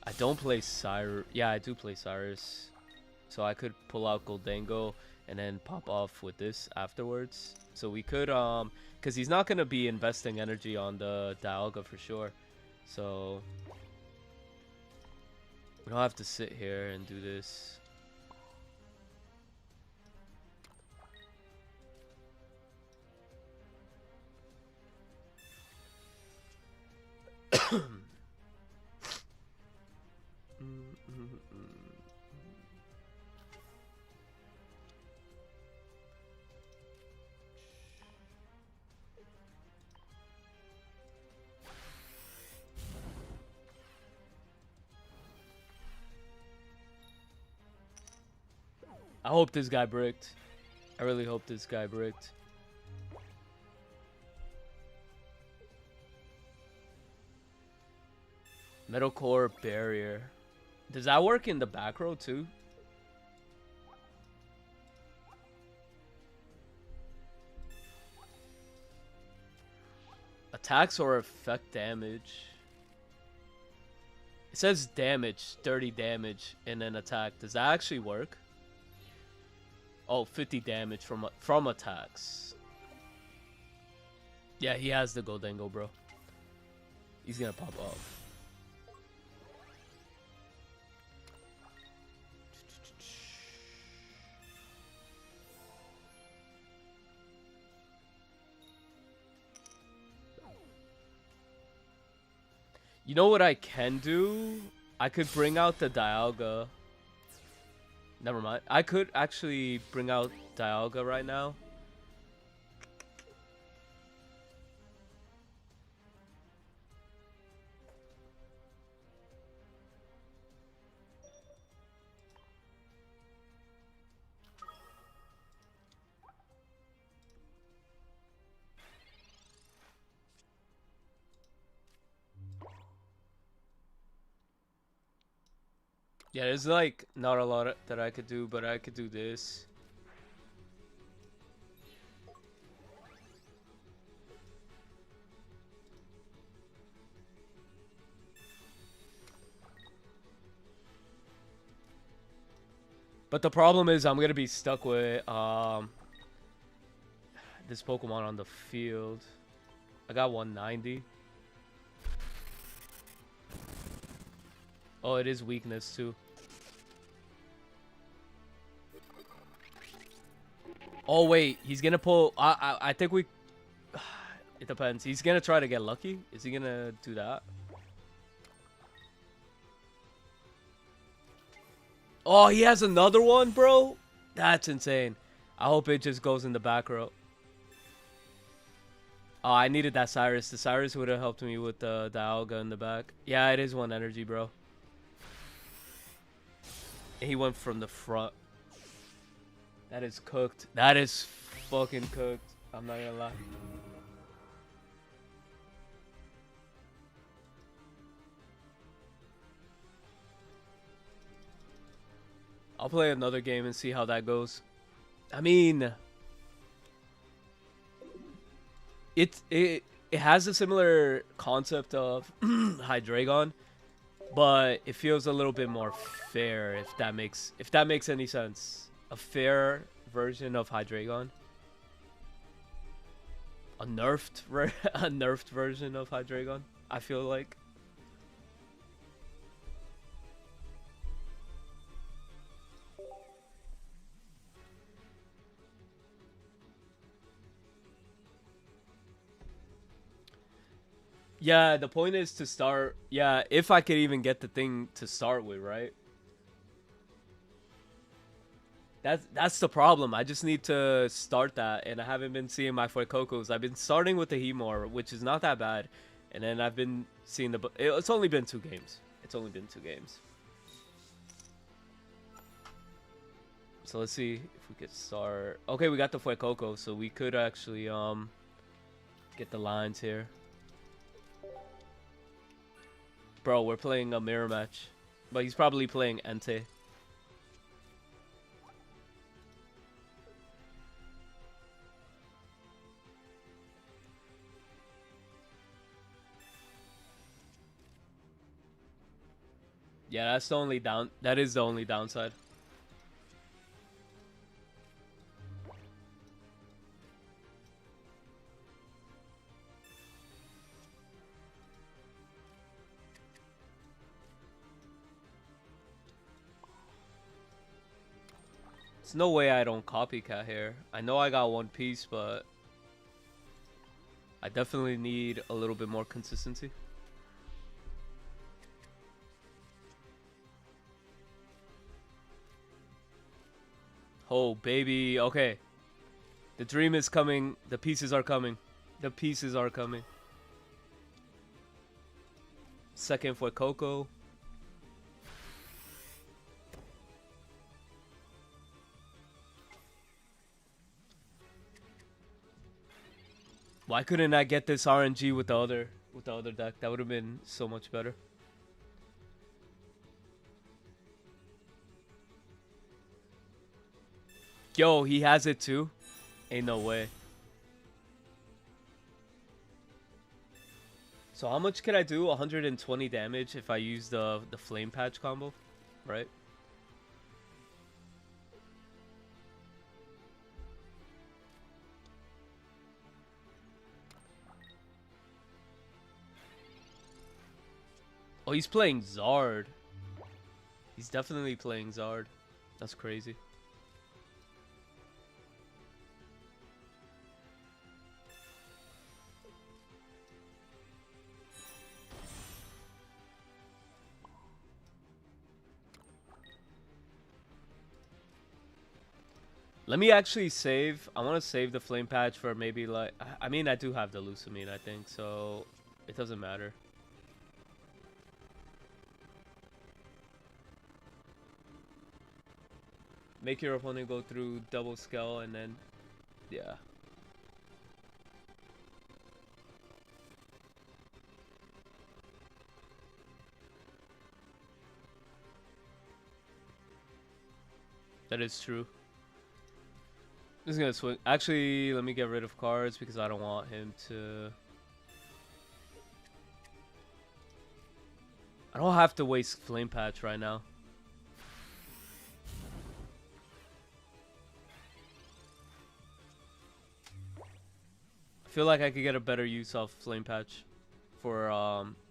I don't play Cyrus. Yeah, I do play Cyrus. So I could pull out Gholdengo and then pop off with this afterwards. So we could, because he's not going to be investing energy on the Dialga for sure. So we don't have to sit here and do this. I hope this guy bricked. I really hope this guy bricked. Metal Core Barrier. Does that work in the back row too? Attacks or effect damage. It says damage, 30 damage, and then attack. Does that actually work? Oh, 50 damage from attacks. Yeah, he has the Gholdengo, bro. He's gonna pop off. You know what I can do? I could bring out the Dialga. Never mind. I could actually bring out Dialga right now. Yeah, there's like not a lot that I could do, but I could do this. But the problem is I'm gonna be stuck with this Pokemon on the field. I got 190. Oh, it is weakness too. Oh wait, he's gonna pull. I think we. It depends. He's gonna try to get lucky. Is he gonna do that? Oh, he has another one, bro. That's insane. I hope it just goes in the back row. Oh, I needed that Cyrus. The Cyrus would have helped me with the Dialga in the back. Yeah, it is 1 energy, bro. He went from the front. That is cooked. That is fucking cooked. I'm not gonna lie. I'll play another game and see how that goes. I mean, it has a similar concept of Hydreigon, but it feels a little bit more fair, if that makes any sense. A fair version of Hydreigon. A nerfed version of Hydreigon, I feel like. Yeah, the point is to start. Yeah, if I could even get the thing to start with, right? That's the problem. I just need to start that, and I haven't been seeing my Fuecocos. I've been starting with the Hemor, which is not that bad, and then I've been seeing the. It's only been 2 games. It's only been 2 games. So let's see if we could start. Okay, we got the Fuecoco, so we could actually get the lines here. Bro, we're playing a mirror match, but he's probably playing Entei. Yeah, that's the only that is the only downside. There's no way I don't copycat here. I know I got 1 piece, but I definitely need a little bit more consistency. Oh, baby. Okay. The dream is coming. The pieces are coming. The pieces are coming. Second for Coco. Why couldn't I get this RNG with the other deck? That would have been so much better. Yo, he has it too? Ain't no way. So how much can I do? 120 damage if I use the flame patch combo, right? Oh, he's playing Zard. He's definitely playing Zard. That's crazy. Let me actually save. I want to save the flame patch for maybe like... I mean, I do have the Lusamine, I think, so it doesn't matter. Make your opponent go through double scale and then... Yeah. That is true. Just gonna swing. Actually, let me get rid of cards because I don't want him to... I don't have to waste flame patch right now. I feel like I could get a better use of flame patch for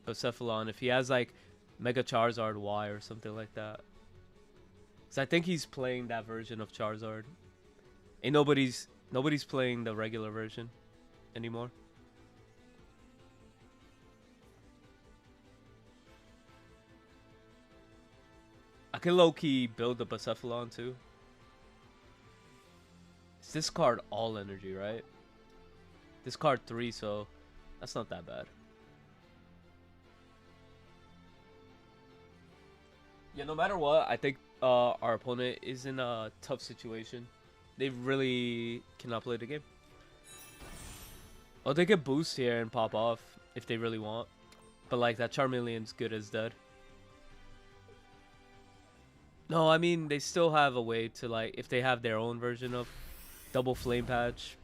Bucephalon if he has like Mega Charizard Y or something like that. Cause I think he's playing that version of Charizard. Ain't nobody's playing the regular version anymore. I can low-key build the Bucephalon too. It's this card all energy, right? This card 3, so that's not that bad. Yeah, no matter what, I think our opponent is in a tough situation. They really cannot play the game. Oh, they could boost here and pop off if they really want. But like that Charmeleon's good as dead. No, I mean they still have a way to like if they have their own version of double flame patch.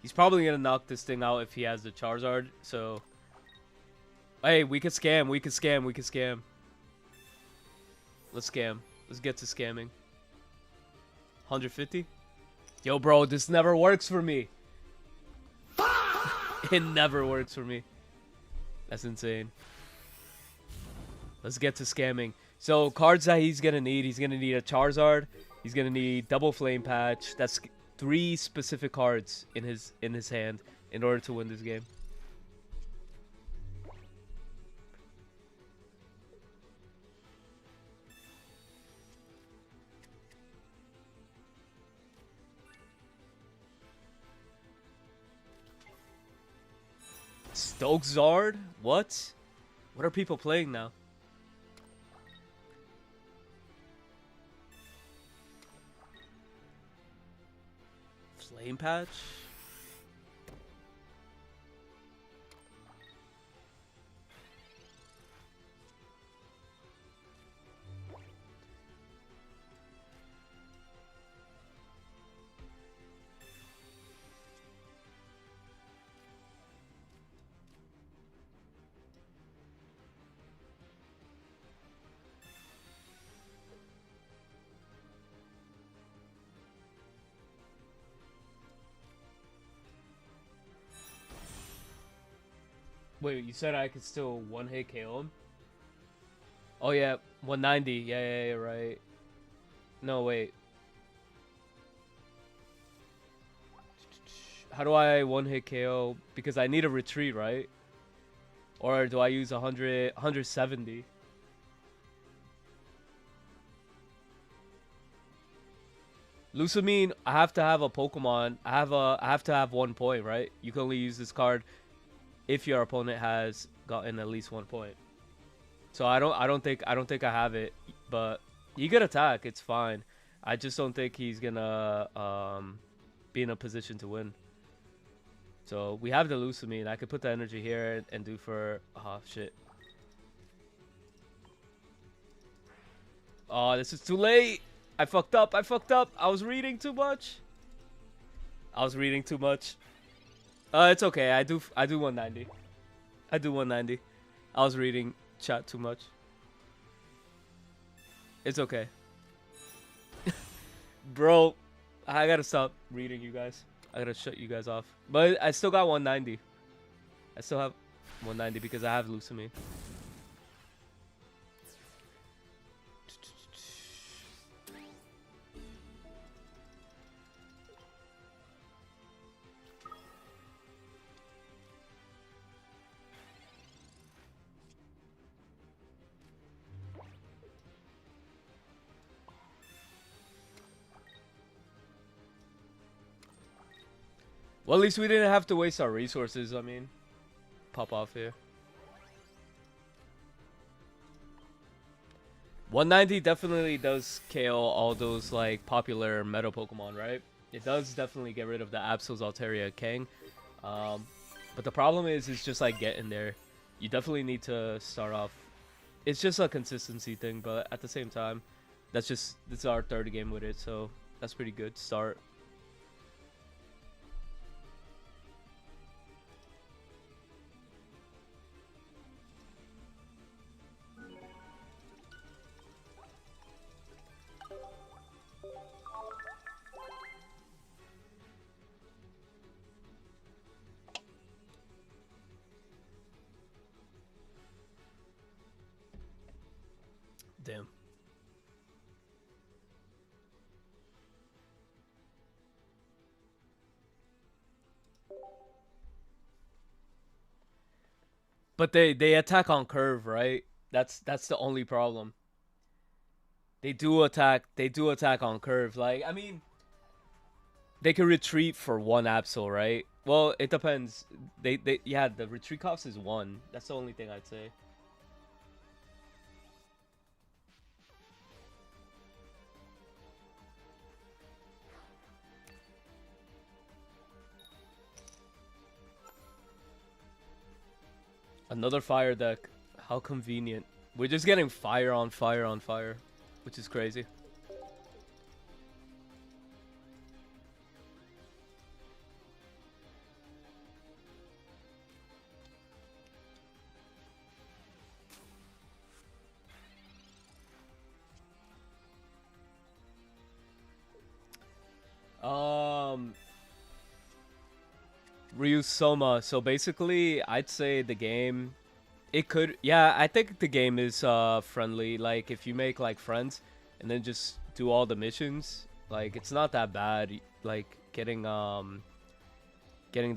He's probably gonna knock this thing out if he has the Charizard, so... Hey, we could scam, we could scam, we could scam. Let's scam. Let's get to scamming. 150? Yo, bro, this never works for me. It never works for me. That's insane. Let's get to scamming. So cards that he's gonna need a Charizard. He's gonna need double Flame Patch. That's 3 specific cards in his hand in order to win this game. Stokesard? What? What are people playing now? Flame Patch? Wait, you said I could still one-hit KO him? Oh yeah, 190. Yeah, right. No, wait. How do I one-hit KO? Because I need a retreat, right? Or do I use 170? Lusamine, I have to have a Pokemon. I have to have 1 point, right? You can only use this card if your opponent has gotten at least 1 point. So I don't think I have it, but he could attack. It's fine. I just don't think he's gonna be in a position to win. So we have the Lusamine. I could put the energy here and do for shit. Oh, this is too late. I fucked up. I was reading too much. It's okay. I do 190. I do 190. I was reading chat too much. It's okay. Bro, I gotta stop reading you guys. I gotta shut you guys off. But I still got 190. I still have 190 because I have Lusamine. Well, at least we didn't have to waste our resources. I mean, pop off here. 190 definitely does KO all those like popular meta Pokemon, right? It does definitely get rid of the Absol, Altaria, Kang. But the problem is, it's just like getting there. You definitely need to start off. It's just a consistency thing, but at the same time, this is our 3rd game with it, so that's pretty good start. Damn. But they attack on curve, right? That's the only problem. They do attack on curve. Like, I mean, they can retreat for 1 Absol, right? Well, it depends. Yeah, the retreat cost is 1. That's the only thing I'd say. Another fire deck. How convenient. We're just getting fire on fire on fire, which is crazy. Ryu Soma. So basically, I'd say the game. It could, yeah. I think the game is friendly. Like if you make like friends, and then just do all the missions, like it's not that bad. Like getting the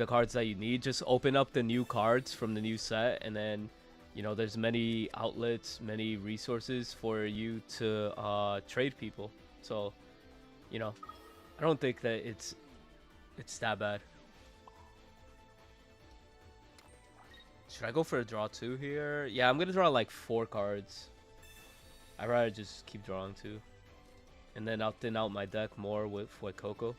cards that you need. Just open up the new cards from the new set, and then there's many outlets, many resources for you to trade people. So I don't think that it's that bad. Should I go for a draw 2 here? Yeah, I'm gonna draw like 4 cards. I'd rather just keep drawing 2. And then I'll thin out my deck more with Coco.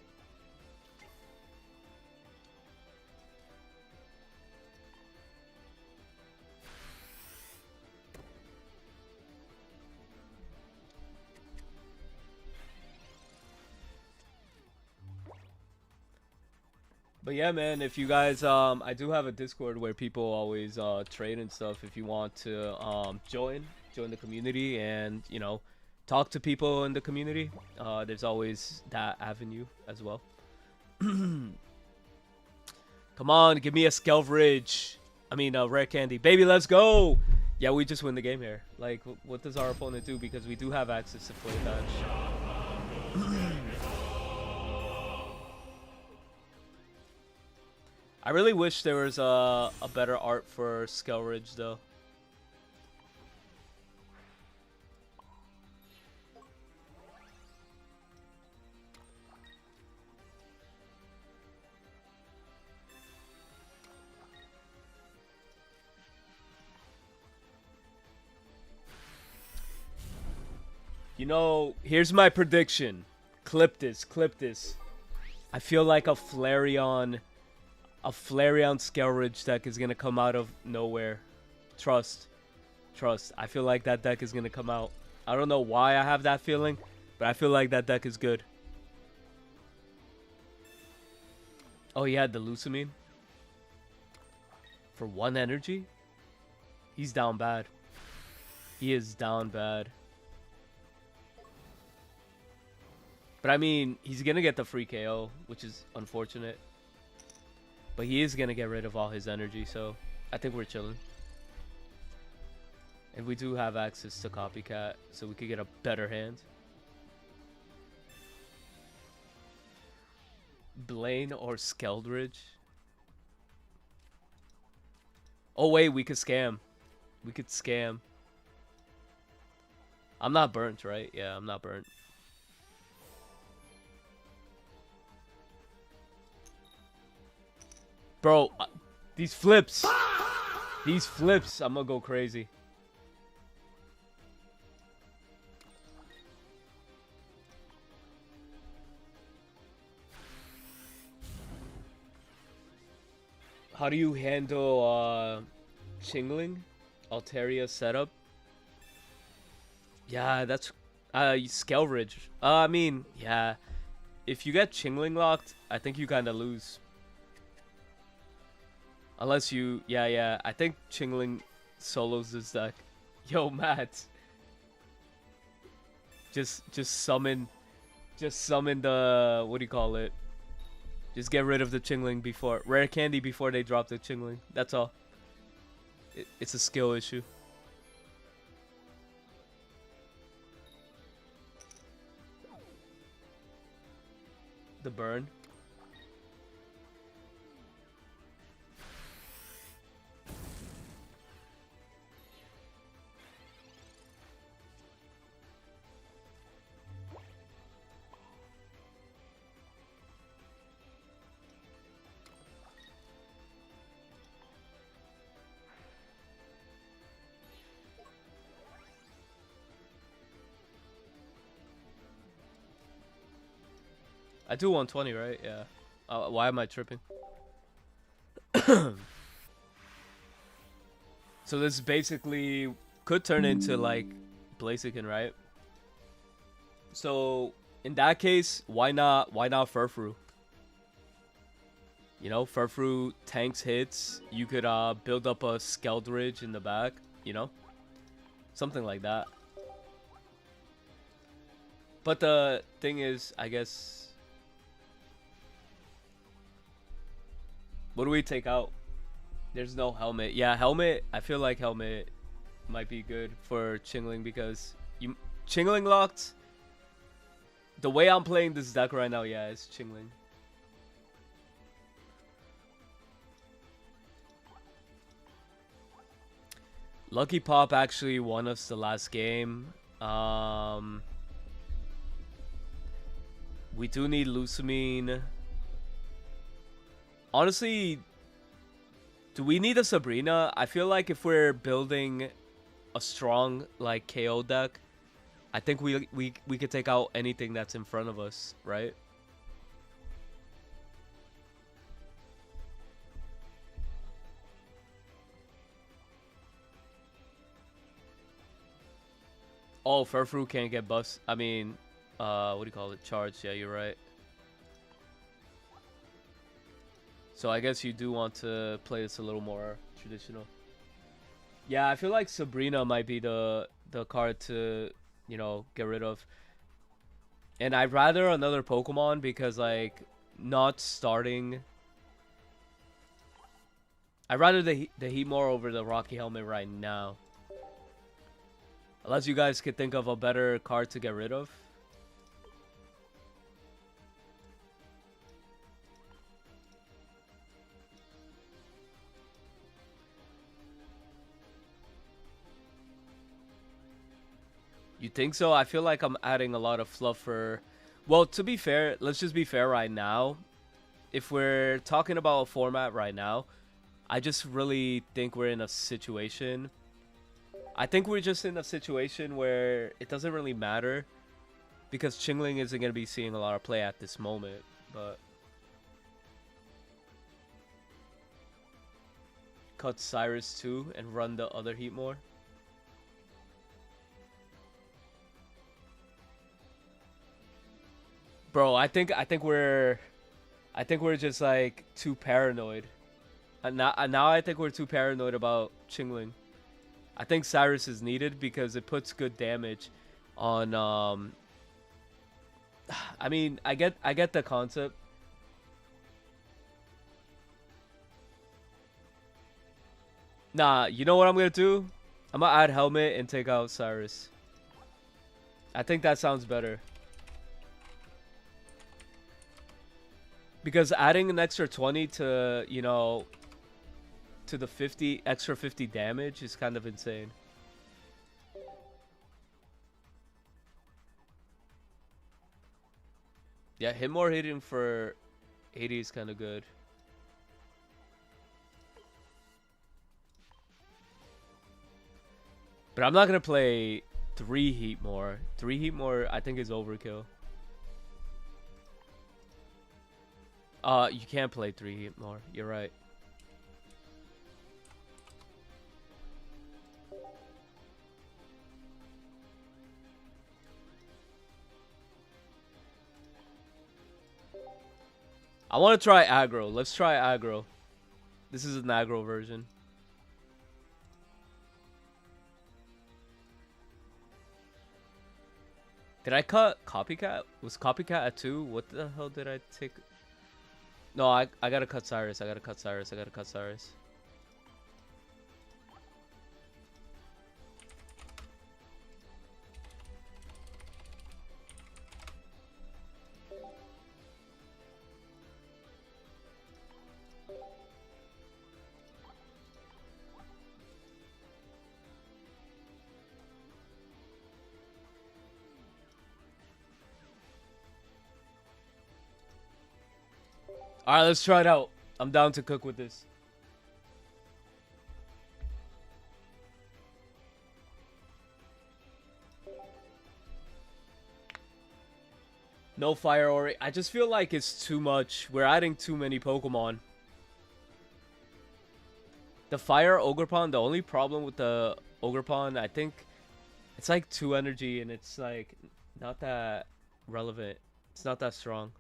But yeah, man, if you guys, I do have a Discord where people always trade and stuff. If you want to join the community and talk to people in the community, there's always that avenue as well. Come on, give me a Skelvridge. I mean, a rare candy, baby. Let's go. Yeah, we just win the game here. Like, what does our opponent do? Because we do have access to play that. I really wish there was a better art for Skelridge, though. Here's my prediction. Clip this, clip this. I feel like a Flareon Skelridge deck is gonna come out of nowhere. Trust. I feel like that deck is gonna come out. I don't know why I have that feeling, but I feel like that deck is good. Oh, he had the Lusamine for 1 energy. He's down bad. He is down bad. But I mean, he's gonna get the free KO, which is unfortunate. But he is going to get rid of all his energy, so I think we're chilling. And we do have access to Copycat, so we could get a better hand. Blaine or Skeldridge? Oh wait, we could scam. We could scam. I'm not burnt, right? Yeah, I'm not burnt. Bro, these flips. These flips, I'm gonna go crazy. How do you handle Chingling? Altaria setup? Yeah, that's Skelridge. I mean, yeah. If you get Chingling locked, I think you kind of lose. Unless you, yeah. I think Chingling solos this deck. Yo, Matt. Just summon the, what do you call it? Just get rid of the Chingling before rare candy before they drop the Chingling. That's all. It's a skill issue. The burn. I do 120, right? Yeah. Why am I tripping? So this basically could turn into like Blaziken, right? So in that case, why not Furfrou? Furfrou tanks hits. You could build up a Skeldridge in the back, something like that. But the thing is, I guess, What do we take out? There's no helmet. Yeah, helmet. I feel like helmet might be good for Chingling because you Chingling locked. The way I'm playing this deck right now, yeah, it's Chingling. Lucky Pop actually won us the last game. We do need Lusamine. Honestly, do we need a Sabrina? I feel like if we're building a strong like KO deck, I think we could take out anything that's in front of us, right? Oh, Furfru can't get buffs. I mean, what do you call it? Charged. Yeah, you're right. So I guess you do want to play this a little more traditional. Yeah, I feel like Sabrina might be the card to, you know, get rid of. And I'd rather another Pokemon because like not starting. I'd rather the Heatmore over the Rocky Helmet right now. Unless you guys could think of a better card to get rid of. You think so? I feel like I'm adding a lot of fluff for... Well, to be fair, let's just be fair right now. If we're talking about a format right now, I just really think we're in a situation... I think we're just in a situation where it doesn't really matter. Because Chingling isn't going to be seeing a lot of play at this moment. But... cut Cyrus too and run the other Heatmore. Bro, I think we're just like too paranoid. And now I think we're too paranoid about Chingling. I think Cyrus is needed because it puts good damage on I mean, I get the concept. Nah, you know what I'm going to do? I'm going to add Helmet and take out Cyrus. I think that sounds better. Because adding an extra 20 to, you know, to the extra 50 damage is kind of insane. Yeah, Hitmore hitting for 80 is kind of good. But I'm not going to play 3 Heatmore. 3 Heatmore I think is overkill. You can't play 3 Heatmore. You're right. I want to try aggro. Let's try aggro. This is an aggro version. Did I cut Copycat? Was Copycat at 2? What the hell did I take? No, I gotta cut Cyrus. I gotta cut Cyrus. I gotta cut Cyrus. Alright, let's try it out. I'm down to cook with this. No Fire Ori. I just feel like it's too much. We're adding too many Pokemon. The Fire Ogerpon, the only problem with the Ogerpon, I think it's like 2 energy and it's like not that relevant. It's not that strong.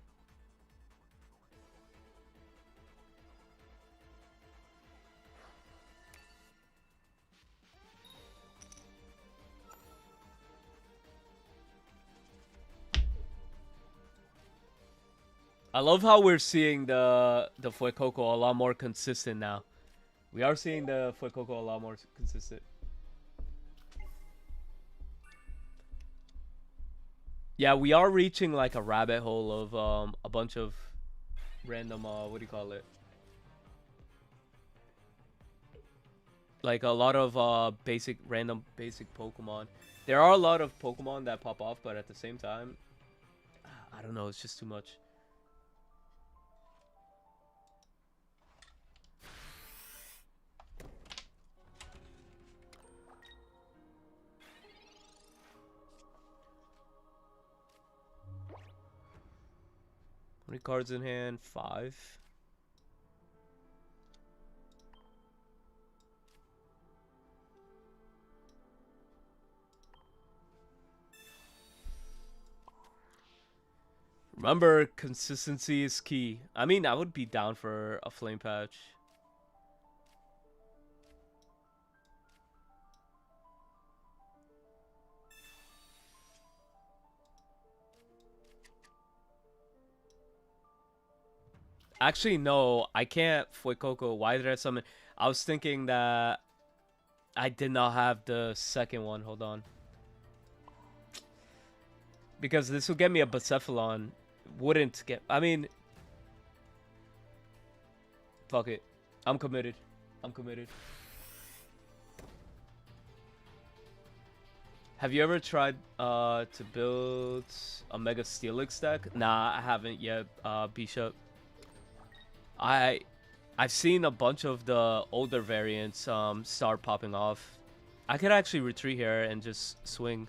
I love how we're seeing the Fuecoco a lot more consistent now. We are seeing the Fuecoco a lot more consistent. Yeah, we are reaching like a rabbit hole of a bunch of random what do you call it? Like a lot of random basic Pokemon. There are a lot of Pokemon that pop off, but at the same time, I don't know, it's just too much. How many cards in hand? 5. Remember, consistency is key. I mean, I would be down for a Flame Patch. Actually, no, I can't Fuecoco. Why did I summon? I was thinking that I did not have the second one. Hold on. Because this will get me a Bucephalon. Wouldn't get... I mean... Fuck it. I'm committed. I'm committed. Have you ever tried to build a Mega Steelix deck? Nah, I haven't yet, Bishop. I've seen a bunch of the older variants start popping off. I could actually retreat here and just swing.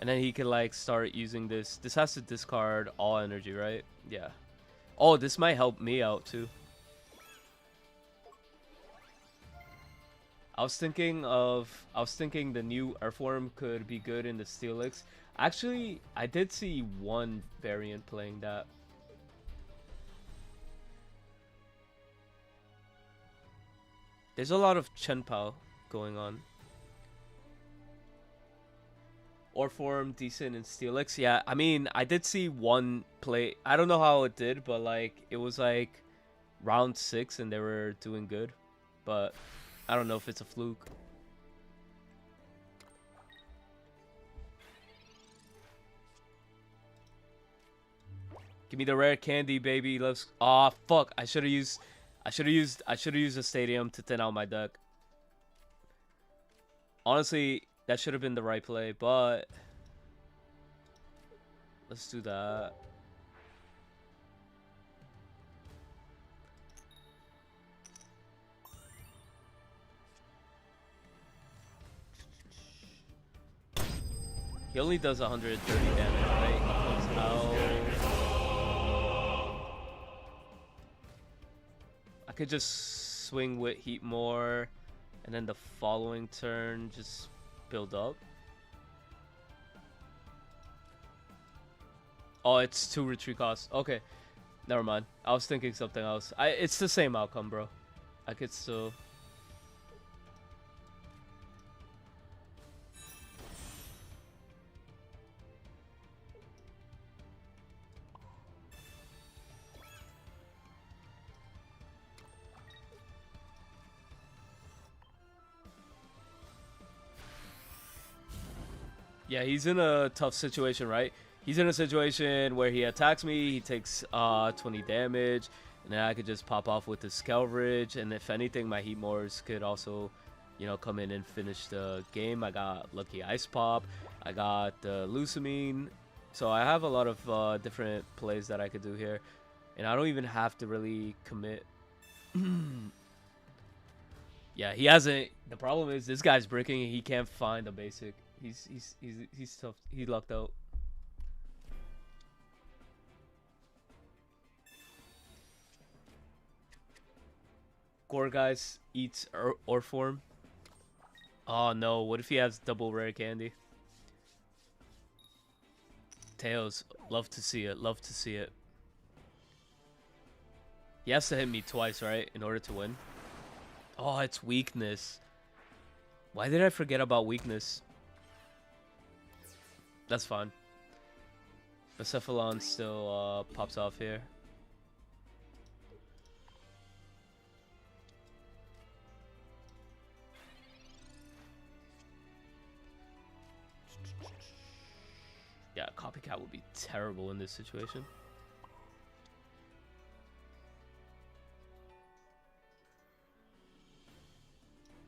And then he could like start using this. This has to discard all energy, right? Yeah. Oh, this might help me out too. I was thinking the new Earthworm could be good in the Steelix. Actually, I did see one variant playing that. There's a lot of Chenpao going on. Orform decent in Steelix. Yeah, I mean, I did see one play. I don't know how it did, but like it was like round 6 and they were doing good. But I don't know if it's a fluke. Give me the rare candy, baby. Let's. Ah, fuck! I should have used a stadium to thin out my deck. Honestly, that should have been the right play, but let's do that. He only does 130 damage, right? He comes out. I could just swing with Heat more, and then the following turn just build up. Oh, it's 2 retreat costs. Okay, never mind. I was thinking something else. It's the same outcome, bro. I could still. Yeah, he's in a tough situation, right? He's in a situation where he attacks me, he takes 20 damage, and then I could just pop off with the Scalridge, and if anything, my Heatmores could also, you know, come in and finish the game. I got Lucky Ice Pop, I got Lucamine, so I have a lot of different plays that I could do here, and I don't even have to really commit. Yeah, he hasn't. The problem is this guy's bricking and he can't find a basic. He's tough. He lucked out. Gorgeist eats Orform. Oh no, what if he has double rare candy? Tails, love to see it, love to see it. He has to hit me twice, right, in order to win? Oh, it's weakness. Why did I forget about weakness? That's fine. Cephalon still pops off here. Yeah, Copycat would be terrible in this situation.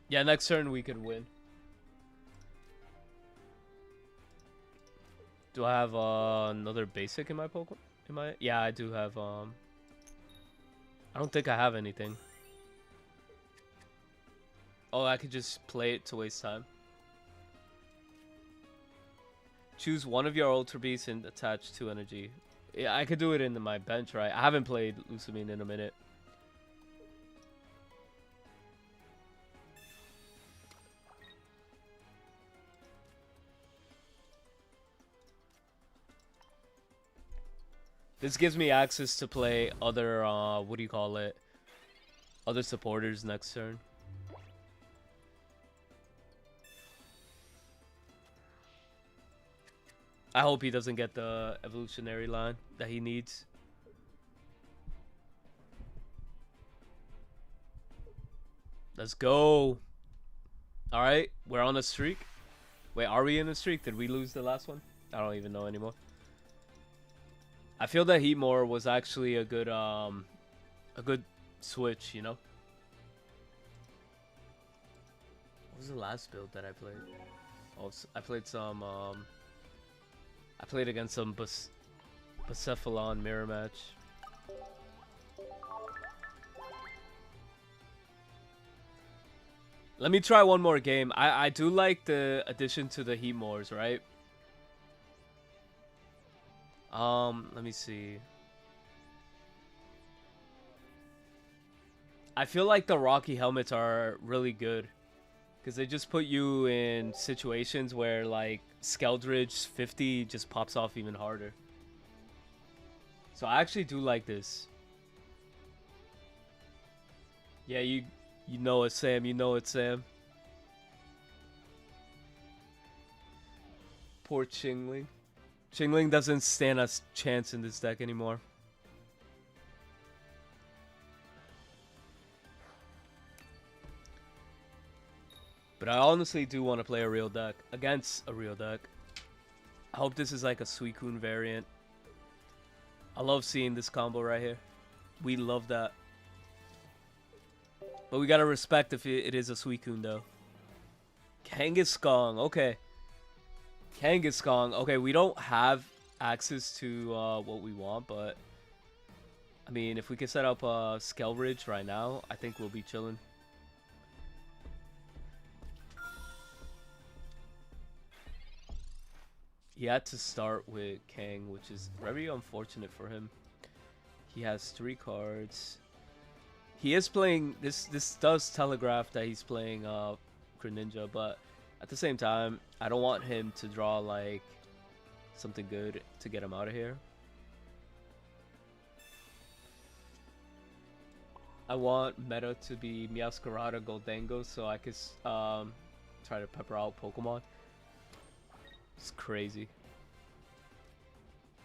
Yeah, next turn we could win. Do I have another basic in my Pokemon? Yeah, I do have I don't think I have anything. Oh, I could just play it to waste time. Choose one of your Ultra Beasts and attach 2 energy. Yeah, I could do it in my bench, right? I haven't played Lusamine in a minute. This gives me access to play other, what do you call it? Other supporters next turn. I hope he doesn't get the evolutionary line that he needs. Let's go. Alright, we're on a streak. Wait, are we in a streak? Did we lose the last one? I don't even know anymore. I feel that Heatmore was actually a good switch, you know? What was the last build that I played? Oh, I played some, I played against some Bucephalon mirror match. Let me try one more game. I do like the addition to the Heatmores, right? Let me see. I feel like the Rocky helmets are really good. Because they just put you in situations where, like, Skeldridge 50 just pops off even harder. So I actually do like this. Yeah, you know it, Sam. You know it, Sam. Poor Chingling. Chingling doesn't stand a chance in this deck anymore. But I honestly do want to play a real deck against a real deck. I hope this is like a Suicune variant. I love seeing this combo right here. We love that. But we gotta respect if it is a Suicune though. Kangaskong, okay. Kangaskong, okay, we don't have access to what we want, but I mean, if we can set up Skelridge right now, I think we'll be chilling. He had to start with Kang, which is very unfortunate for him. He has 3 cards. He is playing, this does telegraph that he's playing Greninja, but at the same time, I don't want him to draw like something good to get him out of here. I want meta to be Meowscarada, Gholdengo, so I could try to pepper out Pokemon. It's crazy.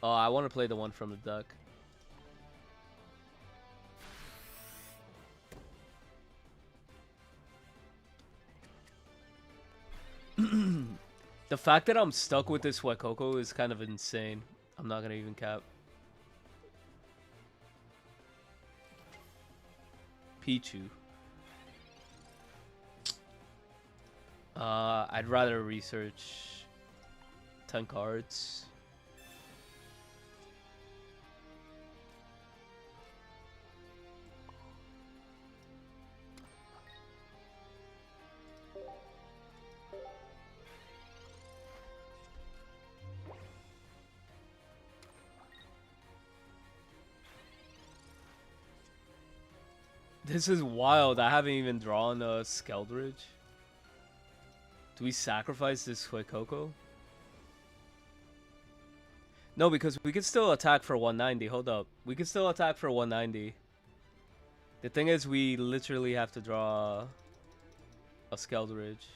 Oh, I want to play the one from the deck. The fact that I'm stuck with this Suicune is kind of insane. I'm not gonna even cap. Pichu. I'd rather research 10 cards. This is wild. I haven't even drawn a Skeldridge. Do we sacrifice this Suicune? No, because we can still attack for 190. Hold up. We can still attack for 190. The thing is, we literally have to draw a Skeldridge.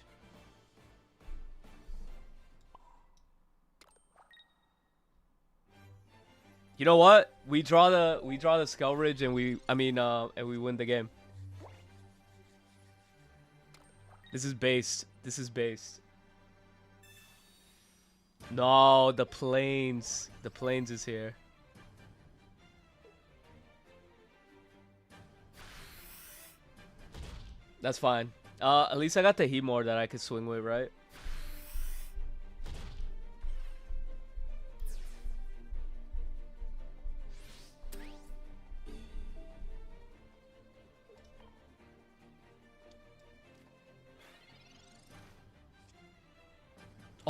You know what? We draw the Skull Ridge and and we win the game. This is based. This is based. No, the plains. The plains is here. That's fine. At least I got the Heatmore that I could swing with, right?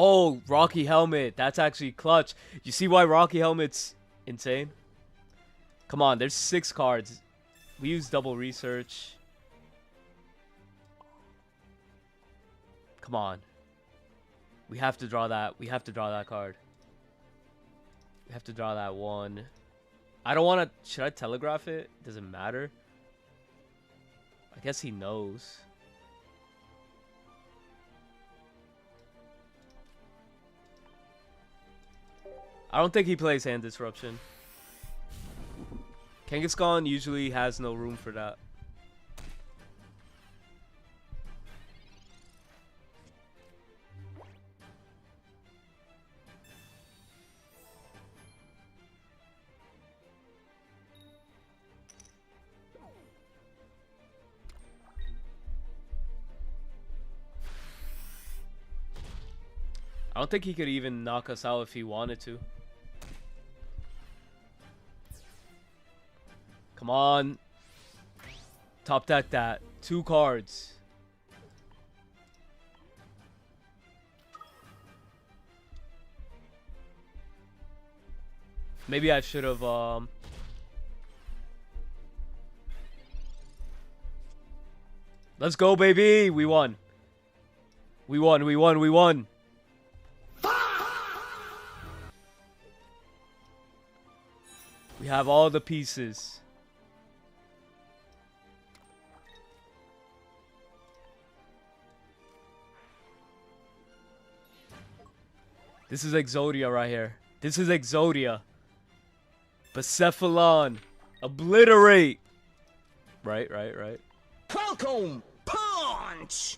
Oh, Rocky Helmet. That's actually clutch. You see why Rocky Helmet's insane? Come on, there's 6 cards. We use double research. Come on. We have to draw that. We have to draw that card. We have to draw that one. I don't want to... Should I telegraph it? Does it matter? I guess he knows. I don't think he plays Hand Disruption. Kangaskhan usually has no room for that. I don't think he could even knock us out if he wanted to. Come on. Top deck that. 2 cards. Maybe I should have Let's go, baby. We won. We won. We won. We won. We have all the pieces. This is Exodia right here. This is Exodia. Bucephalon. Obliterate. Right. Falcon Punch!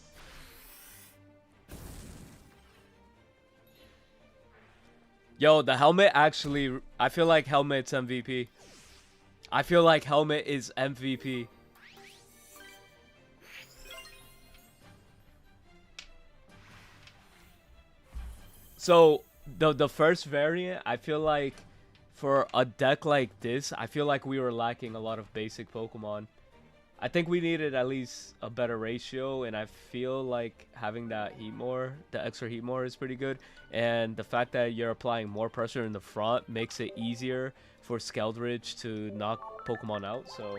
Yo, the helmet actually... I feel like helmet's MVP. I feel like helmet is MVP. So, the first variant, I feel like for a deck like this, I feel like we were lacking a lot of basic Pokemon. I think we needed at least a better ratio, and I feel like having that Heatmore, the extra Heatmore is pretty good. And the fact that you're applying more pressure in the front makes it easier for Skeldridge to knock Pokemon out, so...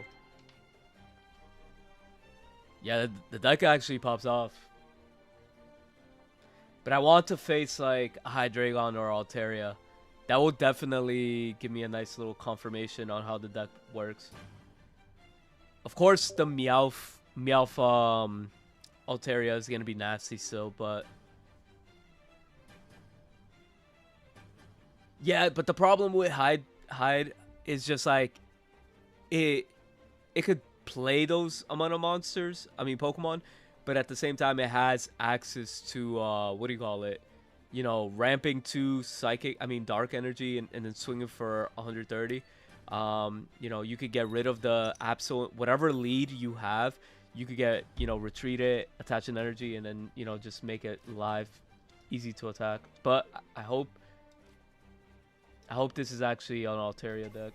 Yeah, the deck actually pops off. But I want to face like a Hydreigon or Altaria. That will definitely give me a nice little confirmation on how the deck works. Of course, the Meowth Altaria is gonna be nasty still, but yeah. But the problem with Hyde is just like it could play those amount of monsters. I mean Pokemon, but at the same time it has access to what do you call it? You know, ramping to psychic. I mean dark energy, and then swinging for 130. You know, you could get rid of the absolute whatever lead you have. You could get, you know, retreat it, attach an energy, and then, you know, just make it live, easy to attack. But I hope this is actually an Altaria deck.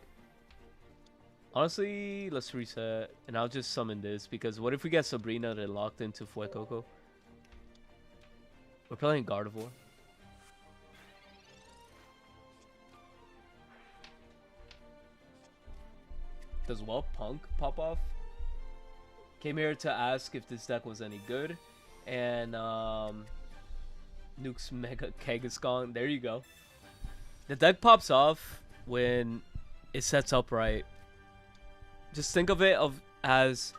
Honestly, let's reset, and I'll just summon this, because what if we get Sabrina that locked into Fuecoco? We're playing Gardevoir. Does Punk pop off? Came here to ask if this deck was any good. And Nuke's Mega Kangaskhan. There you go. The deck pops off when it sets up right. Just think of it as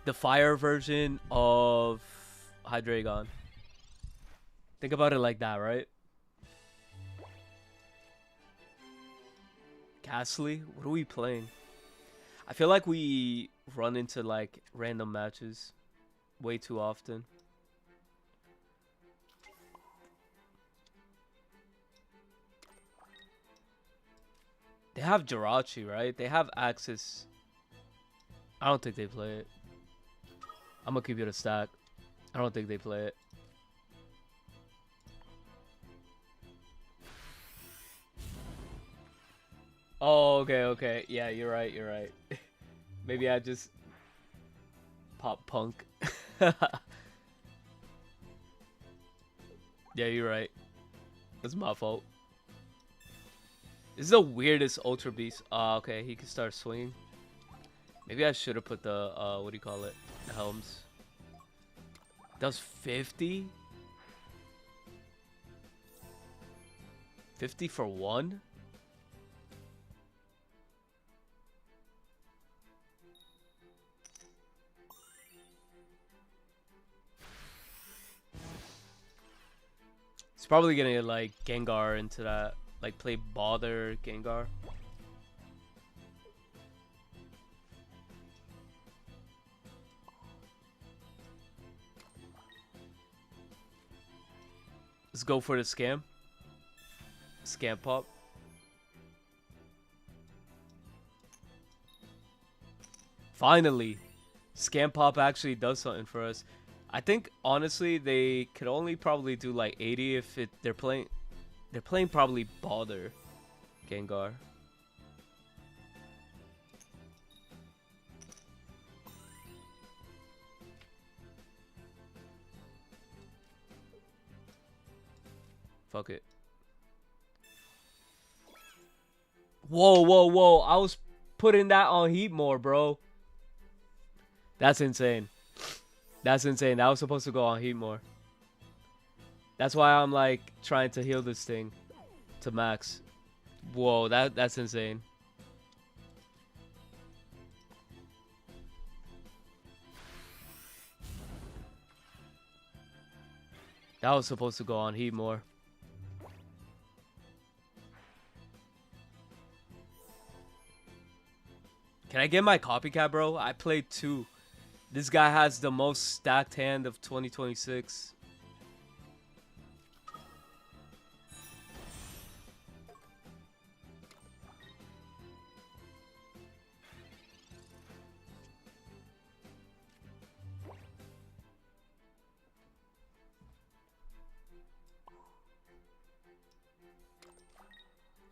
the fire version of Hydreigon. Think about it like that, right? Ghastly? What are we playing? I feel like we run into like random matches way too often. They have Jirachi, right? They have Axis. I don't think they play it. I'm gonna keep it a stack. I don't think they play it. Oh, okay, okay. Yeah, you're right, you're right. Maybe I just pop punk. Yeah, you're right. That's my fault. This is the weirdest Ultra Beast. Okay, he can start swinging. Maybe I should have put the, what do you call it? The helms. Does 50? 50 for one? He's probably gonna like Gengar into that. Like play Bother Gengar. Let's go for the scam. Scam pop. Finally, Scam pop actually does something for us. I think honestly they could only probably do like 80 if they're playing probably Bother Gengar. Fuck it. Whoa, whoa, whoa. I was putting that on heat more, bro. That's insane. That's insane. That was supposed to go on heat more. That's why I'm like trying to heal this thing to max. Whoa, that's insane. That was supposed to go on heat more. Can I get my copycat, bro? I played 2. This guy has the most stacked hand of 2026.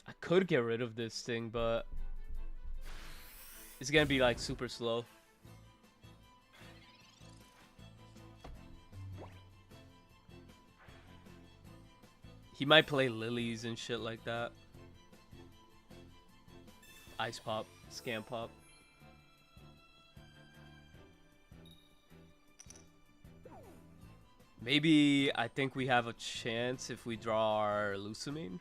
I could get rid of this thing, but it's gonna be like super slow. He might play lilies and shit like that. Ice pop, scam pop. Maybe I think we have a chance if we draw our Lusamine.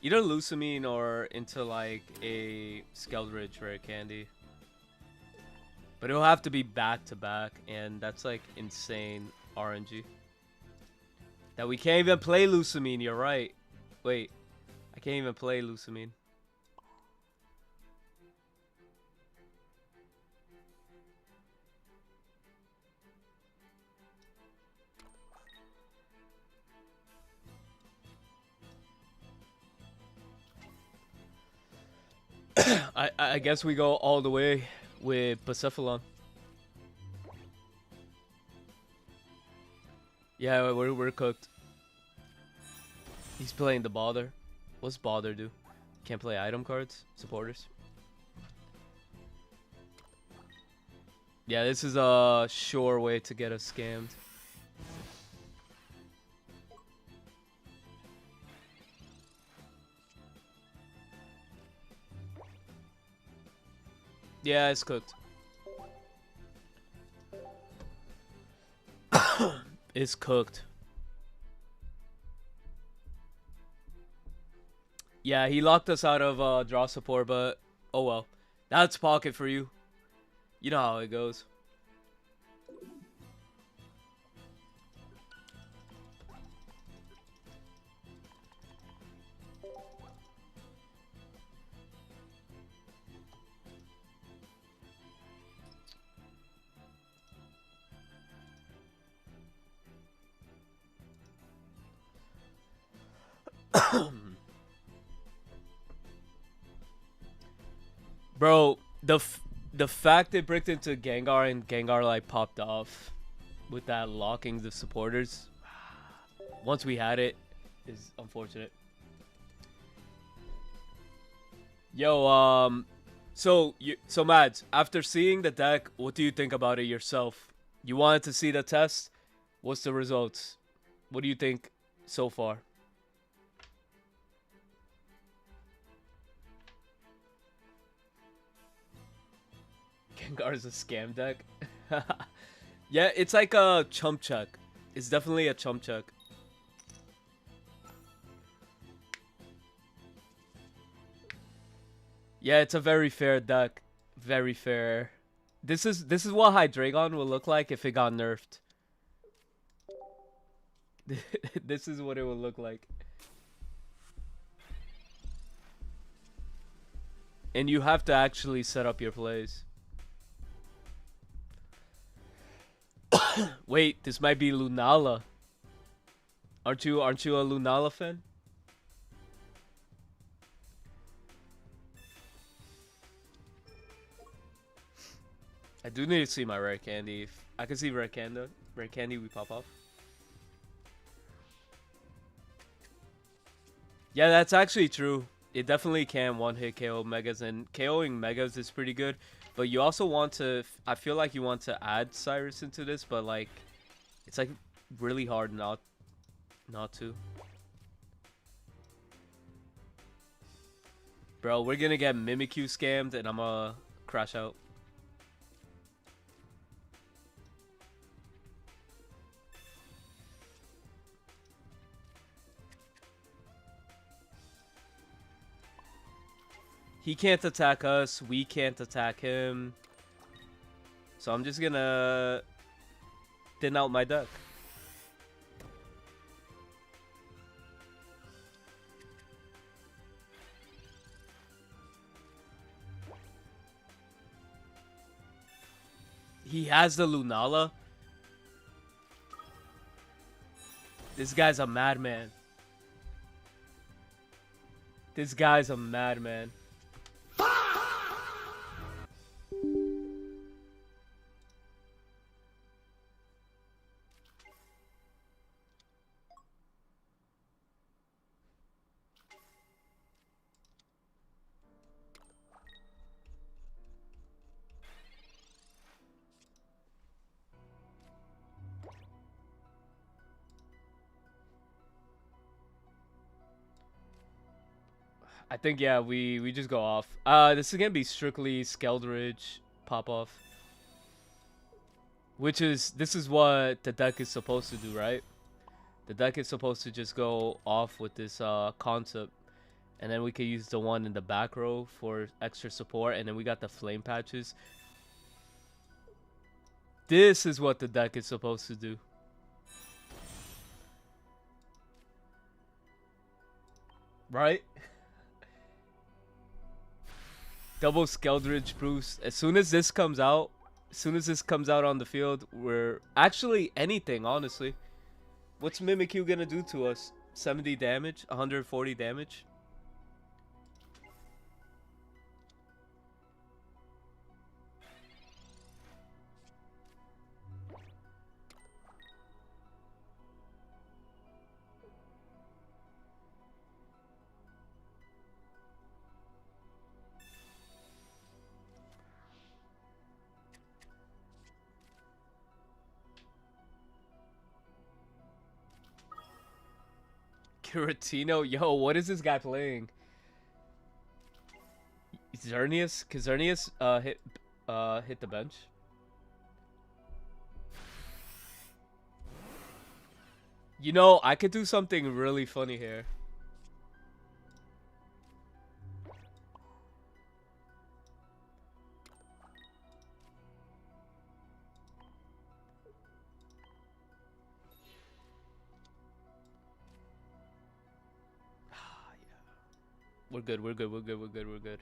Either Lusamine or into like a Skeldridge Rare Candy. But it'll have to be back to back, and that's like insane RNG. That we can't even play Lusamine, you're right. Wait, I can't even play Lusamine. I guess we go all the way with Bucephalon. Yeah, we're cooked. He's playing the Bother. What's Bother do? Can't play item cards? Supporters? Yeah, this is a sure way to get us scammed. Yeah, it's cooked. It's cooked. Yeah, he locked us out of draw support, but oh well. That's pocket for you. You know how it goes. Bro, the fact they bricked into Gengar and Gengar like popped off with that locking the supporters once we had it is unfortunate. Yo, so Mads, after seeing the deck, what do you think about it yourself? You wanted to see the test? What's the results? What do you think so far? Gengar's a scam deck. Yeah, it's like a chump check. It's definitely a chump check. Yeah, it's a very fair deck. Very fair. This is what Hydreigon will look like if it got nerfed. This is what it will look like. And you have to actually set up your plays. Wait, this might be Lunala. Aren't you a Lunala fan? I do need to see my rare candy. If I can see rare candy we pop off. Yeah, that's actually true. It definitely can one-hit KO Megas, and KOing Megas is pretty good. But you also want to, I feel like you want to add Cyrus into this, but like, it's like really hard not to. Bro, we're gonna get Mimikyu scammed, and I'm gonna crash out. He can't attack us, we can't attack him. So I'm just gonna thin out my deck. He has the Lunala. This guy's a madman. This guy's a madman. I think, yeah, we just go off. This is gonna be strictly Skeldridge pop off. This is what the deck is supposed to do, right? The deck is supposed to just go off with this concept. And then we could use the one in the back row for extra support. And then we got the flame patches. This is what the deck is supposed to do. Right? Double Skeldridge proofs. As soon as this comes out on the field, we're actually anything, honestly. What's Mimikyu gonna do to us? 70 damage? 140 damage? Curatino? Yo, what is this guy playing? Xerneas? Cause Xerneas hit the bench. You know, I could do something really funny here. We're good. We're good. We're good. We're good. We're good.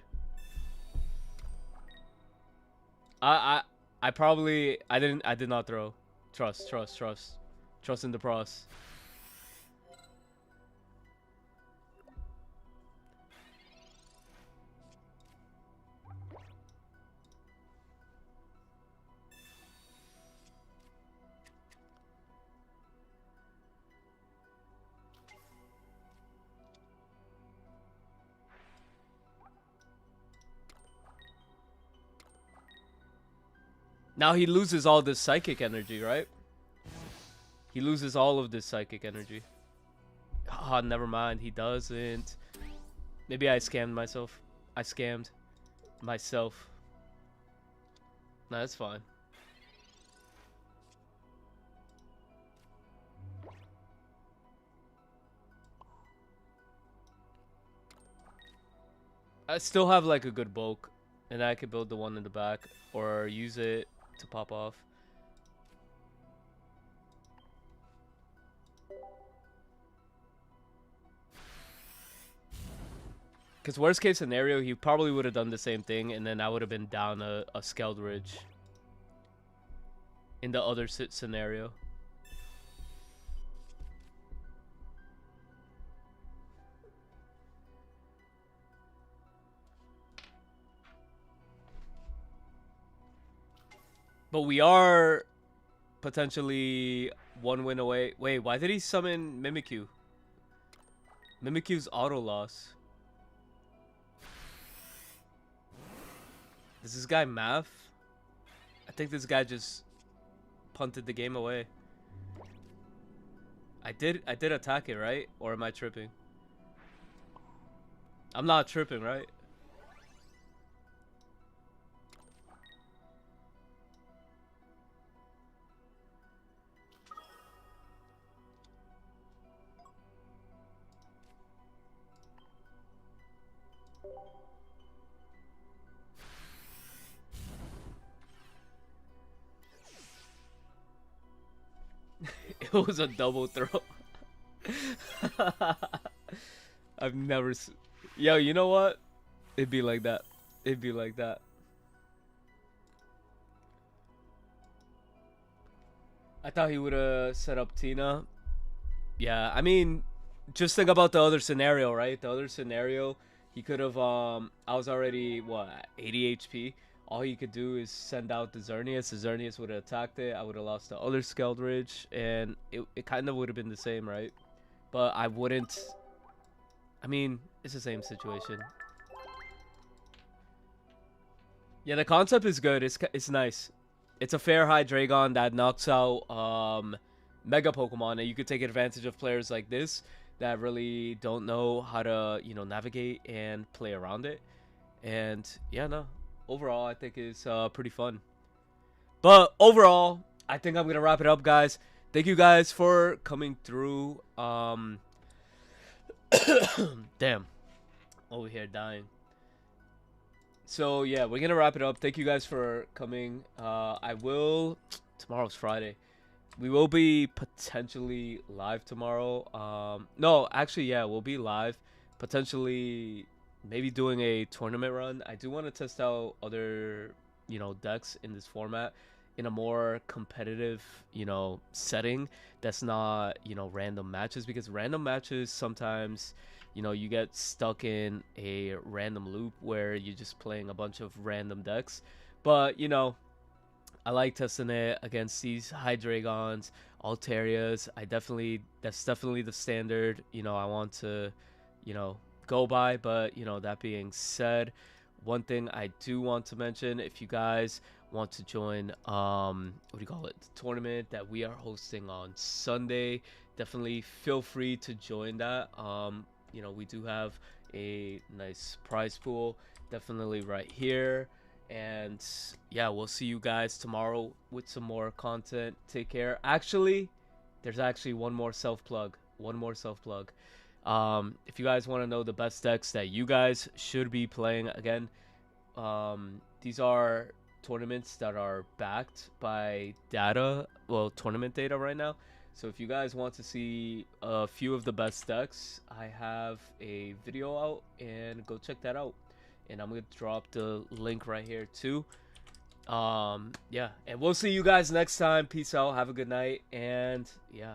I I probably I did not throw. Trust, trust, trust. Trust in the pros. Now he loses all this psychic energy, right? He loses all of this psychic energy. Ah, never mind. He doesn't. Maybe I scammed myself. I scammed myself. Nah, that's fine. I still have like a good bulk, and I could build the one in the back or use it to pop off. Because worst case scenario, he probably would have done the same thing, and then I would have been down a Skeldridge in the other scenario. But we are potentially one win away. Wait, why did he summon Mimikyu? Mimikyu's auto loss. Is this guy math? I think this guy just punted the game away. I did attack it, right? Or am I tripping? I'm not tripping, right? It was a double throw. I've never Yo, you know what? It'd be like that. It'd be like that. I thought he would have set up Tina. Yeah, I mean, just think about the other scenario, right? The other scenario, he could have, I was already, what, 80 HP. All he could do is send out the Xerneas. The Xerneas would have attacked it. I would have lost the other Skeldridge, and it kind of would have been the same, right? But I wouldn't. I mean, it's the same situation. Yeah, the concept is good. It's nice. It's a fair Hydreigon that knocks out Mega Pokemon, and you could take advantage of players like this that really don't know how to, navigate and play around it. And yeah, no. Overall, I think it's pretty fun. But overall, I think I'm gonna wrap it up, guys. Thank you guys for coming through. Damn, over here dying. So yeah, we're gonna wrap it up. Thank you guys for coming. Tomorrow's Friday. We will be potentially live tomorrow. No, actually, yeah, we'll be live. Potentially, maybe doing a tournament run. I do want to test out other, decks in this format in a more competitive, setting that's not, random matches, because random matches sometimes, you get stuck in a random loop where you're just playing a bunch of random decks. But, I like testing it against these Hydreigons, Altarias. That's definitely the standard, I want to, go by. But, that being said, one thing I do want to mention, if you guys want to join, the tournament that we are hosting on Sunday, definitely feel free to join that. We do have a nice prize pool, definitely right here. And yeah, we'll see you guys tomorrow with some more content. Take care. Actually, there's actually one more self plug. If you guys want to know the best decks that you guys should be playing, again, these are tournaments that are backed by data, well, tournament data right now. So if you guys want to see a few of the best decks, I have a video out, and go check that out. And I'm gonna drop the link right here too. Yeah, and we'll see you guys next time. Peace out, have a good night, and yeah.